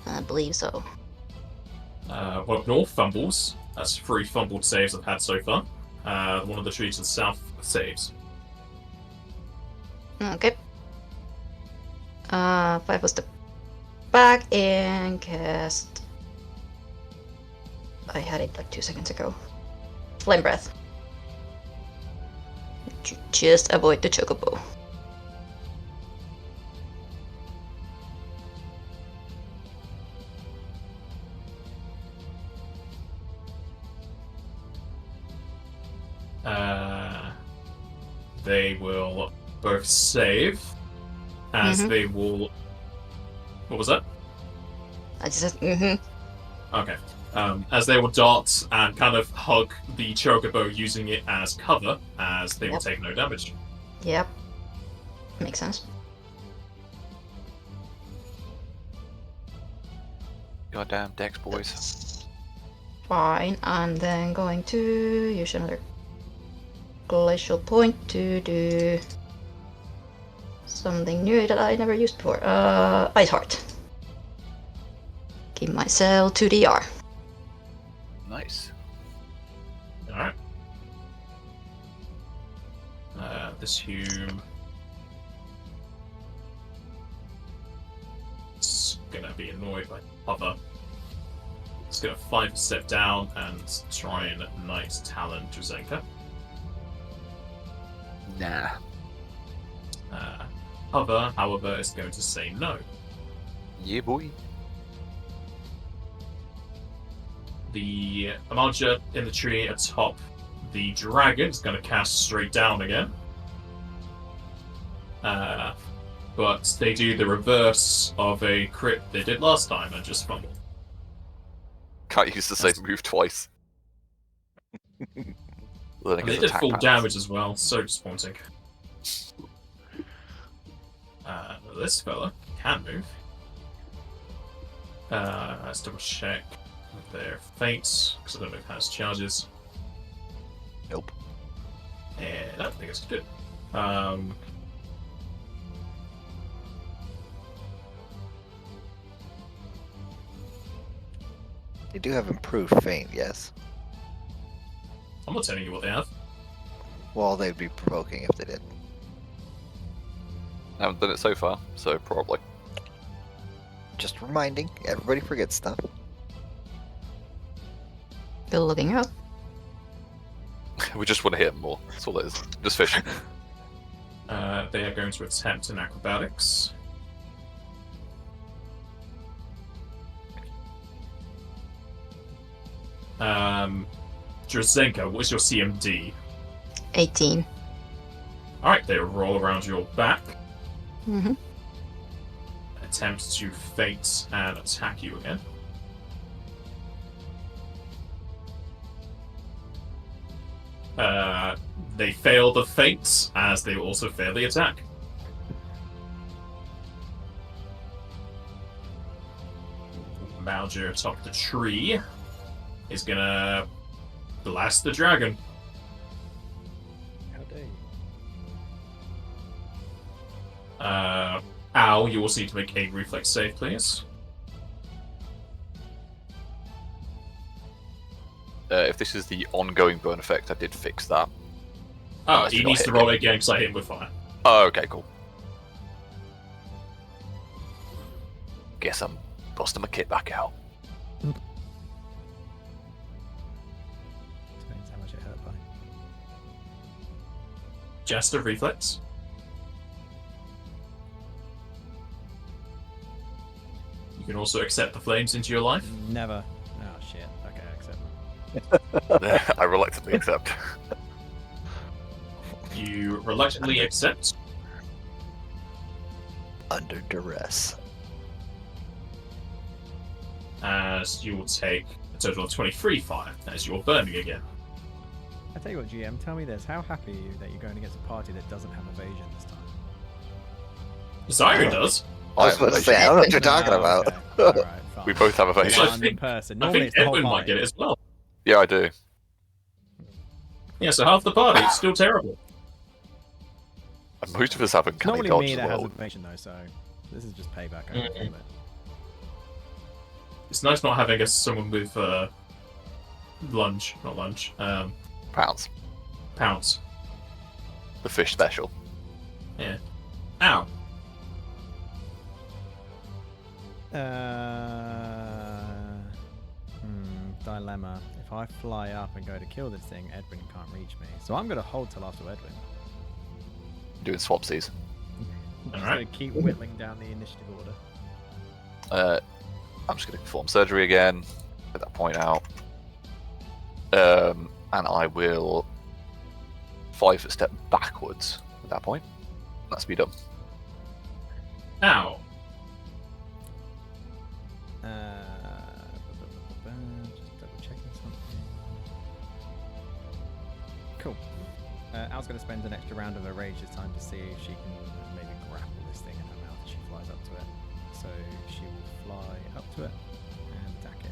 Speaker 5: I believe so.
Speaker 1: One up north fumbles. That's 3 fumbled saves I've had so far. One of the trees to the south saves.
Speaker 5: Okay. 5 was the back and cast. I had it like 2 seconds ago. Flame breath. Just avoid the chocobo.
Speaker 1: They will both save, as they will. What was that?
Speaker 5: I just
Speaker 1: Okay. As they will dart and kind of hug the chocobo, using it as cover, as they will
Speaker 5: Yep.
Speaker 1: take no damage.
Speaker 5: Yep. Makes sense.
Speaker 4: Goddamn Dex boys.
Speaker 5: Fine. I'm then going to use another glacial point to do something new that I never used before. Ice Heart. Give myself 2 DR.
Speaker 4: Nice.
Speaker 1: Alright. This Hume. It's gonna be annoyed by cover. It's gonna 5 step down and try and Knight Talon Drazenka.
Speaker 4: Nah.
Speaker 1: Cover, however, is going to say no.
Speaker 4: Yeah, boy.
Speaker 1: The Amalja in the tree atop the dragon is going to cast straight down again. But they do the reverse of a crit they did last time and just fumble.
Speaker 4: Can't use the same move twice. Learning
Speaker 1: And they
Speaker 4: his
Speaker 1: did
Speaker 4: attack
Speaker 1: full
Speaker 4: patterns.
Speaker 1: damage as well, so disappointing. This fella can move. Let's double check their faints, because I don't know if it has charges.
Speaker 2: Nope.
Speaker 1: And I don't think it's good.
Speaker 2: They do have improved feint, yes.
Speaker 1: I'm not telling you what they have.
Speaker 2: Well, they'd be provoking if they did.
Speaker 4: I haven't done it so far, so probably.
Speaker 2: Just reminding, everybody forgets stuff.
Speaker 5: Good looking out.
Speaker 4: We just want to hit him more. That's all it is. Just fishing.
Speaker 1: They are going to attempt an acrobatics. Drazenka, what's your CMD?
Speaker 5: 18.
Speaker 1: Alright, they roll around your back,
Speaker 5: Mm-hmm.
Speaker 1: attempt to feint and attack you again. They fail the feint, as they will also fail the attack. archer atop the tree is gonna blast the dragon.
Speaker 3: How dare you?
Speaker 1: Al, you also need to make a reflex save, please.
Speaker 4: If this is the ongoing burn effect, I did fix that.
Speaker 1: Oh,
Speaker 4: Unless
Speaker 1: he
Speaker 4: you got
Speaker 1: needs
Speaker 4: hit
Speaker 1: to roll
Speaker 4: again.
Speaker 1: it again because I hit him with fire.
Speaker 4: Oh, okay, cool. Guess I'm busting my kit back out.
Speaker 3: Depends how much it hurt by.
Speaker 1: Just a reflex. You can also accept the flames into your life.
Speaker 3: Never. Oh shit. Okay, I accept that.
Speaker 4: I reluctantly accept.
Speaker 1: You reluctantly accept.
Speaker 2: Under duress.
Speaker 1: As you will take a total of 23 fire as you're burning again.
Speaker 3: I tell you what, GM, tell me this. How happy are you that you're going against a party that doesn't have evasion this time?
Speaker 1: Zyra
Speaker 2: Oh.
Speaker 1: does.
Speaker 2: I was about to say, I don't know what you're talking about.
Speaker 3: Okay. Alright, fine.
Speaker 4: We both have evasion.
Speaker 1: I
Speaker 3: One
Speaker 1: think-
Speaker 3: person.
Speaker 1: I
Speaker 3: Normally
Speaker 1: think
Speaker 3: it's the whole
Speaker 1: Edwin might
Speaker 3: party.
Speaker 1: get it as well.
Speaker 4: Yeah, I do.
Speaker 1: Yeah, so half the party, it's still terrible.
Speaker 4: And most of us have uncanny
Speaker 3: Normally
Speaker 4: dodge
Speaker 3: me
Speaker 4: as
Speaker 3: that has
Speaker 4: well.
Speaker 3: evasion though, so this is just payback. I feel it.
Speaker 1: It's nice not having someone with lunge, not lunge,
Speaker 4: Pounds.
Speaker 1: pounce.
Speaker 4: The fish special.
Speaker 1: Ow.
Speaker 3: Dilemma. If I fly up and go to kill this thing, Edwin can't reach me. So I'm going to hold till after Edwin.
Speaker 4: Doing swapsies.
Speaker 3: I'm just
Speaker 1: Alright.
Speaker 3: going to keep whittling down the initiative order.
Speaker 4: I'm just going to perform surgery again. Put that point out. And I will 5 step backwards at that point. That's me done.
Speaker 1: Ow.
Speaker 3: Just double checking something. Cool. Al's going to spend an extra round of her rage this time to see if she can maybe grapple this thing in her mouth as she flies up to it. So she will fly up to it and attack it.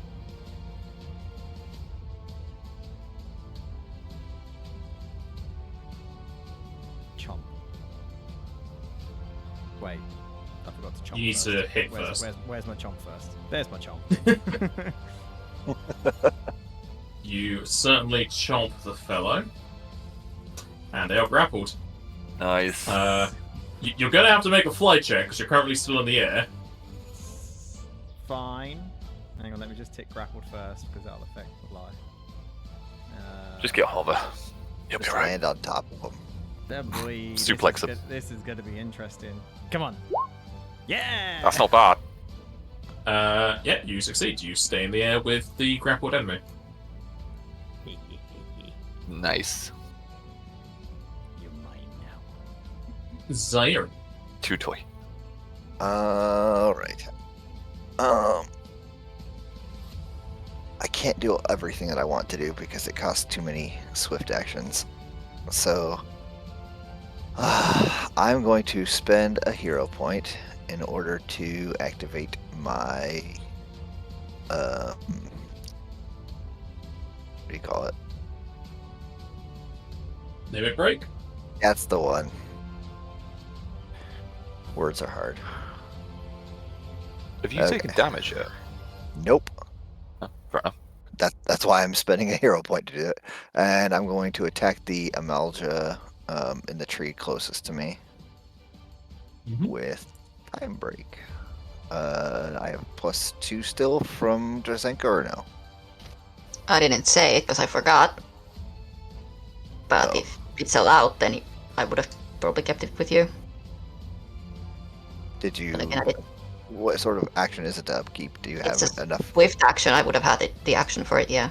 Speaker 3: Chomp. Wait, I forgot to chomp.
Speaker 1: You need
Speaker 3: first.
Speaker 1: to hit
Speaker 3: Where's,
Speaker 1: first.
Speaker 3: where's my chomp first? There's my chomp.
Speaker 1: You certainly chomp the fellow. And they are grappled.
Speaker 4: Nice.
Speaker 1: You're going to have to make a fly check because you're currently still in the air.
Speaker 3: Fine. Hang on, let me just tick grappled first because that'll affect the fly.
Speaker 4: Just get hover. You'll be
Speaker 2: Just
Speaker 4: right.
Speaker 2: land on top of them.
Speaker 3: Oh boy,
Speaker 4: Suplex him.
Speaker 3: this is going to be interesting. Come on. Yeah!
Speaker 4: That's not bad.
Speaker 1: Yeah, you succeed. You stay in the air with the grappled enemy.
Speaker 4: Nice.
Speaker 3: You're mine now.
Speaker 1: Zyra.
Speaker 4: 2 toy.
Speaker 2: Alright. I can't do everything that I want to do because it costs too many swift actions. So, I'm going to spend a hero point in order to activate my, what do you call it?
Speaker 1: Limit break.
Speaker 2: That's the one. Words are hard.
Speaker 4: Have you
Speaker 2: Okay.
Speaker 4: taken damage yet?
Speaker 2: Nope.
Speaker 4: Oh, fair enough.
Speaker 2: That's why I'm spending a hero point to do it. And I'm going to attack the Amalja in the tree closest to me with Time Break. I have +2 still from Drazenka or no?
Speaker 5: I didn't say it because I forgot. But
Speaker 2: Oh.
Speaker 5: if it's allowed, then I would have probably kept it with you.
Speaker 2: Did you?
Speaker 5: But again, I didn't.
Speaker 2: What sort of action is it to upkeep? Do you have
Speaker 5: It's just
Speaker 2: enough?
Speaker 5: Swift action, I would have had the action for it, yeah.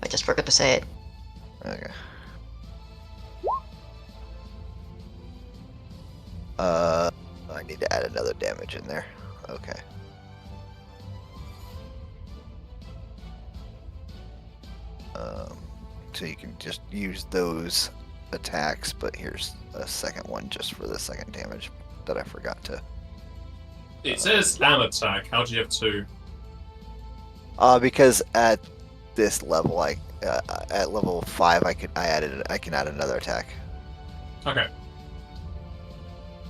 Speaker 5: I just forgot to say it.
Speaker 2: Okay. I need to add another damage in there. Okay. So you can just use those attacks, but here's a second one just for the second damage that I forgot to.
Speaker 1: It says an attack. How do you have 2?
Speaker 2: Because at this level, at level 5, I can add another attack.
Speaker 1: Okay.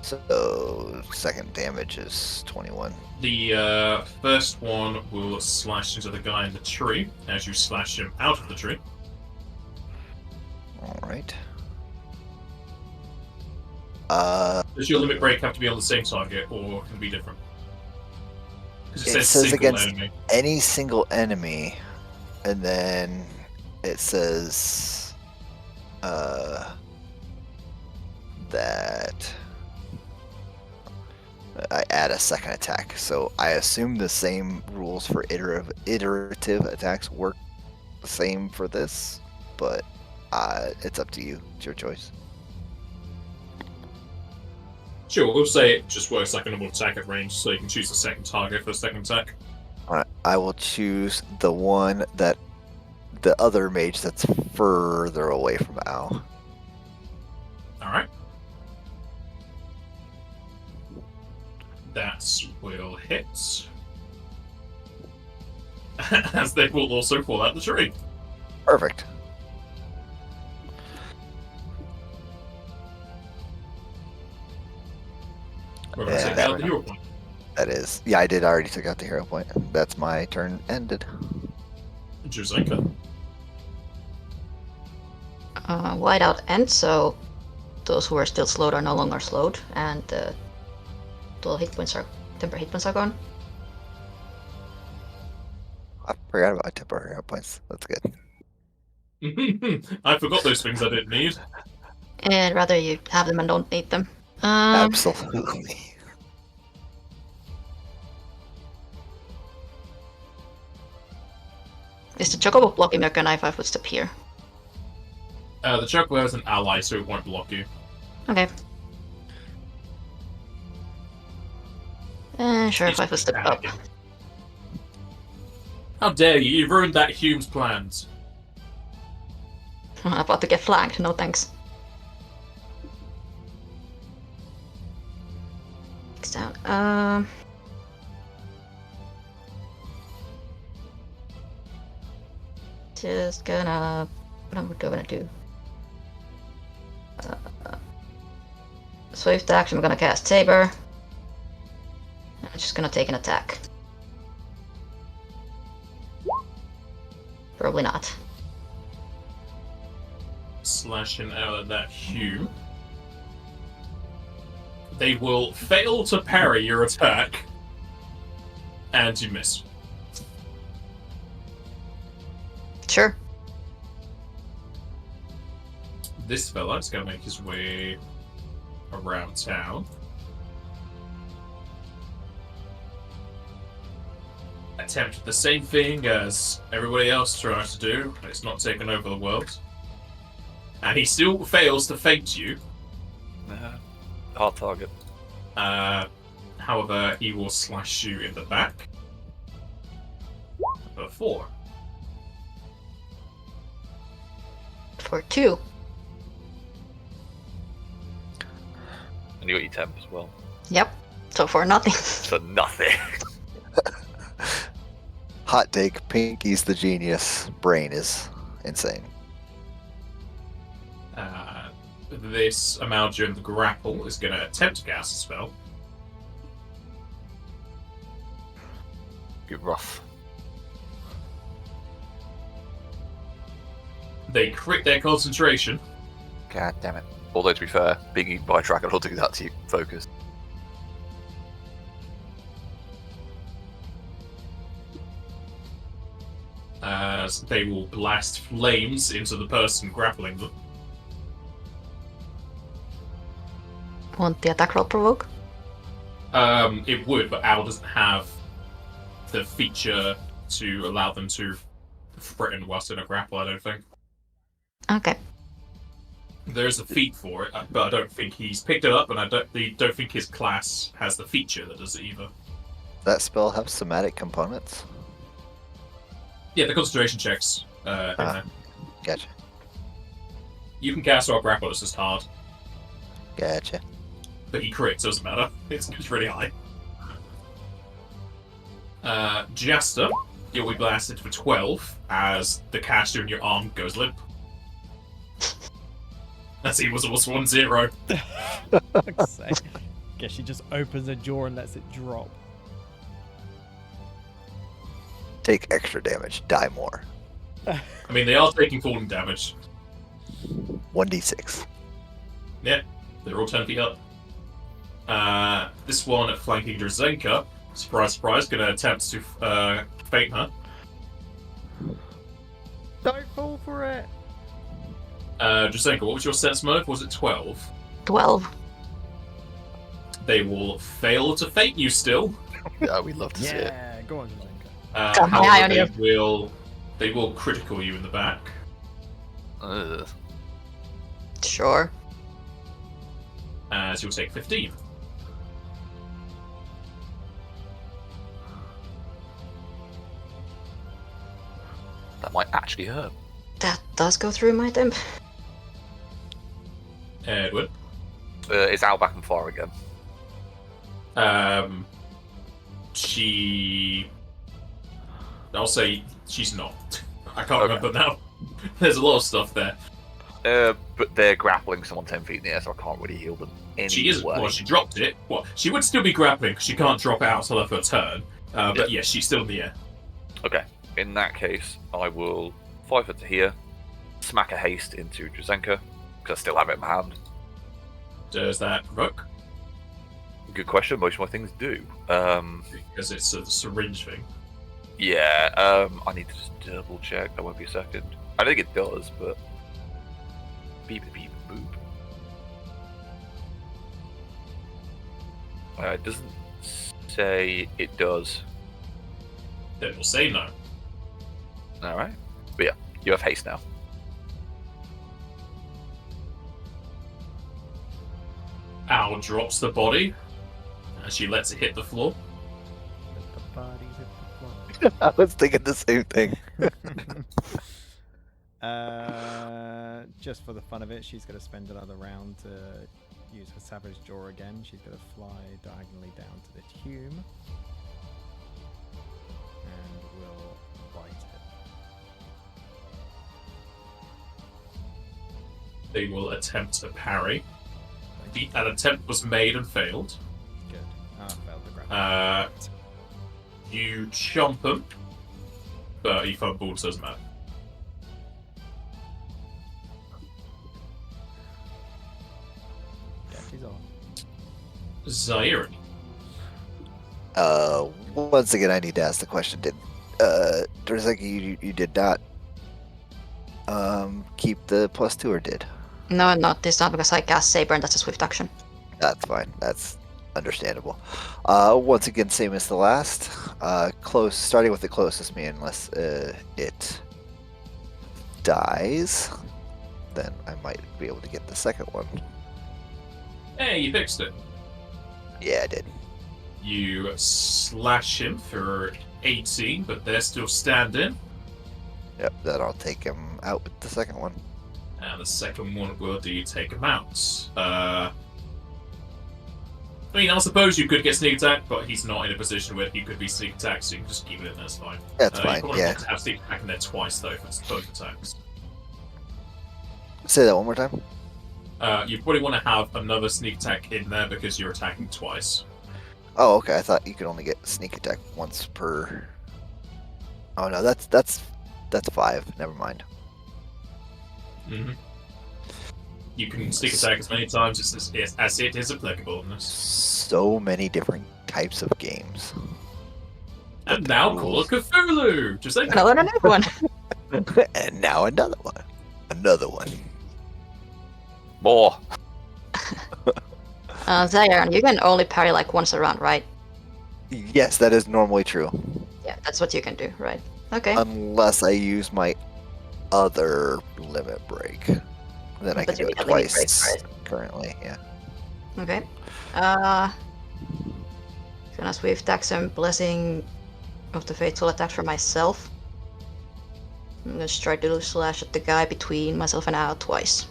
Speaker 2: So second damage is 21.
Speaker 1: The first one will slash into the guy in the tree as you slash him out of the tree.
Speaker 2: All right.
Speaker 1: Does your limit break have to be on the same target, or can it be different? Because
Speaker 2: It
Speaker 1: says
Speaker 2: says
Speaker 1: single
Speaker 2: against
Speaker 1: enemy.
Speaker 2: any single enemy, and then it says that I add a second attack. So I assume the same rules for iterative attacks work the same for this, but it's up to you. It's your choice.
Speaker 1: Sure, we'll say it just works like a normal attack at range, so you can choose the second target for the second attack.
Speaker 2: Alright, I will choose the one that the other mage that's further away from Al.
Speaker 1: Alright. That will hit. As they will also fall out the tree.
Speaker 2: Perfect.
Speaker 1: We're
Speaker 2: Yeah,
Speaker 1: going to take
Speaker 2: that
Speaker 1: out the hero point.
Speaker 2: That is. Yeah, I did already took out the hero point. That's my turn ended.
Speaker 1: Drazenka.
Speaker 5: Whiteout ends, so those who are still slowed are no longer slowed, and temporary hit points are gone.
Speaker 2: I forgot about temporary hero points. That's good.
Speaker 1: I forgot those things I didn't need.
Speaker 5: And rather you have them and don't need them.
Speaker 2: Absolutely.
Speaker 5: Is the chocobo blocking me, or can I 5 foot step here?
Speaker 1: The Chocobo is an ally, so it won't block you.
Speaker 5: Okay. Sure, 5 foot step up.
Speaker 1: How dare you! You ruined that Hume's plans.
Speaker 5: I'm about to get flagged, no thanks. Next down. Just gonna... What am I gonna do? Swift action, I'm gonna cast Saber. I'm just gonna take an attack. Probably not.
Speaker 1: Slashing out at that Hume. They will fail to parry your attack. And you miss.
Speaker 5: Sure.
Speaker 1: This fella is going to make his way around town. Attempt the same thing as everybody else tries to do. It's not taking over the world. And he still fails to feint you.
Speaker 4: Hard target.
Speaker 1: However, he will slash you in the back. For 4.
Speaker 5: For 2.
Speaker 4: And you got your temp as well.
Speaker 5: Yep. So for nothing.
Speaker 4: For nothing.
Speaker 2: Hot take, Pinky's the genius. Brain is insane.
Speaker 1: This Amalgam in the grapple is going to attempt to cast a spell.
Speaker 4: You're rough.
Speaker 1: They crit their concentration.
Speaker 4: God damn it. Although to be fair, being eaten by a dragon will do that to you. Focus.
Speaker 1: As they will blast flames into the person grappling them.
Speaker 5: Won't the attack roll provoke?
Speaker 1: It would, but Al doesn't have the feature to allow them to threaten whilst in a grapple, I don't think.
Speaker 5: Okay.
Speaker 1: There's a feat for it, but I don't think he's picked it up, and I don't think his class has the feature that does it either.
Speaker 2: That spell have somatic components?
Speaker 1: Yeah, the concentration checks. In there.
Speaker 2: Gotcha.
Speaker 1: You can cast while grapple, it's just hard.
Speaker 2: Gotcha.
Speaker 1: But he crits, doesn't matter. It's really high. Jester You'll be blasted for 12 as the caster in your arm goes limp. That's equals 1-0.
Speaker 3: Fuck's sake. Guess she just opens a jaw and lets it drop.
Speaker 2: Take extra damage. Die more.
Speaker 1: I mean, they are taking falling damage.
Speaker 2: 1d6.
Speaker 1: Yeah, they're all 10 feet up. This one flanking Drazenka. Surprise, surprise, gonna attempt to feint her.
Speaker 3: Don't fall for it!
Speaker 1: Drazenka, what was your sense motive? Was it 12?
Speaker 5: 12.
Speaker 1: They will fail to feint you still.
Speaker 4: Yeah, we'd love to see it.
Speaker 3: Yeah, go on, Drazenka.
Speaker 5: Got my eye on
Speaker 1: However,
Speaker 5: you.
Speaker 1: they will critical you in the back.
Speaker 4: Ugh.
Speaker 5: Sure.
Speaker 1: As you'll take 15.
Speaker 4: That might actually hurt.
Speaker 5: That does go through my temp.
Speaker 1: Edwin.
Speaker 4: It's out back and far again.
Speaker 1: I'll say she's not. I can't
Speaker 4: Okay.
Speaker 1: remember now. There's a lot of stuff there.
Speaker 4: But they're grappling someone 10 feet in the air, so I can't really heal them.
Speaker 1: She isn't.
Speaker 4: Anyway.
Speaker 1: Well, she dropped it. Well, she would still be grappling because she can't drop it outside of her turn. But yes, she's still in the air.
Speaker 4: Okay, in that case, I will 5 foot to here, smack a haste into Drazenka, because I still have it in my hand.
Speaker 1: Does that provoke?
Speaker 4: Good question, most of my things do.
Speaker 1: Because it's a syringe thing.
Speaker 4: Yeah, I need to just double check, that won't be a second. I think it does, but... Beep beep boop. It doesn't say it does.
Speaker 1: Then we'll say no.
Speaker 4: Alright. But yeah, you have haste now.
Speaker 1: Owl drops the body and she lets it hit the floor.
Speaker 3: Let the bodies hit the floor.
Speaker 2: I was thinking the same thing.
Speaker 3: Just for the fun of it, she's going to spend another round to use her Savage Jaw again. She's going to fly diagonally down to the tomb. And will bite it.
Speaker 1: They will attempt to parry. An attempt was made and failed.
Speaker 3: Good. Ah, failed the grapple.
Speaker 1: You chomp him, but he fumbled, so it doesn't matter.
Speaker 3: Yeah, she's on.
Speaker 1: Zaire.
Speaker 2: Once again, I need to ask the question. Did Drazenka, you did not keep the +2 or did?
Speaker 5: No, not this time because I cast Saber and that's a swift action.
Speaker 2: That's fine. That's understandable. Once again, same as the last. Close, starting with the closest me, unless it dies, then I might be able to get the second one.
Speaker 1: Hey, you fixed it.
Speaker 2: Yeah, I did.
Speaker 1: You slash him for 18, but they're still standing.
Speaker 2: Yep, then I'll take him out with the second one.
Speaker 1: And the second one will do take him out. I mean, I suppose you could get sneak attack, but he's not in a position where he could be sneak attack, so you can just keep it in there, it's fine.
Speaker 2: That's
Speaker 1: You
Speaker 2: fine,
Speaker 1: probably
Speaker 2: yeah.
Speaker 1: want to have sneak attack in there twice, though, for both attacks.
Speaker 2: Say that one more time.
Speaker 1: You probably want to have another sneak attack in there because you're attacking twice.
Speaker 2: Oh, okay. I thought you could only get sneak attack once per. Oh no, that's 5. Never mind.
Speaker 1: Mm-hmm. You can sneak attack as many times as it is applicable in this.
Speaker 2: So many different types of games.
Speaker 1: And now Call of Cthulhu! Just like
Speaker 5: Another one.
Speaker 2: And now another one. Another one.
Speaker 4: More!
Speaker 5: Zaire, you can only parry like once a round, right?
Speaker 2: Yes, that is normally true.
Speaker 5: Yeah, that's what you can do, right? Okay.
Speaker 2: Unless I use my other limit break. Then I
Speaker 5: But
Speaker 2: can do
Speaker 5: you
Speaker 2: it
Speaker 5: get limit break,
Speaker 2: twice
Speaker 5: right?
Speaker 2: currently, yeah.
Speaker 5: Okay. Gonna swift action blessing of the faithful attack for myself. I'm gonna try to slash at the guy between myself and Al twice.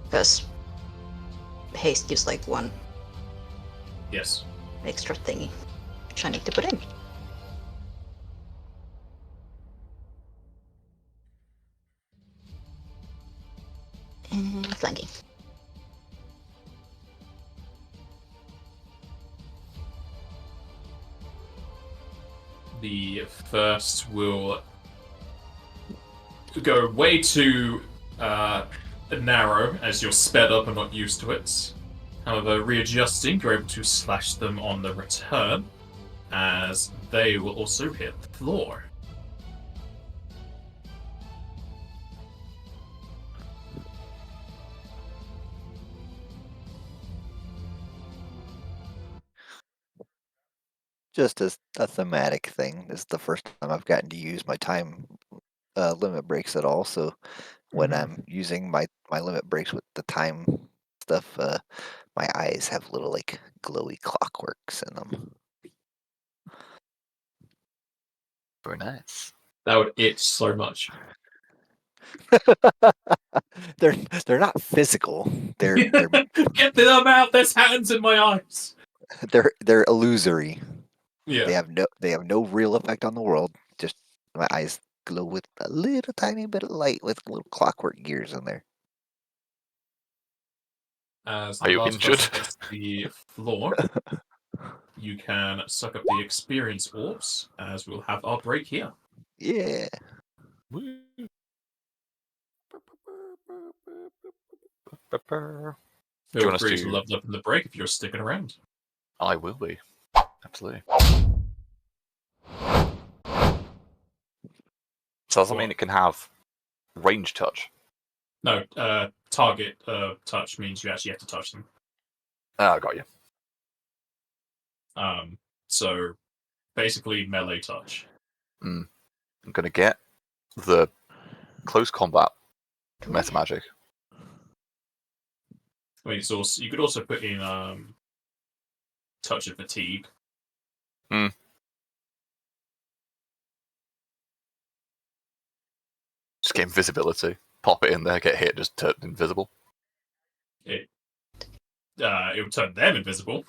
Speaker 5: Because haste gives like one
Speaker 1: Yes.
Speaker 5: extra thingy, which I need to put in. Flanking.
Speaker 1: The first will go way too narrow as you're sped up and not used to it. However, readjusting, you're able to slash them on the return, as they will also hit the floor.
Speaker 2: Just as a thematic thing, this is the first time I've gotten to use my time limit breaks at all. So when I'm using my limit breaks with the time stuff, my eyes have little like glowy clockworks in them.
Speaker 4: Very nice.
Speaker 1: That would itch so much.
Speaker 2: they're not physical. They're
Speaker 1: Get them out! There's hands in my eyes.
Speaker 2: they're illusory.
Speaker 1: Yeah.
Speaker 2: They have no real effect on the world. Just my eyes glow with a little tiny bit of light with little clockwork gears in there.
Speaker 1: As
Speaker 4: Are
Speaker 1: the
Speaker 4: you
Speaker 1: last
Speaker 4: injured?
Speaker 1: person hits the floor, you can suck up the experience orbs, as we'll have our break here.
Speaker 2: Yeah.
Speaker 1: Feel
Speaker 4: want us
Speaker 1: free to
Speaker 4: to-
Speaker 1: level up in the break if you're sticking around.
Speaker 4: I will be. Absolutely. So does that mean it can have range touch?
Speaker 1: No, target touch means you actually have to touch them.
Speaker 4: Ah, got you.
Speaker 1: So basically melee touch.
Speaker 4: I'm going to get the close combat meta magic.
Speaker 1: I mean, it's also, you could also put in touch of fatigue.
Speaker 4: Just get invisibility. Pop it in there, get hit, just turn invisible.
Speaker 1: It will turn them invisible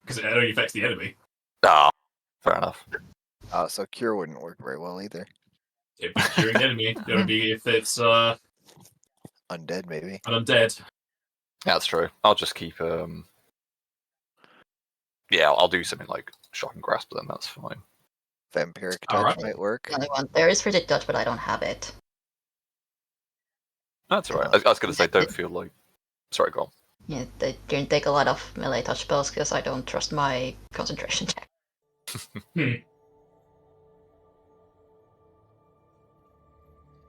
Speaker 1: because it only affects the enemy.
Speaker 4: Ah, fair enough.
Speaker 2: Oh, so cure wouldn't work very well either.
Speaker 1: It'd be curing the enemy. It would be if it's
Speaker 2: Undead, maybe.
Speaker 1: an undead.
Speaker 4: Yeah, that's true. I'll just keep. Yeah, I'll do something like shock and grasp then. That's fine.
Speaker 2: Vampiric touch
Speaker 1: Alright.
Speaker 2: might work.
Speaker 5: The only one. There is frigid touch, but I don't have it.
Speaker 4: That's alright. I was going to say, don't feel like. Sorry, go on.
Speaker 5: Yeah, they didn't take a lot of melee touch spells because I don't trust my concentration check.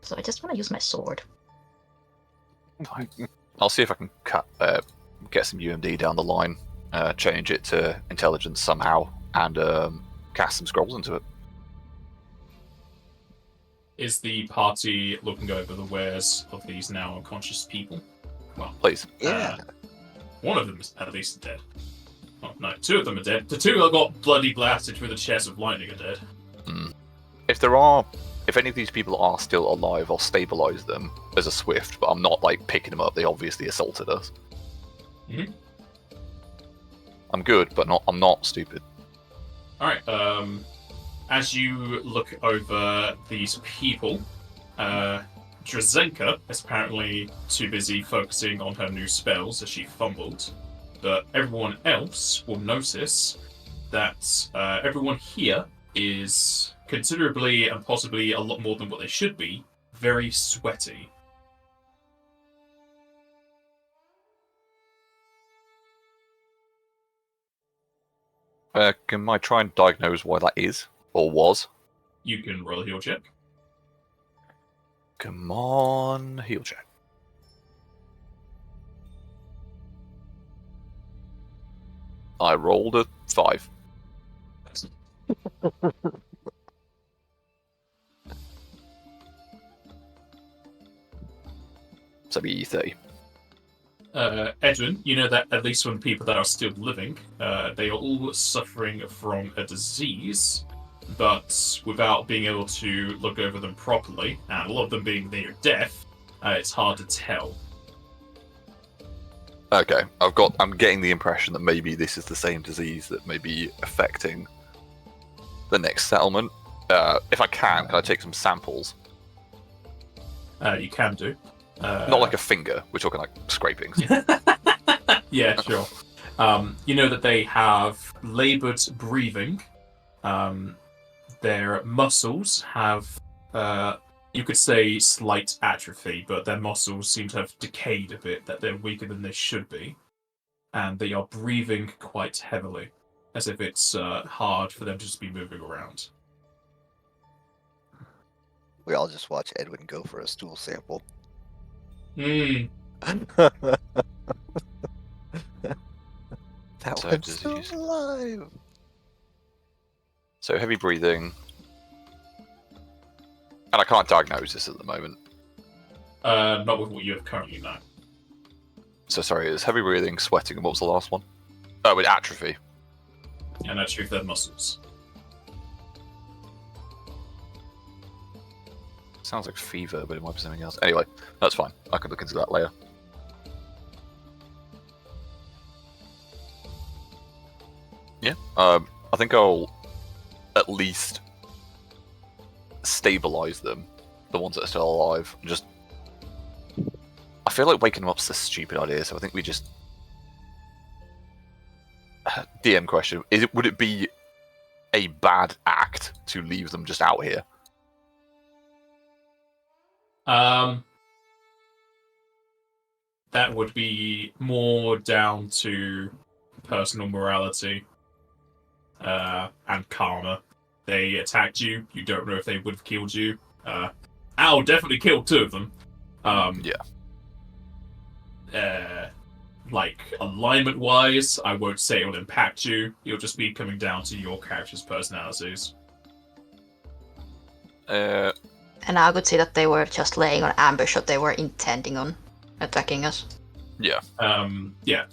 Speaker 5: So I just want to use my sword.
Speaker 4: Fine. I'll see if I can get some UMD down the line, change it to intelligence somehow, and cast some scrolls into it.
Speaker 1: Is the party looking over the wares of these now unconscious people? Well,
Speaker 4: Please.
Speaker 2: Yeah.
Speaker 1: one of them is at least dead. Oh, no, two of them are dead. The two that got bloody blasted through the chest of lightning are dead.
Speaker 4: If any of these people are still alive, I'll stabilize them as a swift, but I'm not like picking them up. They obviously assaulted us.
Speaker 1: Mhm.
Speaker 4: I'm good, but I'm not stupid.
Speaker 1: Alright, as you look over these people, Drazenka is apparently too busy focusing on her new spells as she fumbled, but everyone else will notice that everyone here is considerably and possibly a lot more than what they should be, very sweaty.
Speaker 4: Can I try and diagnose why that is, or was?
Speaker 1: You can roll a heal check.
Speaker 4: Come on, heal check. I rolled a 5. So be 30.
Speaker 1: Edwin, you know that at least when people that are still living, they are all suffering from a disease, but without being able to look over them properly, and a lot of them being near death, it's hard to tell.
Speaker 4: Okay, I'm getting the impression that maybe this is the same disease that may be affecting the next settlement. If I can I take some samples?
Speaker 1: You can do.
Speaker 4: Not like a finger. We're talking like scrapings.
Speaker 1: Yeah, sure. You know that they have laboured breathing. Their muscles have, you could say, slight atrophy, but their muscles seem to have decayed a bit, that they're weaker than they should be. And they are breathing quite heavily, as if it's hard for them to just be moving around.
Speaker 2: We all just watch Edwin go for a stool sample.
Speaker 1: Mm.
Speaker 2: That
Speaker 4: So
Speaker 2: one's still
Speaker 4: disease.
Speaker 2: alive.
Speaker 4: So heavy breathing. And I can't diagnose this at the moment.
Speaker 1: Not with what you have currently now.
Speaker 4: So sorry, it's heavy breathing, sweating, and what was the last one? Oh, with atrophy.
Speaker 1: And atrophy of their muscles.
Speaker 4: Sounds like fever, but it might be something else. Anyway, that's fine. I can look into that later. Yeah, I think I'll at least stabilize them, the ones that are still alive. Just, I feel like waking them up's a stupid idea, so I think we just DM question: would it be a bad act to leave them just out here?
Speaker 1: That would be more down to personal morality and karma. They attacked you. You don't know if they would have killed you. Al definitely killed 2 of them. Like, alignment-wise, I won't say it'll impact you. It'll just be coming down to your character's personalities.
Speaker 5: And I could see that they were just laying on ambush, that they were intending on attacking us.
Speaker 4: Yeah.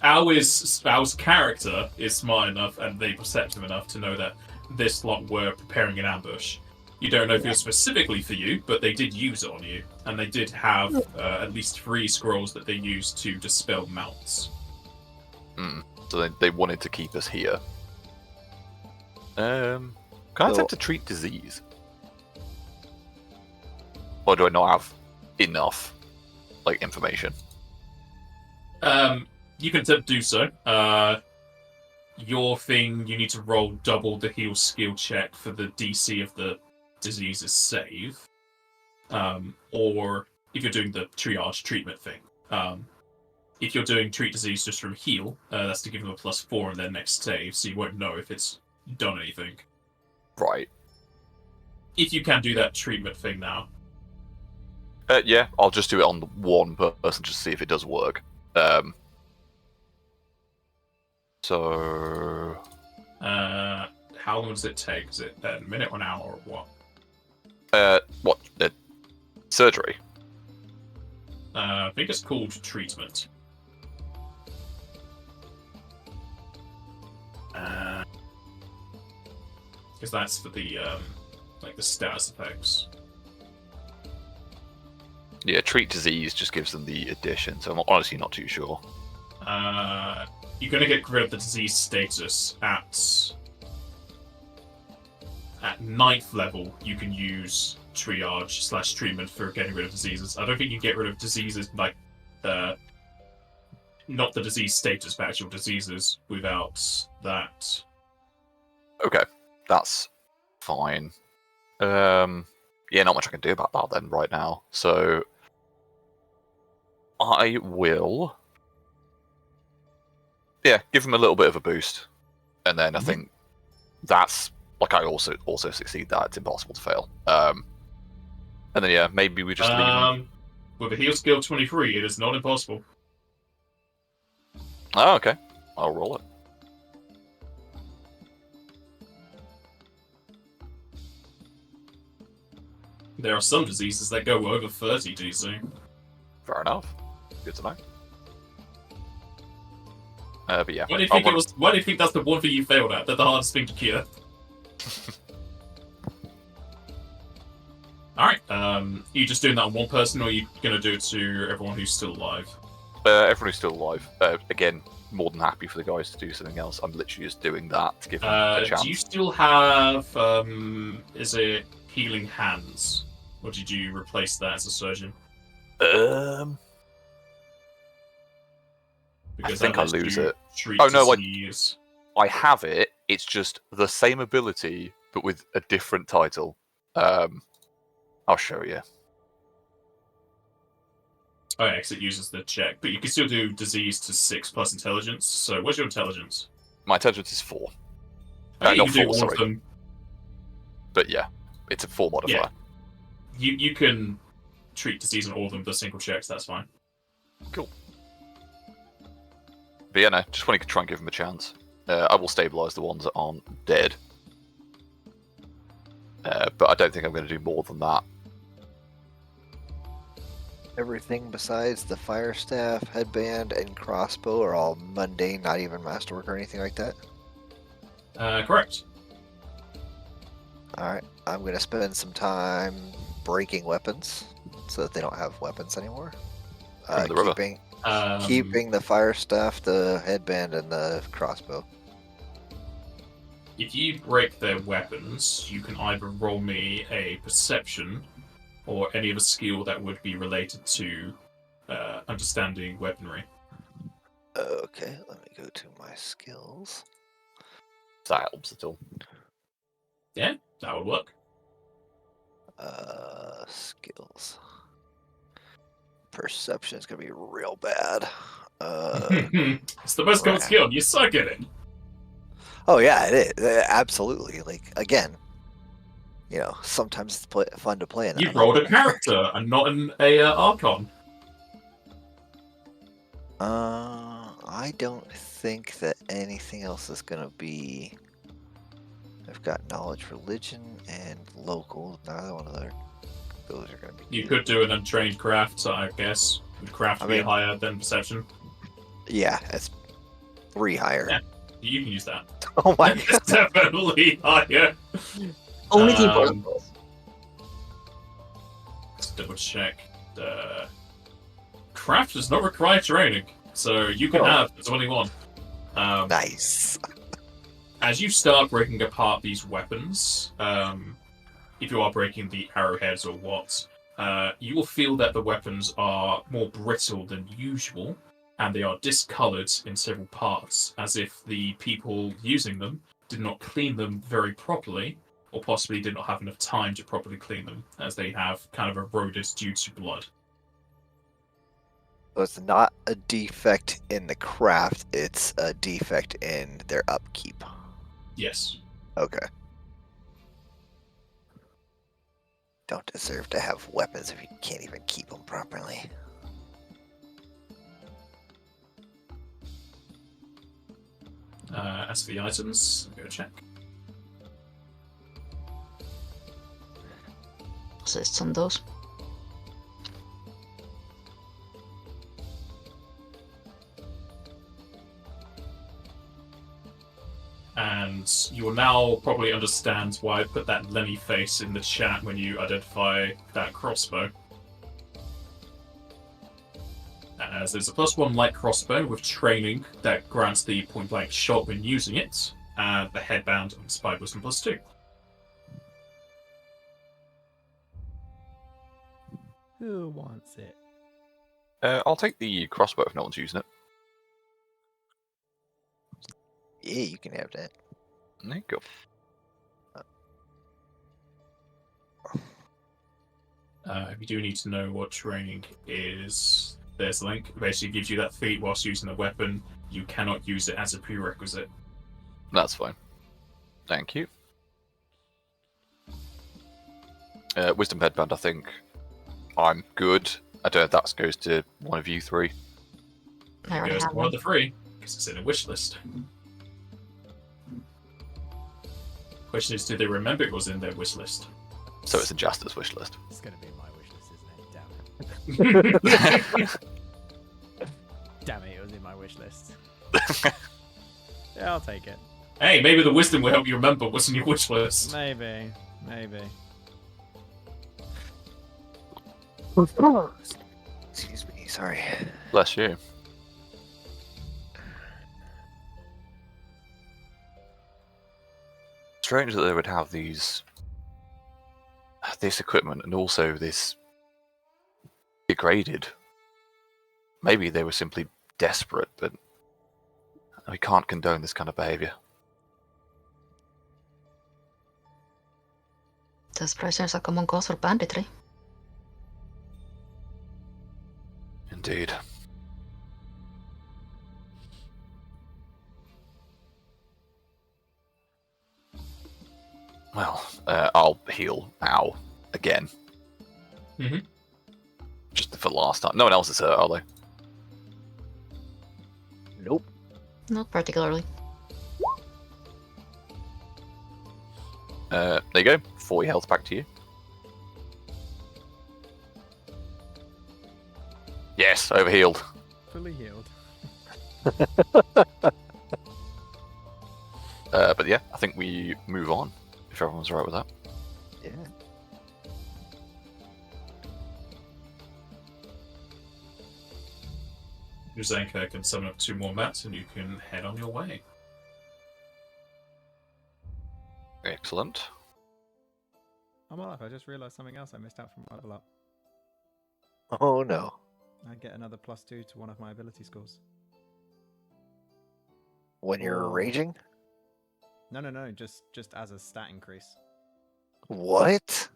Speaker 1: Al's character is smart enough and they perceptive enough to know that this lot were preparing an ambush. You don't know if it was specifically for you, but they did use it on you, and they did have at least 3 scrolls that they used to dispel mounts.
Speaker 4: So they wanted to keep us here. Can I attempt to treat disease? Or do I not have enough, like, information?
Speaker 1: You can attempt to do so. Your thing, you need to roll double the heal skill check for the DC of the disease's save. Or if you're doing the triage treatment thing. If you're doing treat disease just from heal, that's to give them a +4 in their next save, so you won't know if it's done anything.
Speaker 4: Right.
Speaker 1: If you can do that treatment thing now.
Speaker 4: Yeah, I'll just do it on the one person just to see if it does work. So...
Speaker 1: how long does it take? Is it a minute or an hour or what?
Speaker 4: What? Surgery?
Speaker 1: I think it's called treatment. Because that's for the, like the status effects.
Speaker 4: Yeah, treat disease just gives them the addition, so I'm honestly not too sure.
Speaker 1: You're going to get rid of the disease status at 9th level. You can use triage / treatment for getting rid of diseases. I don't think you get rid of diseases like not the disease status, but actual diseases without that.
Speaker 4: Okay, that's fine. Yeah, not much I can do about that then right now. So I will, give him a little bit of a boost, and then I think that's like I also succeed that. It's impossible to fail. And then maybe we just leave him.
Speaker 1: With a heal skill 23, it is not impossible.
Speaker 4: Oh, okay. I'll roll it.
Speaker 1: There are some diseases that go over 30 DC.
Speaker 4: Fair enough. Good to know. But yeah.
Speaker 1: Why do you think why do you think that's the one thing you failed at? That's the hardest thing to cure. Alright, you just doing that on one person, or are you gonna do it to everyone who's still alive?
Speaker 4: Everyone who's still alive. Again, more than happy for the guys to do something else. I'm literally just doing that to give them a chance.
Speaker 1: Do you still have, is it Healing Hands? Or did you replace that as a surgeon? Because
Speaker 4: think
Speaker 1: that
Speaker 4: I
Speaker 1: lets
Speaker 4: lose
Speaker 1: you
Speaker 4: it.
Speaker 1: treat
Speaker 4: Oh, no,
Speaker 1: disease.
Speaker 4: I have it. It's just the same ability, but with a different title. I'll show you.
Speaker 1: Oh, yeah, 'cause it uses the check, but you can still do disease to 6 plus intelligence. So, what's your intelligence?
Speaker 4: My intelligence is 4.
Speaker 1: Oh, you
Speaker 4: Not
Speaker 1: can do
Speaker 4: 4,
Speaker 1: all
Speaker 4: sorry.
Speaker 1: of them.
Speaker 4: But yeah, it's a 4 modifier.
Speaker 1: You can treat disease on all of them with single checks. That's fine.
Speaker 4: Cool. But yeah, no, just want to try and give them a chance. I will stabilise the ones that aren't dead. But I don't think I'm going to do more than that.
Speaker 2: Everything besides the fire staff, headband, and crossbow are all mundane, not even masterwork or anything like that.
Speaker 1: Correct.
Speaker 2: Alright, I'm going to spend some time breaking weapons so that they don't have weapons anymore.
Speaker 4: From the river.
Speaker 2: Keeping the fire staff, the headband, and the crossbow.
Speaker 1: If you break their weapons, you can either roll me a perception or any other skill that would be related to understanding weaponry.
Speaker 2: Okay, let me go to my skills.
Speaker 4: If that helps at all.
Speaker 1: Yeah, that would work.
Speaker 2: Skills. Perception is going to be real bad.
Speaker 1: It's the most common skill. You suck at it.
Speaker 2: Oh yeah, it is. Absolutely. Like, again, you know, sometimes it's fun to play in that.
Speaker 1: You rolled a character and not an Archon.
Speaker 2: I don't think that anything else is going to be... I've got knowledge, religion, and local. Neither one of those are going to be...
Speaker 1: You could do an untrained craft, I guess. Would craft be higher than perception?
Speaker 2: Yeah, it's 3 higher.
Speaker 1: Yeah, you can use that.
Speaker 2: Oh my
Speaker 1: It's
Speaker 2: god.
Speaker 1: definitely higher.
Speaker 5: Only the important rolls.
Speaker 1: Let's double check. Craft does not require training, so you can have. There's only one.
Speaker 2: Nice.
Speaker 1: As you start breaking apart these weapons, if you are breaking the arrowheads or what, you will feel that the weapons are more brittle than usual, and they are discolored in several parts, as if the people using them did not clean them very properly, or possibly did not have enough time to properly clean them, as they have kind of eroded due to blood.
Speaker 2: So it's not a defect in the craft, it's a defect in their upkeep.
Speaker 1: Yes.
Speaker 2: Okay. Don't deserve to have weapons if you can't even keep them properly.
Speaker 1: As for the items, go check.
Speaker 5: Assists on those.
Speaker 1: And you will now probably understand why I put that Lenny face in the chat when you identify that crossbow. As there's a +1 light crossbow with training that grants the point-blank shot when using it, and the headband and spy wisdom +2.
Speaker 3: Who wants it?
Speaker 4: I'll take the crossbow if no one's using it.
Speaker 2: Yeah, you can have that.
Speaker 4: There you go.
Speaker 1: If you do need to know what training is, there's a link. It basically gives you that feat whilst using the weapon. You cannot use it as a prerequisite.
Speaker 4: That's fine. Thank you. Wisdom headband, I think I'm good. I don't know if that goes to one of you 3.
Speaker 5: I
Speaker 1: It
Speaker 5: already
Speaker 1: goes to
Speaker 5: have
Speaker 1: one of
Speaker 5: one.
Speaker 1: the 3, because it's in a wish list. Question is, did they remember it was in their wish list?
Speaker 4: So it's a Jaster's wish list.
Speaker 3: It's gonna be my wish list, isn't it? Damn it. Damn it, it was in my wish list. Yeah, I'll take it.
Speaker 1: Hey, maybe the wisdom will help you remember what's in your wish list.
Speaker 3: Maybe. Maybe.
Speaker 2: Excuse me, sorry.
Speaker 4: Bless you. Strange that they would have this equipment and also this degraded. Maybe they were simply desperate, but we can't condone this kind of behavior.
Speaker 5: Desperation is a common cause for banditry.
Speaker 4: Indeed. Well, I'll heal Ow again.
Speaker 1: Mhm.
Speaker 4: Just for last time. No one else is hurt, are they?
Speaker 2: Nope.
Speaker 5: Not particularly.
Speaker 4: There you go. 40 health back to you. Yes, overhealed.
Speaker 3: Fully healed.
Speaker 4: But yeah, I think we move on, if everyone's alright with that.
Speaker 2: Yeah.
Speaker 1: Drazenka can summon up 2 more mats and you can head on your way.
Speaker 4: Excellent.
Speaker 3: I'm alive. I just realised something else I missed out from my level up.
Speaker 2: Oh no.
Speaker 3: I get another +2 to one of my ability scores.
Speaker 2: When you're
Speaker 3: Oh.
Speaker 2: raging?
Speaker 3: No. Just as a stat increase.
Speaker 2: What?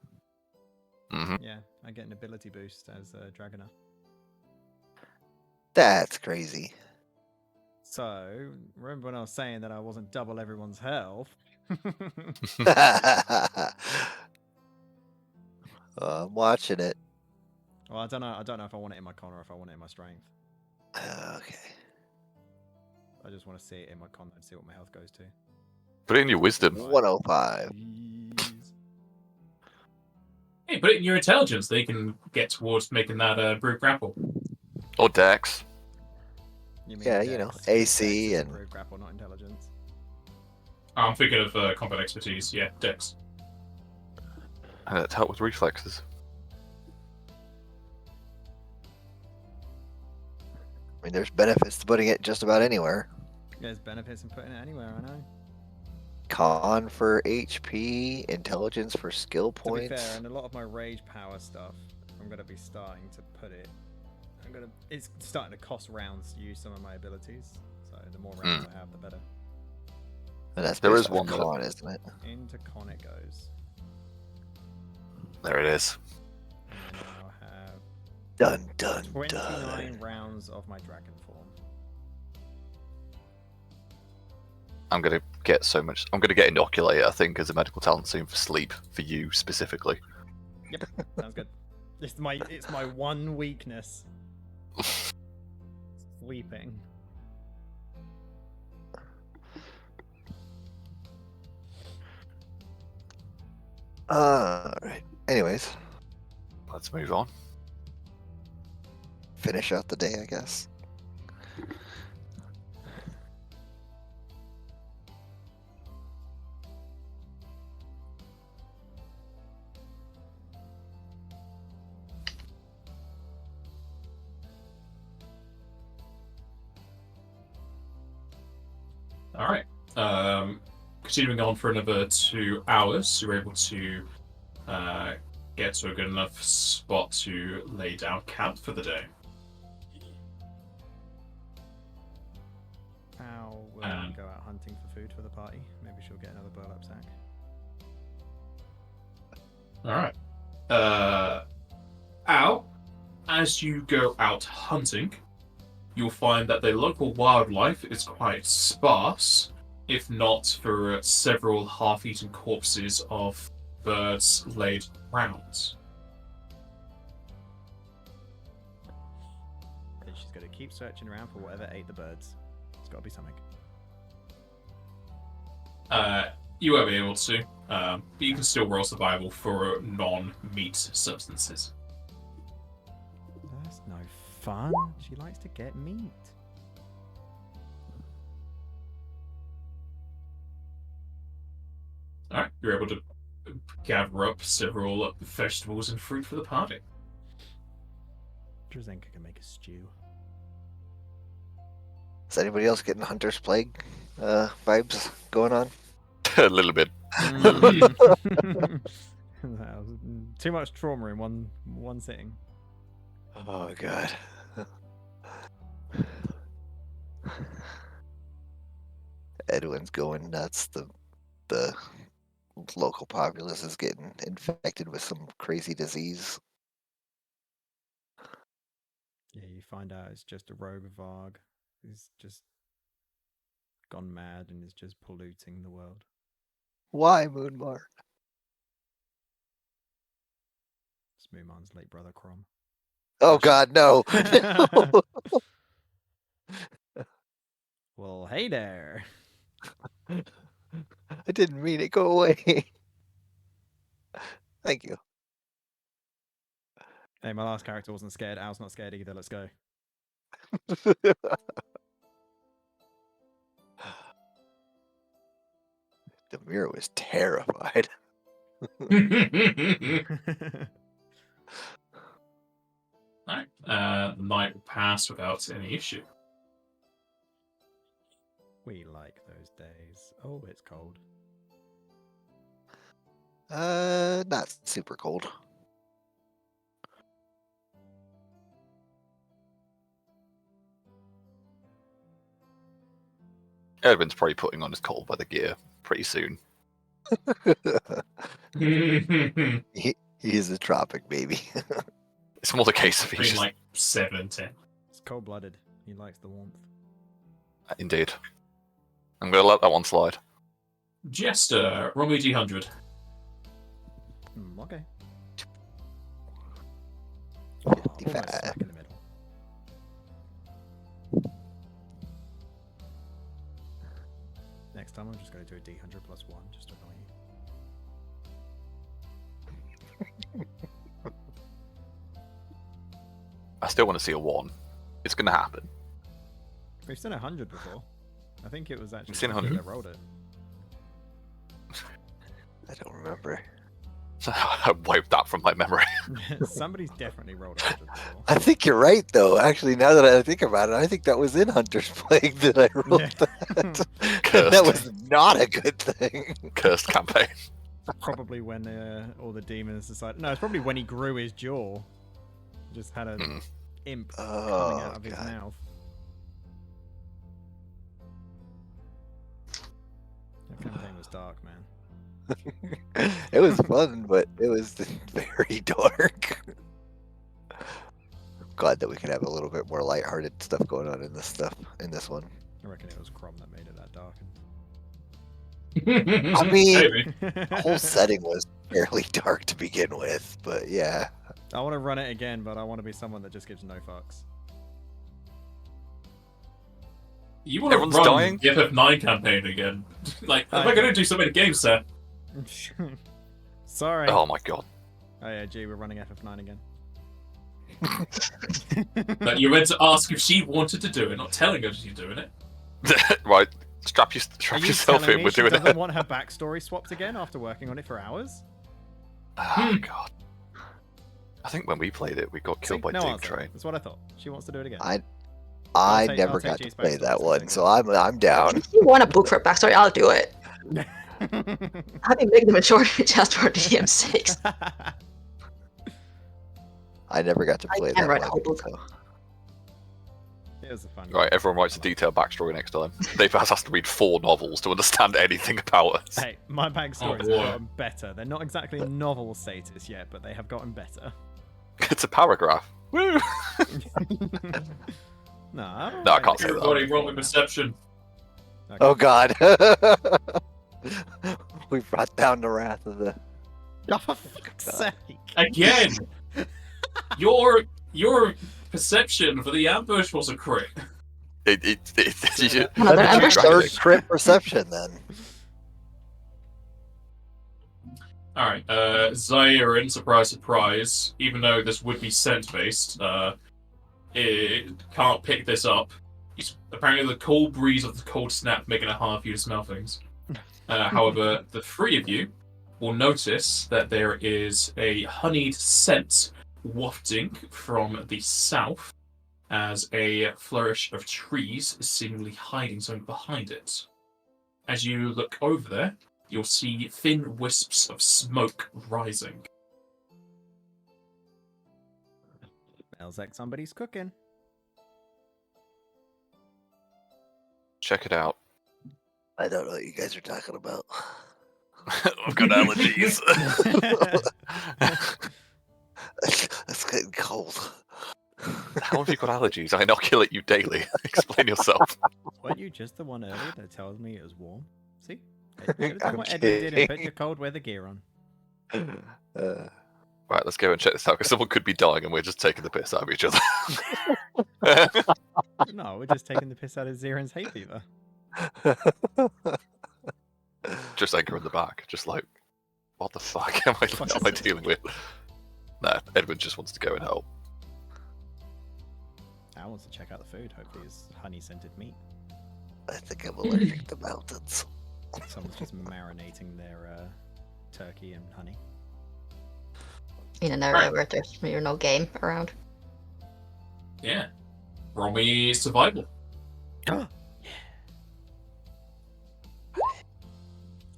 Speaker 4: Hmm.
Speaker 3: Yeah, I get an ability boost as a Dragoner.
Speaker 2: That's crazy.
Speaker 3: So, remember when I was saying that I wasn't double everyone's health?
Speaker 2: I'm watching it.
Speaker 3: Well, I don't know. I don't know if I want it in my con or if I want it in my strength.
Speaker 2: Okay.
Speaker 3: I just want to see it in my con and see what my health goes to.
Speaker 4: Put it in your wisdom.
Speaker 2: 105.
Speaker 3: Jeez.
Speaker 1: Hey, put it in your intelligence. They can get towards making that brute grapple.
Speaker 4: Or Dex.
Speaker 3: You mean
Speaker 2: Yeah, you know,
Speaker 3: Dex?
Speaker 2: AC
Speaker 3: Dex is a
Speaker 2: and-
Speaker 3: brute grapple, not intelligence.
Speaker 1: I'm thinking of combat expertise. Yeah, Dex.
Speaker 4: And that'd help with reflexes.
Speaker 2: I mean, there's benefits to putting it just about anywhere.
Speaker 3: There's benefits in putting it anywhere, I know.
Speaker 2: Con for HP, intelligence for skill
Speaker 3: To be
Speaker 2: points.
Speaker 3: fair, and a lot of my rage power stuff, I'm going to be starting to put it... It's starting to cost rounds to use some of my abilities. So the more rounds I have, the better.
Speaker 2: And that's
Speaker 4: There
Speaker 2: based
Speaker 4: is
Speaker 2: on
Speaker 4: one that-
Speaker 2: con, isn't it?
Speaker 3: Into con it goes.
Speaker 4: There it is.
Speaker 3: And then I'll have
Speaker 2: Dun dun
Speaker 3: 29
Speaker 2: dun.
Speaker 3: rounds of my dragon form.
Speaker 4: I'm gonna get so much. I'm gonna get inoculated, I think, as a medical talent soon for sleep for you specifically.
Speaker 3: Yep, sounds good. It's my one weakness. Sleeping.
Speaker 2: Alright. Anyways,
Speaker 4: Let's move on.
Speaker 2: finish out the day, I guess.
Speaker 1: All right. Continuing on for another 2 hours, you're able to get to a good enough spot to lay down camp for the day.
Speaker 3: How will we go out hunting for food for the party? Maybe she'll get another burlap sack.
Speaker 1: All right. Al, as you go out hunting, you'll find that the local wildlife is quite sparse, if not for several half-eaten corpses of birds laid around.
Speaker 3: And she's got to keep searching around for whatever ate the birds. It's got to be something.
Speaker 1: You won't be able to, but you can still roll survival for non-meat substances.
Speaker 3: That's no fun. She likes to get meat.
Speaker 1: Alright, you're able to gather up several vegetables and fruit for the party.
Speaker 3: Drazenka can make a stew.
Speaker 2: Is anybody else getting Hunter's Plague vibes going on?
Speaker 4: A little bit.
Speaker 3: That was too much trauma in one sitting.
Speaker 2: Oh god. Edwin's going nuts. The local populace is getting infected with some crazy disease.
Speaker 3: Yeah, you find out it's just a rogue Varg who's just gone mad and is just polluting the world.
Speaker 2: Why, Moonmar?
Speaker 3: It's Mumon's late brother Crom.
Speaker 2: Oh god, no. No.
Speaker 3: Well, hey there.
Speaker 2: I didn't mean it. Go away. Thank you.
Speaker 3: Hey, my last character wasn't scared. Al's not scared either. Let's go.
Speaker 2: Demir was terrified.
Speaker 1: Alright, the night will pass without any issue.
Speaker 3: We like those days. Oh, it's cold.
Speaker 2: Not super cold.
Speaker 4: Edwin's probably putting on his cold weather gear pretty soon.
Speaker 2: He's a tropic baby.
Speaker 4: It's more the case of he's
Speaker 1: Between
Speaker 4: just...
Speaker 1: like 7 and 10.
Speaker 3: It's cold-blooded. He likes the warmth.
Speaker 4: Indeed. I'm going to let that one slide.
Speaker 1: Jester, roll me D100.
Speaker 3: Okay. Oh,
Speaker 2: 55.
Speaker 3: almost smack in the middle. Next time I'm just going to do a D100 plus 1 just to annoy you.
Speaker 4: I still want to see a 1. It's going to happen.
Speaker 3: We've seen 100 before. I think it was actually
Speaker 4: We've seen
Speaker 3: somebody
Speaker 4: 100?
Speaker 3: that rolled it.
Speaker 2: I don't remember.
Speaker 4: I wiped that from my memory.
Speaker 3: Somebody's definitely rolled 100 before.
Speaker 2: I think you're right, though. Actually, now that I think about it, I think that was in Hunter's Plague that I rolled that.
Speaker 4: Cursed.
Speaker 2: That was not a good thing.
Speaker 4: Cursed campaign.
Speaker 3: Probably when all the demons decided. No, it's probably when he grew his jaw. Just had an imp coming out of his
Speaker 2: God.
Speaker 3: mouth. That campaign was dark, man.
Speaker 2: It was fun, but it was very dark. Glad that we could have a little bit more lighthearted stuff going on in this one.
Speaker 3: I reckon it was Crom that made it that dark.
Speaker 2: I mean,
Speaker 1: Maybe.
Speaker 2: the whole setting was fairly dark to begin with, but yeah.
Speaker 3: I want to run it again, but I want to be someone that just gives no fucks.
Speaker 1: You want to
Speaker 4: Everyone's
Speaker 1: run
Speaker 4: dying?
Speaker 1: the FF9 campaign again? Like, am I going to do so many games, sir?
Speaker 3: Sorry.
Speaker 4: Oh my god.
Speaker 3: Oh yeah, gee, we're running FF9 again.
Speaker 1: But you meant to ask if she wanted to do it, not telling her she's doing it.
Speaker 4: Right, strap
Speaker 3: Are you
Speaker 4: yourself
Speaker 3: telling
Speaker 4: in,
Speaker 3: me
Speaker 4: we're
Speaker 3: she
Speaker 4: doing
Speaker 3: doesn't
Speaker 4: it.
Speaker 3: want her backstory swapped again after working on it for hours?
Speaker 4: Oh god. I think when we played it, we got killed
Speaker 3: See?
Speaker 4: by
Speaker 3: No
Speaker 4: Dig
Speaker 3: answer.
Speaker 4: Train.
Speaker 3: That's what I thought. She wants to do it again.
Speaker 2: I
Speaker 3: I'll
Speaker 2: never
Speaker 3: take
Speaker 2: got to
Speaker 3: G's
Speaker 2: play
Speaker 3: backstory,
Speaker 2: that
Speaker 3: so
Speaker 2: one,
Speaker 3: take
Speaker 2: so
Speaker 3: it.
Speaker 2: I'm down.
Speaker 5: If you want a book for a backstory, I'll do it. I can make the majority just for DM6.
Speaker 2: I never got to
Speaker 5: I
Speaker 2: play
Speaker 5: can
Speaker 2: that
Speaker 5: write a
Speaker 2: one.
Speaker 5: whole book.
Speaker 2: So.
Speaker 3: It was a fun
Speaker 4: Right,
Speaker 3: game.
Speaker 4: everyone writes a detailed backstory next time. Dave has to read 4 novels to understand anything about us.
Speaker 3: Hey, my backstories
Speaker 1: boy.
Speaker 3: have gotten better. They're not exactly novel status yet, but they have gotten better.
Speaker 4: It's a paragraph. Woo!
Speaker 3: No, I don't
Speaker 4: No, I
Speaker 3: like
Speaker 4: can't
Speaker 3: it.
Speaker 4: say that.
Speaker 1: Everybody roll me perception.
Speaker 3: Okay.
Speaker 2: Oh god. We brought down the wrath of the.
Speaker 3: Oh, for fuck's sake.
Speaker 1: Again! your perception for the ambush was a crit.
Speaker 5: Another
Speaker 2: That's
Speaker 5: ambush?
Speaker 2: your third crit perception then.
Speaker 1: Alright, Zaire, surprise, surprise, even though this would be scent based, it can't pick this up. Apparently, the cold breeze of the cold snap making it hard for you to smell things. However, the 3 of you will notice that there is a honeyed scent wafting from the south as a flourish of trees is seemingly hiding something behind it. As you look over there, you'll see thin wisps of smoke rising.
Speaker 3: Smells like somebody's cooking.
Speaker 4: Check it out.
Speaker 2: I don't know what you guys are talking about.
Speaker 4: I've got allergies.
Speaker 2: It's getting cold.
Speaker 4: How have you got allergies? I inoculate you daily. Explain yourself.
Speaker 3: Weren't you just the one earlier that tells me it was warm? See? Should have done
Speaker 2: I'm
Speaker 3: what Edwin did and put
Speaker 2: kidding.
Speaker 3: your cold weather gear on.
Speaker 4: Right, let's go and check this out, because someone could be dying and we're just taking the piss out of each other.
Speaker 3: No, we're just taking the piss out of Ziren's hay fever.
Speaker 4: Just anchor in the back. Just like, what the fuck am I dealing with? Nah, Edwin just wants to go and help.
Speaker 3: Al wants to check out the food. Hopefully it's honey-scented meat.
Speaker 2: I think I'm allergic to mountains.
Speaker 3: Someone's just marinating their turkey and honey.
Speaker 5: In an area where there's no game around.
Speaker 1: Yeah. Roll me survival.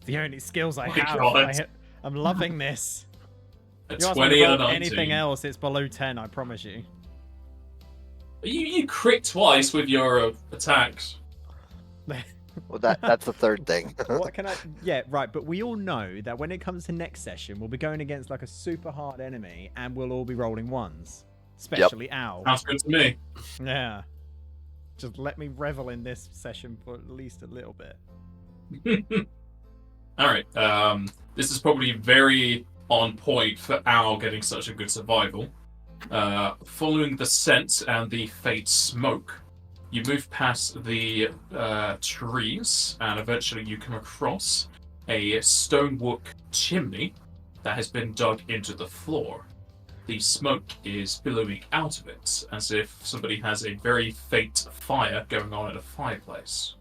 Speaker 3: The only skills I
Speaker 1: My
Speaker 3: have.
Speaker 1: God.
Speaker 3: I'm loving this.
Speaker 1: A
Speaker 3: You ask me
Speaker 1: 20
Speaker 3: to
Speaker 1: and a
Speaker 3: roll
Speaker 1: 19.
Speaker 3: anything else, it's below 10, I promise you.
Speaker 1: You crit twice with your attacks.
Speaker 2: Well, that's the third thing.
Speaker 3: What can I... Yeah, right, but we all know that when it comes to next session, we'll be going against like a super hard enemy, and we'll all be rolling ones. Especially Al.
Speaker 1: Sounds good to me.
Speaker 3: Yeah. Just let me revel in this session for at least a little bit.
Speaker 1: Alright, this is probably very on point for Al getting such a good survival. Following the scent and the faint smoke, you move past the trees, and eventually you come across a stonework chimney that has been dug into the floor. The smoke is billowing out of it, as if somebody has a very faint fire going on at a fireplace.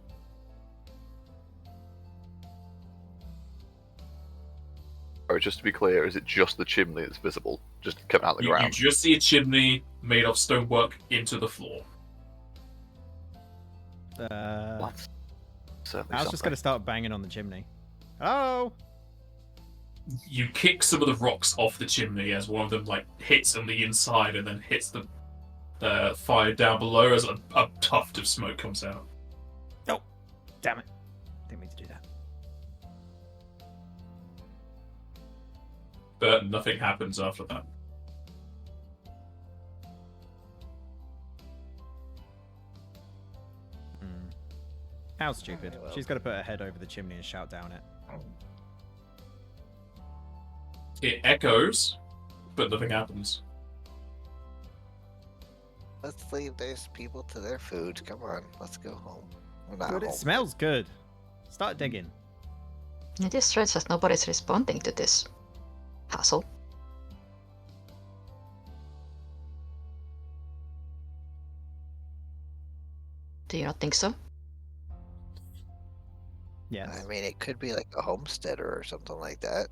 Speaker 4: Oh, just to be clear, is it just the chimney that's visible? Just coming out of the
Speaker 1: You
Speaker 4: ground?
Speaker 1: just see a chimney made of stonework into the floor.
Speaker 4: What? Certainly
Speaker 3: I was just going to start banging on the chimney. Oh!
Speaker 1: You kick some of the rocks off the chimney as one of them hits on the inside and then hits the fire down below as a tuft of smoke comes out.
Speaker 3: Oh! Damn it. Didn't mean to do that.
Speaker 1: But nothing happens after that.
Speaker 3: How stupid.
Speaker 2: Well.
Speaker 3: She's got to put her head over the chimney and shout down it.
Speaker 1: It echoes, but nothing happens.
Speaker 2: Let's leave those people to their food. Come on, let's go home. We're not
Speaker 3: But it
Speaker 2: home.
Speaker 3: smells good. Start digging.
Speaker 5: It is strange that nobody's responding to this hassle. Do you not think so?
Speaker 3: Yes.
Speaker 2: I mean, it could be like a homesteader or something like that.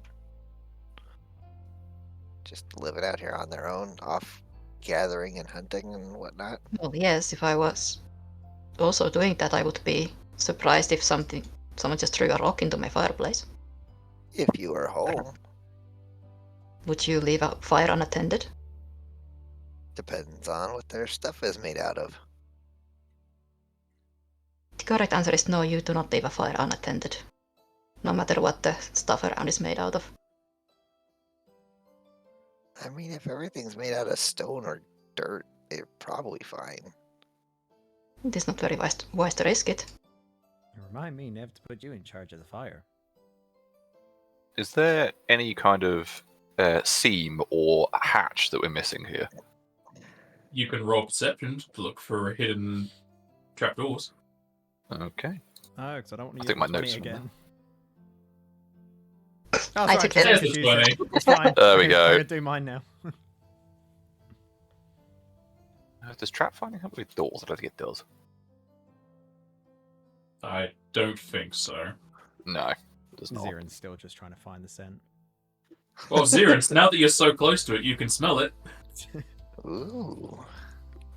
Speaker 2: Just living out here on their own, off gathering and hunting and whatnot.
Speaker 5: Well, yes, if I was also doing that, I would be surprised if someone just threw a rock into my fireplace.
Speaker 2: If you were home,
Speaker 5: Would you leave a fire unattended?
Speaker 2: depends on what their stuff is made out of.
Speaker 5: The correct answer is no, you do not leave a fire unattended. No matter what the stuff around is made out of.
Speaker 2: I mean, if everything's made out of stone or dirt, they're probably fine.
Speaker 5: It is not very wise to risk it.
Speaker 3: Remind me never to put you in charge of the fire.
Speaker 4: Is there any kind of seam or hatch that we're missing here?
Speaker 1: You can roll perception to look for hidden trapdoors.
Speaker 4: Okay.
Speaker 3: Oh, because I don't want
Speaker 4: I
Speaker 3: to
Speaker 4: think my
Speaker 3: use
Speaker 4: notes
Speaker 3: me
Speaker 4: are
Speaker 3: again.
Speaker 5: I
Speaker 3: sorry,
Speaker 5: took
Speaker 3: I
Speaker 5: it.
Speaker 3: just
Speaker 1: There's
Speaker 3: used
Speaker 1: the
Speaker 3: it.
Speaker 1: 20.
Speaker 3: It's fine.
Speaker 4: There we
Speaker 3: I'm
Speaker 4: go.
Speaker 3: gonna do mine now.
Speaker 4: Does trap finding help with doors? I don't think it does.
Speaker 1: I don't think so.
Speaker 4: No, it does not.
Speaker 3: Ziren's still just trying to find the scent.
Speaker 1: Well, Zirans, now that you're so close to it, you can smell it.
Speaker 2: Ooh.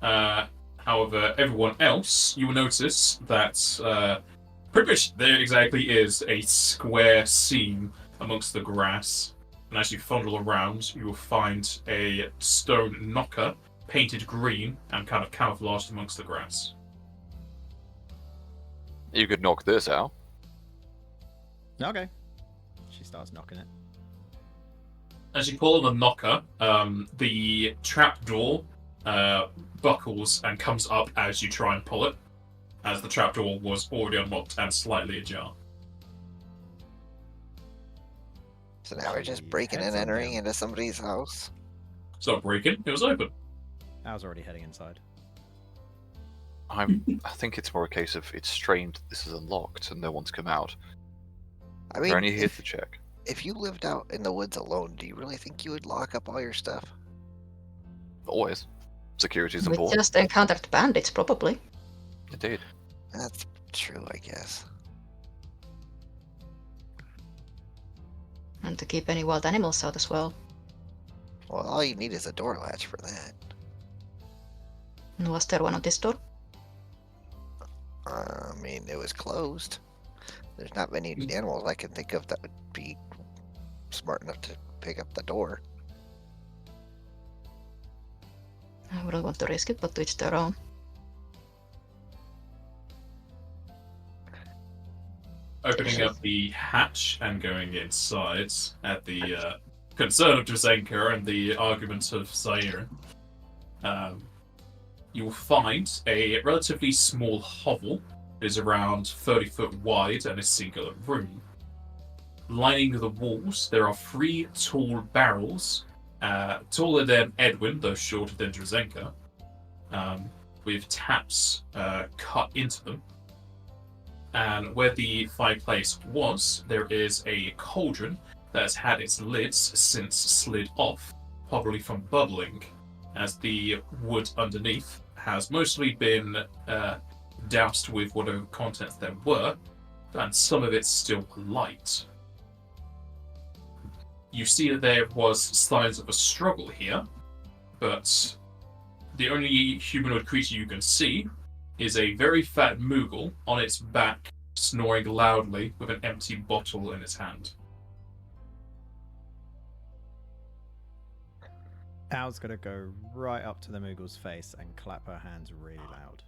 Speaker 1: However, everyone else, you will notice that pretty much there exactly is a square seam amongst the grass. And as you fondle around, you will find a stone knocker painted green and kind of camouflaged amongst the grass.
Speaker 4: You could knock this out.
Speaker 3: Okay. She starts knocking it.
Speaker 1: As you pull on the knocker, the trapdoor buckles and comes up as you try and pull it, as the trapdoor was already unlocked and slightly ajar.
Speaker 2: So now we're just breaking and entering into somebody's house.
Speaker 1: It's not breaking, it was open.
Speaker 3: I was already heading inside.
Speaker 4: I think it's more a case of it's strange that this is unlocked and no one's come out.
Speaker 2: I
Speaker 4: We're
Speaker 2: mean,
Speaker 4: only here to check.
Speaker 2: if you lived out in the woods alone, do you really think you would lock up all your stuff?
Speaker 4: Always. Security is
Speaker 5: We
Speaker 4: important.
Speaker 5: just encountered bandits, probably.
Speaker 4: Indeed.
Speaker 2: That's true, I guess.
Speaker 5: And to keep any wild animals out as well.
Speaker 2: Well, all you need is a door latch for that.
Speaker 5: And was there one on this door?
Speaker 2: I mean, it was closed. There's not many animals I can think of that would be smart enough to pick up the door.
Speaker 5: I wouldn't want to risk it, but to each their own.
Speaker 1: Opening up the hatch and going inside at the concern of Drazenka and the arguments of Zaire, you'll find a relatively small hovel. It is around 30 foot wide and a singular room. Lining the walls, there are 3 tall barrels, taller than Edwin, though shorter than Drazenka, with taps cut into them. And where the fireplace was, there is a cauldron that has had its lids since slid off, probably from bubbling, as the wood underneath has mostly been doused with whatever contents there were, and some of it's still light. You see that there was signs of a struggle here, but the only humanoid creature you can see is a very fat Moogle on its back, snoring loudly with an empty bottle in its hand.
Speaker 3: Al's gonna go right up to the Moogle's face and clap her hands really loud.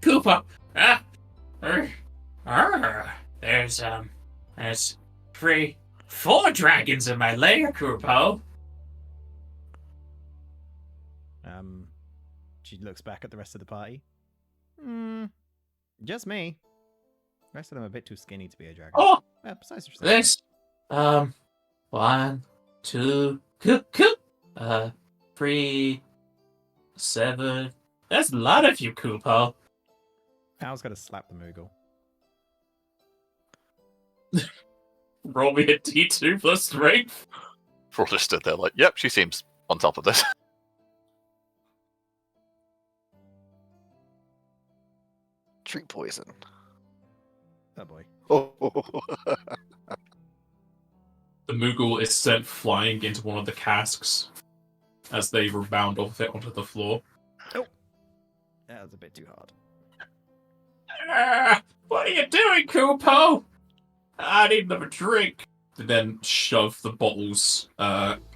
Speaker 6: Cooper! There's 4 dragons in my lair, Cooper.
Speaker 3: She looks back at the rest of the party. Just me. The rest of them are a bit too skinny to be a dragon.
Speaker 6: Oh,
Speaker 3: Besides yourself.
Speaker 6: this. 1, 2, 3, 7. That's a lot of you, Cooper.
Speaker 3: Al's gonna slap the Moogle.
Speaker 1: Roll me a d2 plus strength.
Speaker 4: We're all just stood there like, yep, she seems on top of this.
Speaker 2: Tree poison.
Speaker 3: Oh boy.
Speaker 2: Oh,
Speaker 1: The Moogle is sent flying into one of the casks as they rebound off it onto the floor.
Speaker 3: That was a bit too hard.
Speaker 6: What are you doing, Cooper?
Speaker 1: I need another drink. They then shove the bottles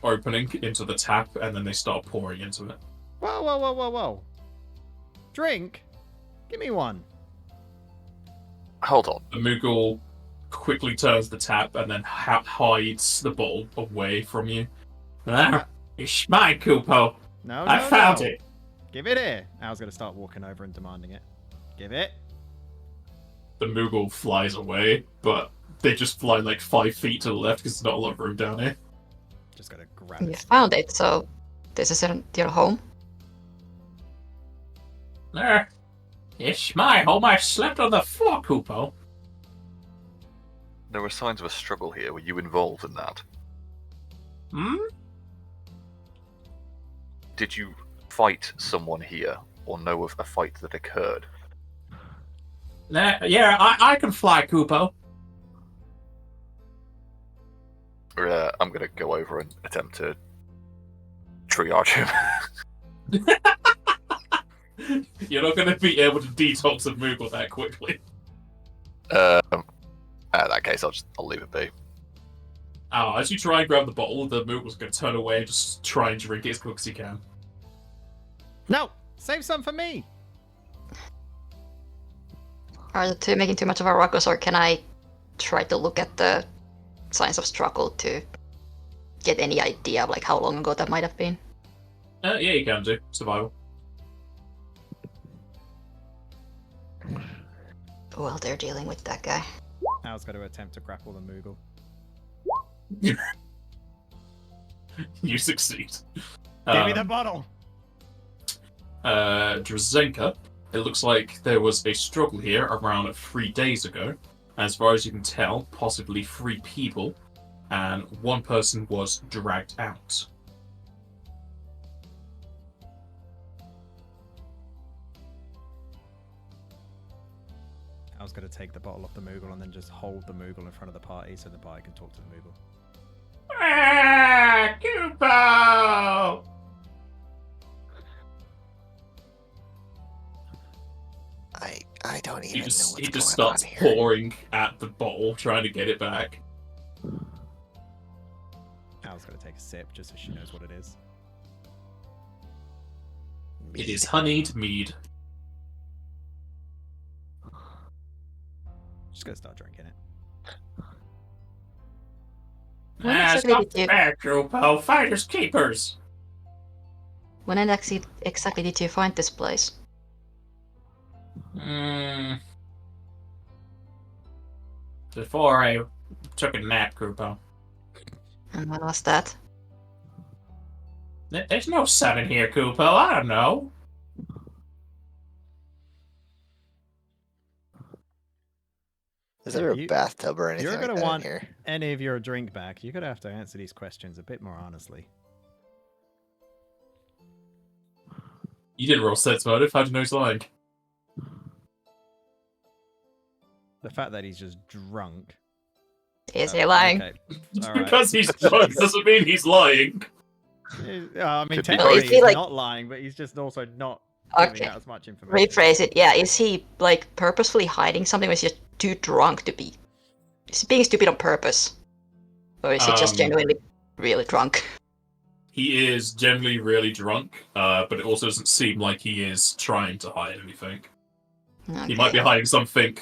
Speaker 1: opening into the tap, and then they start pouring into it.
Speaker 3: Whoa, whoa, whoa, whoa, whoa. Drink? Give me one.
Speaker 4: Hold on.
Speaker 1: The Moogle quickly turns the tap and then hides the bottle away from you.
Speaker 6: It's mine, Cooper.
Speaker 3: No,
Speaker 6: I found
Speaker 3: no.
Speaker 6: it.
Speaker 3: Give it here. Al's gonna start walking over and demanding it. Give it.
Speaker 1: The Moogle flies away, but they just fly like 5 feet to the left because there's not a lot of room down here.
Speaker 3: Just gotta grab
Speaker 5: You
Speaker 3: it.
Speaker 5: found it, so this is your home.
Speaker 6: It's my home. I slept on the floor, Cooper.
Speaker 4: There were signs of a struggle here. Were you involved in that? Did you fight someone here, or know of a fight that occurred?
Speaker 6: Yeah, I can fly, Cooper.
Speaker 4: I'm going to go over and attempt to triage him.
Speaker 1: You're not going to be able to detox a Moogle that quickly.
Speaker 4: In that case, I'll leave it be.
Speaker 1: As you try and grab the bottle, the Moogle's going to turn away and just try and drink it as quick as he can.
Speaker 3: No! Save some for me!
Speaker 5: Are the two making too much of a ruckus, or can I try to look at the signs of struggle to get any idea of like how long ago that might have been?
Speaker 1: Yeah, you can do. Survival.
Speaker 5: Well, they're dealing with that guy.
Speaker 3: I was going to attempt to grapple the Moogle.
Speaker 1: You succeed.
Speaker 3: Give me the bottle!
Speaker 1: Drazenka, it looks like there was a struggle here around 3 days ago. As far as you can tell, possibly 3 people, and 1 person was dragged out.
Speaker 3: I was going to take the bottle off the Moogle and then just hold the Moogle in front of the party so the party can talk to the Moogle.
Speaker 6: Ah, Kupo!
Speaker 2: I don't even
Speaker 1: He
Speaker 2: know
Speaker 1: just
Speaker 2: what's going
Speaker 1: starts
Speaker 2: on here.
Speaker 1: pouring at the bottle, trying to get it back.
Speaker 3: I was going to take a sip just so she knows what it is.
Speaker 1: It is honeyed mead.
Speaker 3: Just going to start drinking it.
Speaker 5: When
Speaker 6: Ah,
Speaker 5: exactly
Speaker 6: stop
Speaker 5: did you-
Speaker 6: there, Kupo. Fighters keepers.
Speaker 5: When exactly did you find this place?
Speaker 6: Before I took a nap, Kupo.
Speaker 5: And when was that?
Speaker 6: There's no sun in here, Kupo. I don't know.
Speaker 2: Is there a
Speaker 3: You-
Speaker 2: bathtub or anything
Speaker 3: You're
Speaker 2: like
Speaker 3: going
Speaker 2: that
Speaker 3: to
Speaker 2: in
Speaker 3: want
Speaker 2: here?
Speaker 3: any of your drink back. You're going to have to answer these questions a bit more honestly.
Speaker 1: You didn't roll sense motive. How do you know he's lying?
Speaker 3: The fact that he's just drunk.
Speaker 5: Is he lying?
Speaker 3: Okay.
Speaker 1: Just
Speaker 3: All right.
Speaker 1: because he's drunk doesn't mean he's lying.
Speaker 3: I mean,
Speaker 4: Could be
Speaker 3: technically
Speaker 5: both. Is he,
Speaker 3: he's
Speaker 5: like-
Speaker 3: not lying, but he's just also not
Speaker 5: Okay.
Speaker 3: giving out as much information.
Speaker 5: Rephrase it. Yeah, is he like purposefully hiding something, or is he just too drunk to be? Is he being stupid on purpose, or is he just
Speaker 1: Um,
Speaker 5: genuinely really drunk?
Speaker 1: He is generally really drunk, but it also doesn't seem like he is trying to hide anything. He might be
Speaker 5: Okay.
Speaker 1: hiding something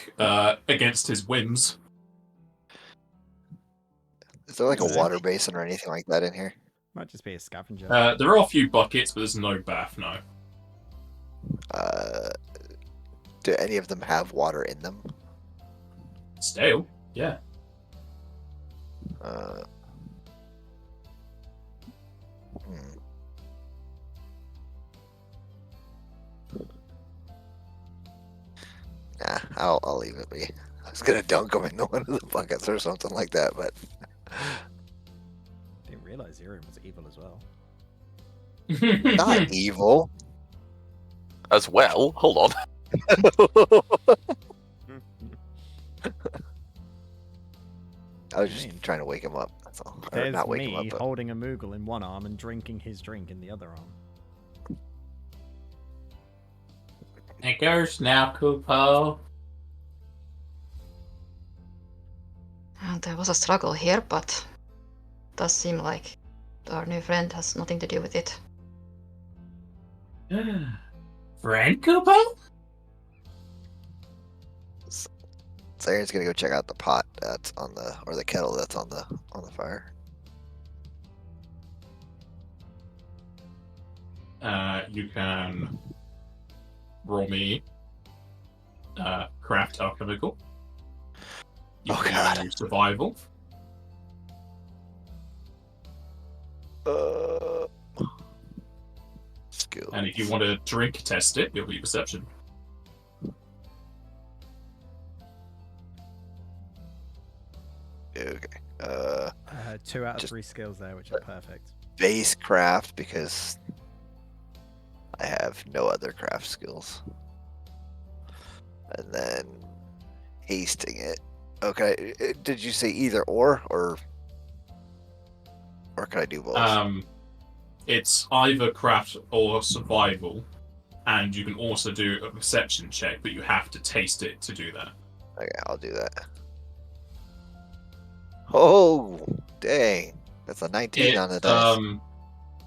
Speaker 1: against his whims.
Speaker 2: Is there like a
Speaker 3: Okay.
Speaker 2: water basin or anything like that in here?
Speaker 3: Might just be a scavenger.
Speaker 1: There are a few buckets, but there's no bath, no.
Speaker 2: Do any of them have water in them?
Speaker 1: Stale? Yeah.
Speaker 2: Hmm. Nah, I'll leave it be. I was gonna dunk them into one of the buckets or something like that, but
Speaker 3: Didn't realize Zero was evil as well.
Speaker 2: not evil.
Speaker 4: As well, hold on.
Speaker 2: I was just
Speaker 3: Man.
Speaker 2: trying to wake him up. That's all. Or
Speaker 3: There's
Speaker 2: not wake him
Speaker 3: me
Speaker 2: up, but
Speaker 3: holding a Moogle in one arm and drinking his drink in the other arm.
Speaker 6: It goes now, Kupo.
Speaker 5: There was a struggle here, but does seem like our new friend has nothing to do with it.
Speaker 6: Friend, Kupo?
Speaker 2: Zaren's gonna go check out the pot that's on the, or the kettle that's on the fire.
Speaker 1: You can roll me craft alchemical. You
Speaker 2: Oh,
Speaker 1: can
Speaker 2: God.
Speaker 1: use survival.
Speaker 2: Skill.
Speaker 1: And if you want to drink test it, it'll be perception.
Speaker 2: Okay.
Speaker 3: 2 out of
Speaker 2: Just-
Speaker 3: 3 skills there, which are perfect.
Speaker 2: Base craft because I have no other craft skills. And then hasting it. Okay. Did you say either or can I do both?
Speaker 1: It's either craft or survival, and you can also do a perception check, but you have to taste it to do that.
Speaker 2: Okay, I'll do that. Oh, dang. That's a 19 on the dice.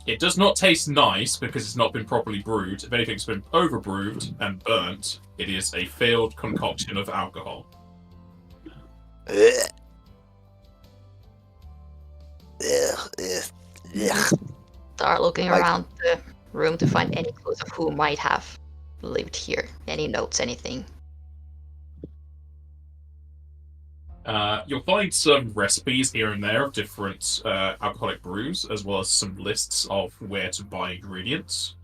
Speaker 1: It does not taste nice because it's not been properly brewed. If anything's been overbrewed and burnt, it is a failed concoction of alcohol.
Speaker 2: Ugh. Ugh, ugh, ugh.
Speaker 5: Start looking
Speaker 2: Like-
Speaker 5: around the room to find any clues of who might have lived here. Any notes, anything.
Speaker 1: You'll find some recipes here and there of different alcoholic brews, as well as some lists of where to buy ingredients.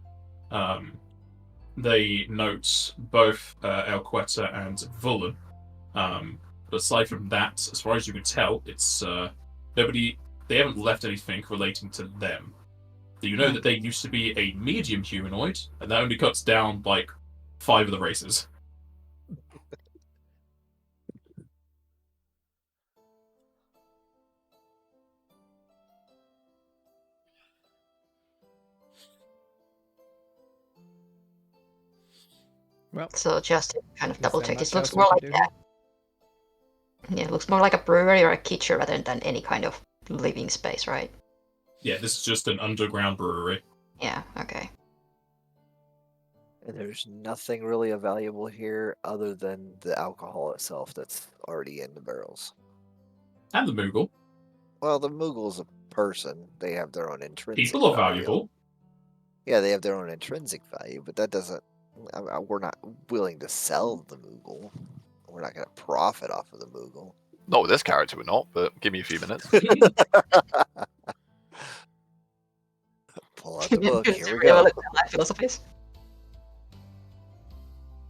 Speaker 1: They note both El Quetta and Vullen. But aside from that, as far as you can tell, it's nobody. They haven't left anything relating to them. You know that they used to be a medium humanoid, and that only cuts down like 5 of the races.
Speaker 3: Well,
Speaker 5: So just to kind of
Speaker 3: is
Speaker 5: double
Speaker 3: there
Speaker 5: check,
Speaker 3: much
Speaker 5: this looks
Speaker 3: else we
Speaker 5: more
Speaker 3: can
Speaker 5: like
Speaker 3: do
Speaker 5: yeah, it looks more like a brewery or a kitchen rather than any kind of living space, right?
Speaker 1: Yeah, this is just an underground brewery.
Speaker 5: Yeah, okay.
Speaker 2: And there's nothing really valuable here other than the alcohol itself that's already in the barrels.
Speaker 1: And the Moogle.
Speaker 2: Well, the Moogle's a person. They have their own intrinsic
Speaker 1: People are
Speaker 2: value.
Speaker 1: valuable.
Speaker 2: Yeah, they have their own intrinsic value, but that doesn't. We're not willing to sell the Moogle. We're not going to profit off of the Moogle.
Speaker 4: Not with this character, we're not, but give me a few minutes.
Speaker 2: Pull out the book. Here we go.
Speaker 5: Life philosophies.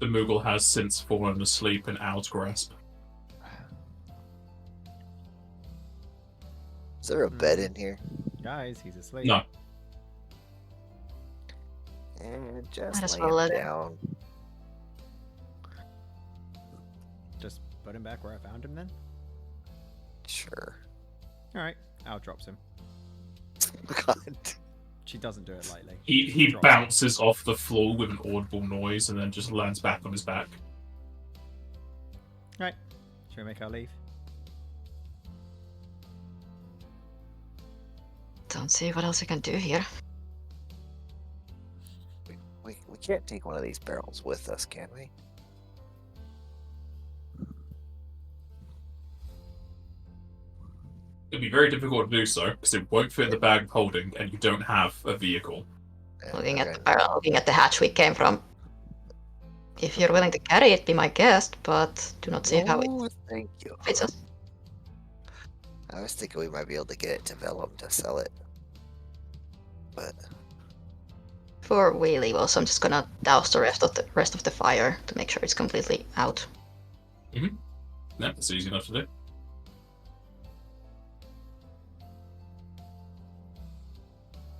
Speaker 1: The Moogle has since fallen asleep in Owl's grasp.
Speaker 2: Is there a bed in here?
Speaker 3: guys, he's asleep.
Speaker 1: No.
Speaker 2: And just
Speaker 5: Might as
Speaker 2: lay
Speaker 5: well
Speaker 2: him
Speaker 5: let it-
Speaker 2: down.
Speaker 3: Just put him back where I found him then?
Speaker 2: Sure.
Speaker 3: Alright, Al drops him.
Speaker 2: God.
Speaker 3: She doesn't do it lightly.
Speaker 1: He
Speaker 3: Drops him.
Speaker 1: bounces off the floor with an audible noise and then just lands back on his back.
Speaker 3: Right, shall we make our leave?
Speaker 5: Don't see what else I can do here.
Speaker 2: We can't take one of these barrels with us, can we?
Speaker 1: It'd be very difficult to do so because it won't fit the bag of holding, and you don't have a vehicle.
Speaker 5: Looking at
Speaker 2: Okay.
Speaker 5: the barrel, looking at the hatch we came from. If you're willing to carry it, be my guest, but do not see how it
Speaker 2: Oh, thank you.
Speaker 5: fits us.
Speaker 2: I was thinking we might be able to get it to Vellum to sell it. But
Speaker 5: Before we leave, also, I'm just gonna douse the rest of the fire to make sure it's completely out.
Speaker 1: No, that's easy enough to do.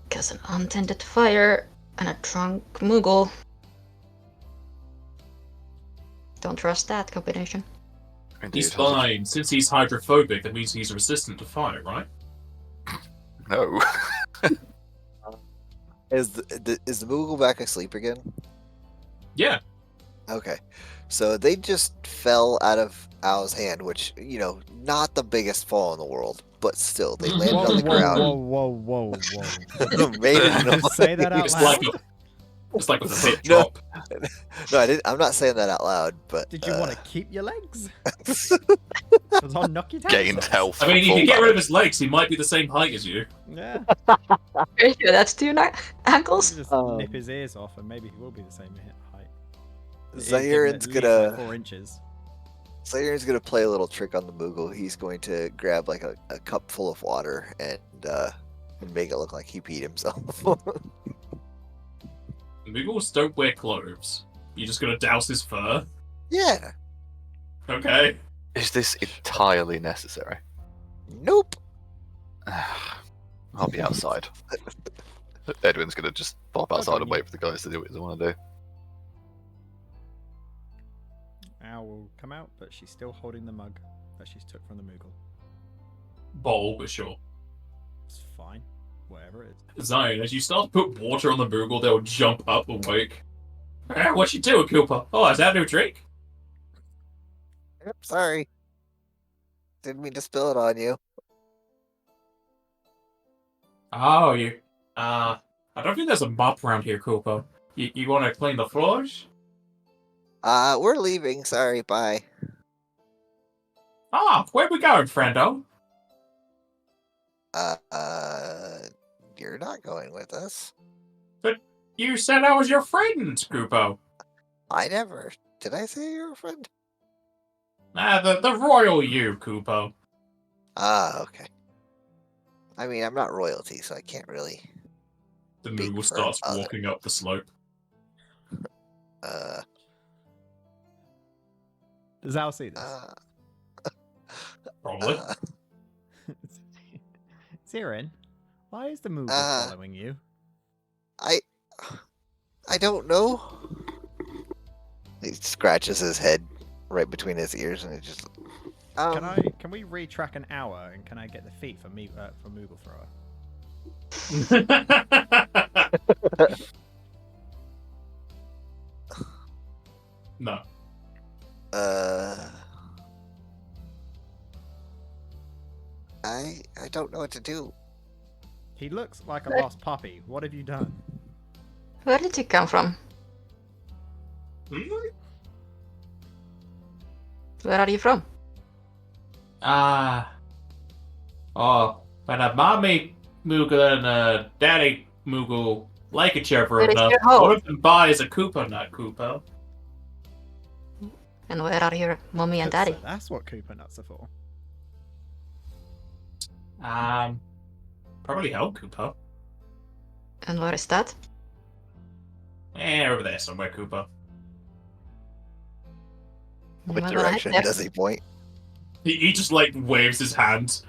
Speaker 5: Because an untended fire and a drunk Moogle. Don't trust that combination.
Speaker 4: Indeed,
Speaker 1: He's
Speaker 4: has a-
Speaker 1: fine. Since he's hydrophobic, that means he's resistant to fire, right?
Speaker 4: No.
Speaker 2: is the Moogle back asleep again?
Speaker 1: Yeah.
Speaker 2: Okay. So they just fell out of Al's hand, which, not the biggest fall in the world, but still, they landed
Speaker 3: Whoa,
Speaker 2: on the
Speaker 3: whoa,
Speaker 2: ground.
Speaker 3: whoa.
Speaker 2: Made a noise.
Speaker 3: Say that out
Speaker 1: It's
Speaker 3: loud.
Speaker 1: like a fit
Speaker 2: No.
Speaker 1: drop.
Speaker 2: No, I didn't. I'm not saying that out loud, but
Speaker 3: Did you want to keep your legs? Does I'll knock you down?
Speaker 4: Gained health.
Speaker 1: I mean, he
Speaker 4: full
Speaker 1: can get rid of
Speaker 4: damage.
Speaker 1: his legs. He might be the same height as you.
Speaker 3: Yeah.
Speaker 5: Very good, that's two ankles.
Speaker 3: Just
Speaker 2: Um,
Speaker 3: nip his ears off, and maybe he will be the same height. It is
Speaker 2: Zahirin's
Speaker 3: given at least, like,
Speaker 2: gonna
Speaker 3: 4 inches.
Speaker 2: play a little trick on the Moogle. He's going to grab like a cup full of water and make it look like he peed himself.
Speaker 1: Moogles don't wear clothes. You're just gonna douse his fur?
Speaker 2: Yeah.
Speaker 1: Okay.
Speaker 4: Is this entirely necessary?
Speaker 2: Nope.
Speaker 4: I'll be outside. Edwin's gonna just pop outside and
Speaker 3: Okay.
Speaker 4: wait for the guys to do what they want to do.
Speaker 3: Al will come out, but she's still holding the mug that she's took from the Moogle.
Speaker 1: Bowl, but sure.
Speaker 3: It's fine. Whatever it is.
Speaker 1: Zion, as you start to put water on the Moogle, they'll jump up awake. What you doing, Cooper? Oh, is that a new drink?
Speaker 2: Yep, sorry. Didn't mean to spill it on you.
Speaker 1: Oh, you. I don't think there's a mop around here, Koopa. You want to clean the floors?
Speaker 2: We're leaving. Sorry, bye.
Speaker 1: Ah, where we going, friendo?
Speaker 2: You're not going with us.
Speaker 1: But you said I was your friend, Koopa.
Speaker 2: I never. Did I say you're a friend?
Speaker 1: The royal you, Koopa.
Speaker 2: Okay. I mean, I'm not royalty, so I can't really.
Speaker 1: The
Speaker 2: Speak
Speaker 1: Moogle
Speaker 2: for
Speaker 1: starts
Speaker 2: other-
Speaker 1: walking up the slope.
Speaker 3: Does Al see this?
Speaker 1: Probably.
Speaker 3: Siren, why is the Moogle following you?
Speaker 2: I don't know. He scratches his head right between his ears, and it just.
Speaker 3: Can we retrack an hour, and can I get the feet for Moogle Thrower?
Speaker 1: No.
Speaker 2: I don't know what to do.
Speaker 3: He looks like a lost puppy. What have you done?
Speaker 5: Where did you come from? Where are you from?
Speaker 1: When a mommy Moogle and a daddy Moogle like each other
Speaker 5: Where is
Speaker 1: enough,
Speaker 5: your home?
Speaker 1: one of them buys a Koopa Nut Koopa.
Speaker 5: And where are your mommy and daddy?
Speaker 3: So that's what Koopa nuts are for.
Speaker 1: Probably home Koopa.
Speaker 5: And where is that?
Speaker 1: Over there somewhere, Koopa.
Speaker 2: What
Speaker 5: Well,
Speaker 2: direction
Speaker 5: there.
Speaker 2: does he point?
Speaker 1: He just like waves his hand.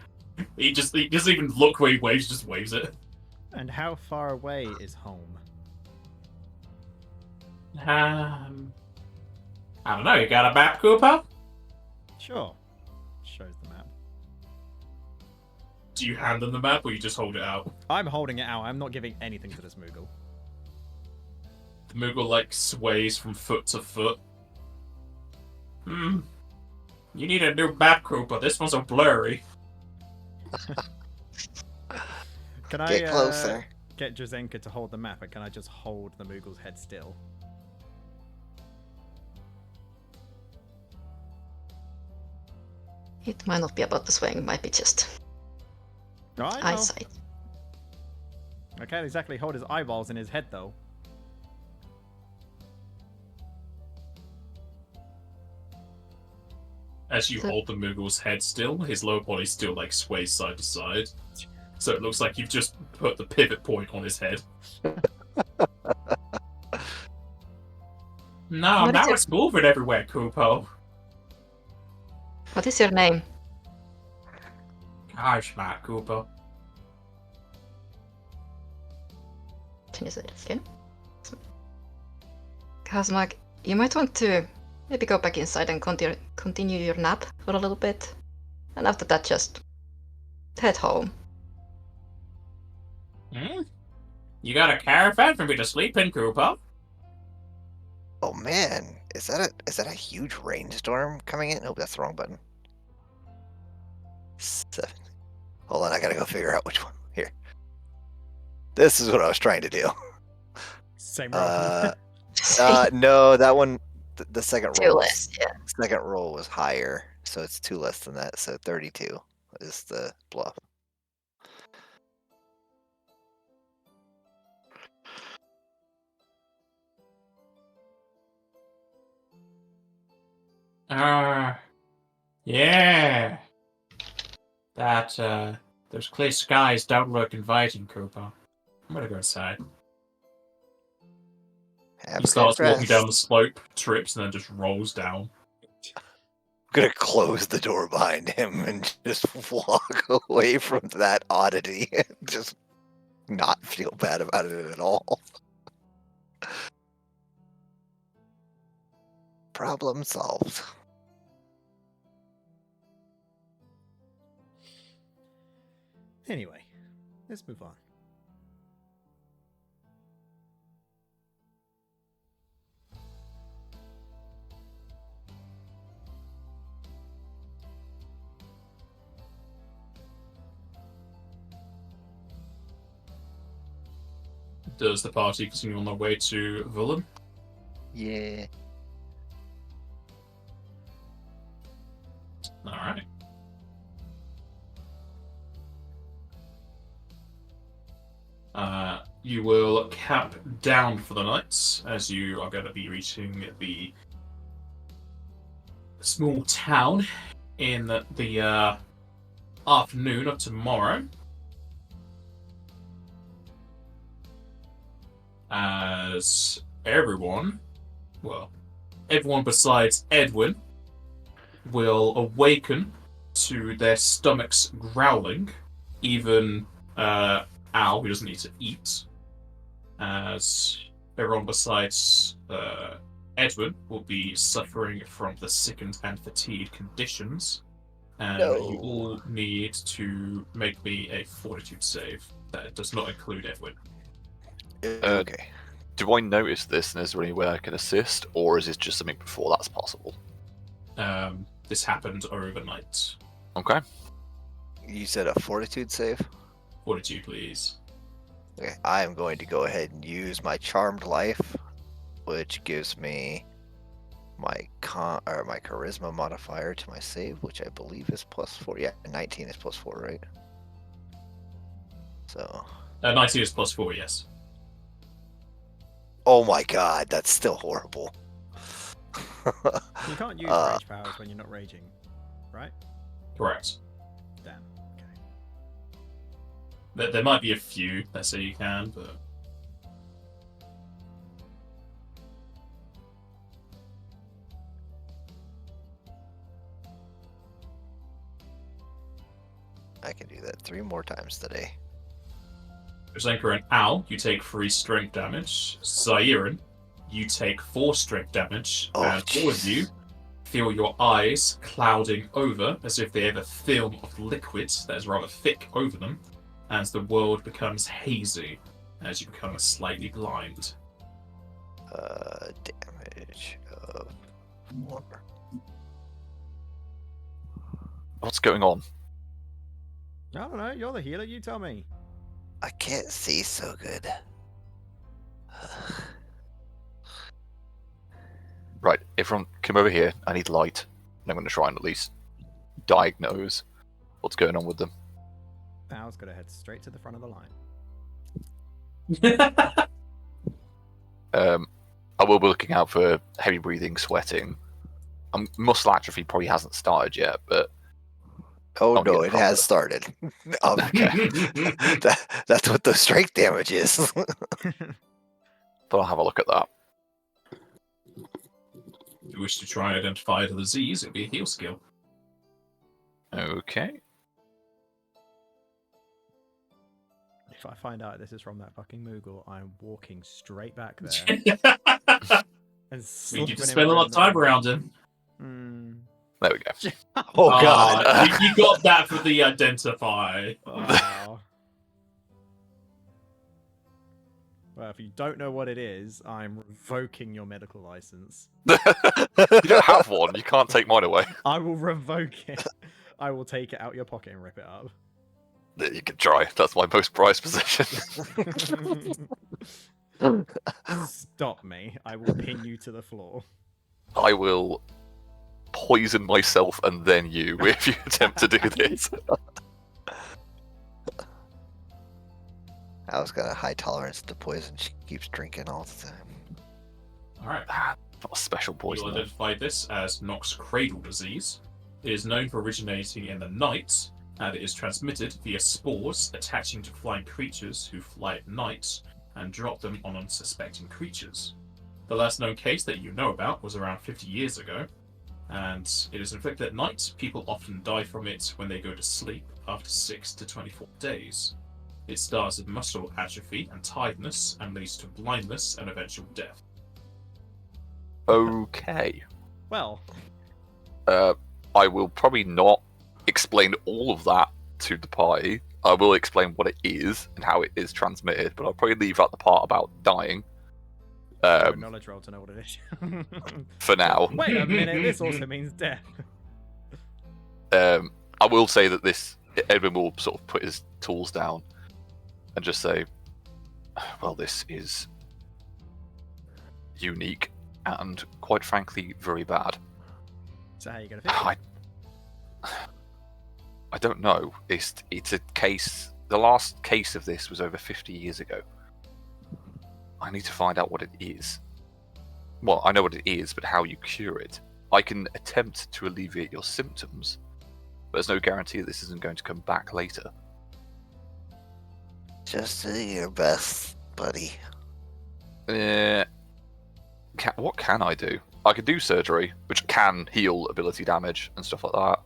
Speaker 1: He doesn't even look where he waves, just waves it.
Speaker 3: And how far away is home?
Speaker 1: I don't know, you got a map, Koopa?
Speaker 3: Sure. Shows the map.
Speaker 1: Do you hand them the map or you just hold it out?
Speaker 3: I'm holding it out. I'm not giving anything to this Moogle.
Speaker 1: The Moogle like sways from foot to foot. You need a new map, Koopa. This one's so blurry.
Speaker 3: Can
Speaker 2: Get
Speaker 3: I
Speaker 2: closer.
Speaker 3: get Drazenka to hold the map, and can I just hold the Moogle's head still?
Speaker 5: It might not be about the swing, might be just
Speaker 3: No, I know.
Speaker 5: eyesight.
Speaker 3: I can't exactly hold his eyeballs in his head, though.
Speaker 1: As you hold the Moogle's head still, his lower body still like sways side to side. So it looks like you've just put the pivot point on his head. No,
Speaker 5: What is
Speaker 1: now
Speaker 5: it?
Speaker 1: it's moving everywhere, Koopa.
Speaker 5: What is your name?
Speaker 1: Gosh, Matt, Koopa.
Speaker 5: Can you say it again? Kazmak, you might want to maybe go back inside and continue your nap for a little bit. And after that, just head home.
Speaker 1: You got a caravan for me to sleep in, Koopa?
Speaker 2: Oh man, is that a huge rainstorm coming in? Oh, that's the wrong button. 7. Hold on, I gotta go figure out which one. Here. This is what I was trying to do.
Speaker 3: Same roll.
Speaker 2: No, that one. The second
Speaker 5: Two
Speaker 2: roll.
Speaker 5: less, yeah.
Speaker 2: Second roll was higher, so it's 2 less than that. So 32 is the bluff.
Speaker 1: Yeah. Those clear skies don't look inviting, Koopa. I'm gonna go inside.
Speaker 2: Have
Speaker 1: He
Speaker 2: a
Speaker 1: starts
Speaker 2: good
Speaker 1: walking down the
Speaker 2: rest.
Speaker 1: slope, trips, and then just rolls down.
Speaker 2: I'm gonna close the door behind him and just walk away from that oddity. Just not feel bad about it at all. Problem solved.
Speaker 3: Anyway, let's move on.
Speaker 1: Does the party continue on their way to Vullen?
Speaker 2: Yeah.
Speaker 1: Alright. You will camp down for the night, as you are going to be reaching the small town in the afternoon of tomorrow. As everyone besides Edwin will awaken to their stomachs growling, even Al, who doesn't need to eat, as everyone besides Edwin will be suffering from the sickened and fatigued conditions, and you all need to make me a fortitude save. That does not include Edwin.
Speaker 2: Okay.
Speaker 4: Do I notice this, and is there any way I can assist, or is this just something before that's possible?
Speaker 1: This happened overnight.
Speaker 4: Okay.
Speaker 2: You said a fortitude save?
Speaker 1: Fortitude, please.
Speaker 2: Okay, I am going to go ahead and use my charmed life, which gives me my my charisma modifier to my save, which I believe is +4. Yeah, 19 is +4, right? So.
Speaker 1: 19 is +4, yes.
Speaker 2: Oh my god, that's still horrible.
Speaker 3: You can't use rage powers when you're not raging, right?
Speaker 1: Correct.
Speaker 3: Damn.
Speaker 1: There might be a few that say you can, but
Speaker 2: I can do that 3 more times today.
Speaker 1: Drazenka and Al, you take 3 strength damage. Zairin, you take 4 strength damage,
Speaker 2: Oh,
Speaker 1: and all of you feel your eyes clouding over as if they have a film of liquid that is rather thick over them, as the world becomes hazy, as you become slightly blind.
Speaker 2: Damage of 4.
Speaker 4: What's going on?
Speaker 3: I don't know. You're the healer. You tell me.
Speaker 2: I can't see so good.
Speaker 4: Right, everyone come over here. I need light. And I'm going to try and at least diagnose what's going on with them.
Speaker 3: Al's gonna head straight to the front of the line.
Speaker 4: I will be looking out for heavy breathing, sweating. Muscle atrophy probably hasn't started yet, but
Speaker 2: Oh
Speaker 4: I'll
Speaker 2: no,
Speaker 4: get
Speaker 2: it
Speaker 4: proper.
Speaker 2: has started. That's what the strength damage is.
Speaker 4: But I'll have a look at that.
Speaker 1: If you wish to try and identify the disease, it'd be a heal skill.
Speaker 4: Okay.
Speaker 3: If I find out this is from that fucking Moogle, I'm walking straight back there and
Speaker 1: We need to spend a lot of time around him.
Speaker 4: There we go.
Speaker 2: Oh god.
Speaker 1: You got that for the identify.
Speaker 3: Wow. Well, if you don't know what it is, I'm revoking your medical license.
Speaker 4: You don't have one. You can't take mine away.
Speaker 3: I will revoke it. I will take it out your pocket and rip it up.
Speaker 4: You can try. That's my most prized possession.
Speaker 3: Stop me. I will pin you to the floor.
Speaker 4: I will poison myself and then you if you attempt to do this.
Speaker 2: I was got a high tolerance to poison. She keeps drinking all the time.
Speaker 1: Alright.
Speaker 4: Not a special
Speaker 1: You'll
Speaker 4: poison. though.
Speaker 1: identify this as Nox Cradle disease. It is known for originating in the night, and it is transmitted via spores attaching to flying creatures who fly at night and drop them on unsuspecting creatures. The last known case that you know about was around 50 years ago, and it is inflicted at night. People often die from it when they go to sleep after 6 to 24 days. It starts with muscle atrophy and tiredness and leads to blindness and eventual death.
Speaker 4: Okay.
Speaker 3: Well,
Speaker 4: I will probably not explain all of that to the party. I will explain what it is and how it is transmitted, but I'll probably leave out the part about dying.
Speaker 3: a knowledge roll to know what it is.
Speaker 4: For now.
Speaker 3: Wait a minute, this also means death.
Speaker 4: I will say that Edwin will sort of put his tools down and just say, well, this is unique and, quite frankly, very bad.
Speaker 3: So how are you gonna fix it?
Speaker 4: I don't know. It's a case. The last case of this was over 50 years ago. I need to find out what it is. Well, I know what it is, but how you cure it. I can attempt to alleviate your symptoms, but there's no guarantee that this isn't going to come back later.
Speaker 2: Just do your best, buddy.
Speaker 4: What can I do? I could do surgery, which can heal ability damage and stuff like that.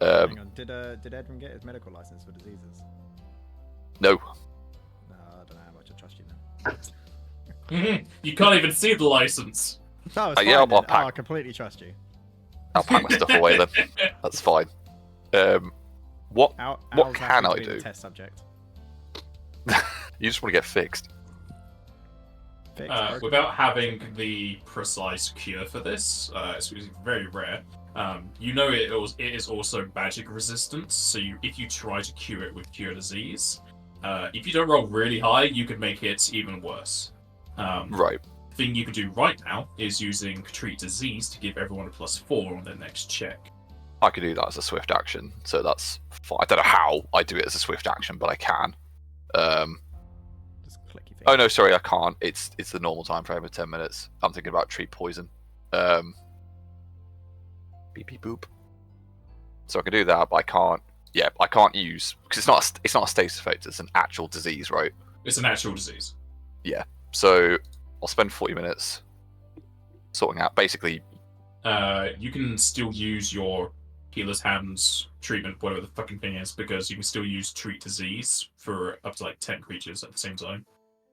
Speaker 3: Hang on, did Edwin get his medical license for diseases?
Speaker 4: No.
Speaker 3: No, I don't know how much I trust you then.
Speaker 1: You can't even see the license.
Speaker 3: Oh, it's fine
Speaker 4: yeah,
Speaker 3: then.
Speaker 4: I'll
Speaker 3: I completely trust you.
Speaker 4: I'll pack my stuff away then. That's fine. What
Speaker 3: Al's
Speaker 4: can
Speaker 3: happy
Speaker 4: I
Speaker 3: to be the
Speaker 4: do?
Speaker 3: test subject.
Speaker 4: You just want to get fixed.
Speaker 3: Fixed, broken.
Speaker 1: Without having the precise cure for this, it's very rare. You know it is also magic resistant, so if you try to cure it with cure disease, if you don't roll really high, you could make it even worse.
Speaker 4: Right.
Speaker 1: The thing you can do right now is using treat disease to give everyone a +4 on their next check.
Speaker 4: I could do that as a swift action, so that's fine. I don't know how I do it as a swift action, but I can.
Speaker 3: Just click your
Speaker 4: Oh no, sorry, I can't. It's the normal time frame of 10 minutes. I'm thinking about treat poison. Beep beep boop. So I can do that, but I can't. Yeah, I can't use because it's not a stasis effect. It's an actual disease, right?
Speaker 1: It's an actual disease.
Speaker 4: So I'll spend 40 minutes sorting out. Basically,
Speaker 1: You can still use your healer's hands treatment, whatever the fucking thing is, because you can still use treat disease for up to like 10 creatures at the same time.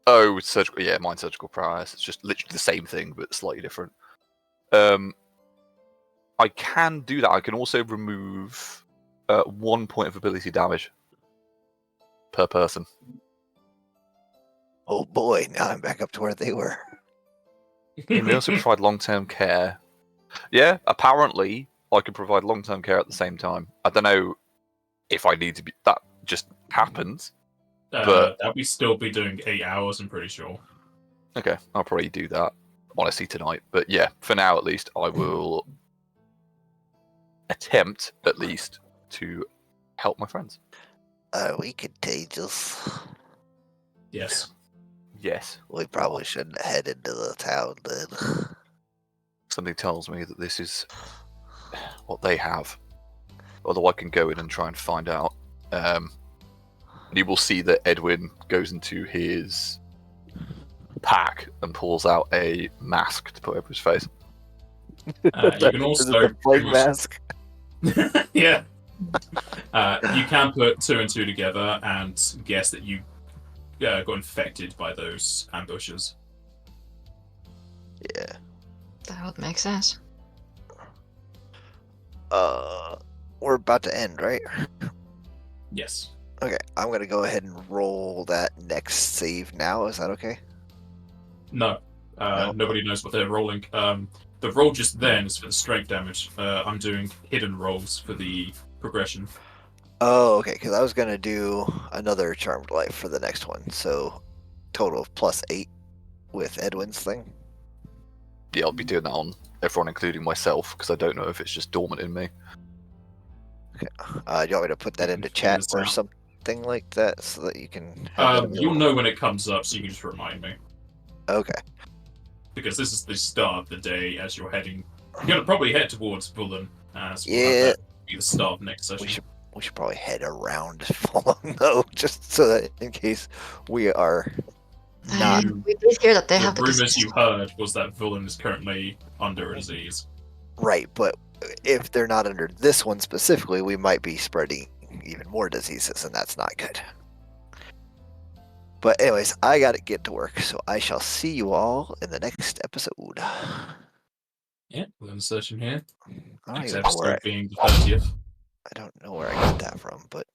Speaker 4: oh, surgical. Yeah, mine's surgical paralysis. It's just literally the same thing, but slightly different. I can do that. I can also remove 1 point of ability damage per person.
Speaker 2: Oh boy, now I'm back up to where they were.
Speaker 4: You may also provide long-term care. Yeah, apparently I can provide long-term care at the same time. I don't know if I need to be. That just happens. But-
Speaker 1: That we still be doing 8 hours, I'm pretty sure.
Speaker 4: Okay, I'll probably do that, honestly, tonight. But yeah, for now at least, I will attempt, at least, to help my friends.
Speaker 2: Are we contagious?
Speaker 1: Yes.
Speaker 4: Yes.
Speaker 2: We probably shouldn't head into the town then.
Speaker 4: Something tells me that this is what they have. Although I can go in and try and find out. You will see that Edwin goes into his pack and pulls out a mask to put over his face.
Speaker 1: You can also
Speaker 2: Is it the plague mask?
Speaker 1: yeah. You can put 2 and 2 together and guess that you got infected by those ambushes.
Speaker 2: Yeah.
Speaker 5: That would make sense.
Speaker 2: We're about to end, right?
Speaker 1: Yes.
Speaker 2: Okay, I'm gonna go ahead and roll that next save now. Is that okay?
Speaker 1: No.
Speaker 2: No.
Speaker 1: Nobody knows what they're rolling. The roll just then is for the strength damage. I'm doing hidden rolls for the progression.
Speaker 2: Oh, okay, because I was gonna do another Charmed Life for the next one, so total of +8 with Edwin's thing.
Speaker 4: Yeah, I'll be doing that on everyone, including myself, because I don't know if it's just dormant in me.
Speaker 2: Do you want me to put that into chat
Speaker 1: this
Speaker 2: or
Speaker 1: out.
Speaker 2: something like that so that you can have that
Speaker 1: You'll
Speaker 2: available?
Speaker 1: know when it comes up, so you can just remind me.
Speaker 2: Okay.
Speaker 1: Because this is the start of the day as you're heading. You're gonna probably head towards Bullen, as we'll
Speaker 2: Yeah.
Speaker 1: have that be the start of next session.
Speaker 2: We should probably head around Fulham though, just so that in case we are not.
Speaker 5: We did hear that they
Speaker 1: The
Speaker 5: have the
Speaker 1: rumors
Speaker 5: disease.
Speaker 1: you heard was that Vullen is currently under a disease.
Speaker 2: Right, but if they're not under this one specifically, we might be spreading even more diseases, and that's not good. But anyways, I gotta get to work, so I shall see you all in the next episode.
Speaker 1: Yeah, we'll end the session here.
Speaker 2: I don't
Speaker 1: Next
Speaker 2: even know where
Speaker 1: episode being the 30th.
Speaker 2: I don't know where I got that from, but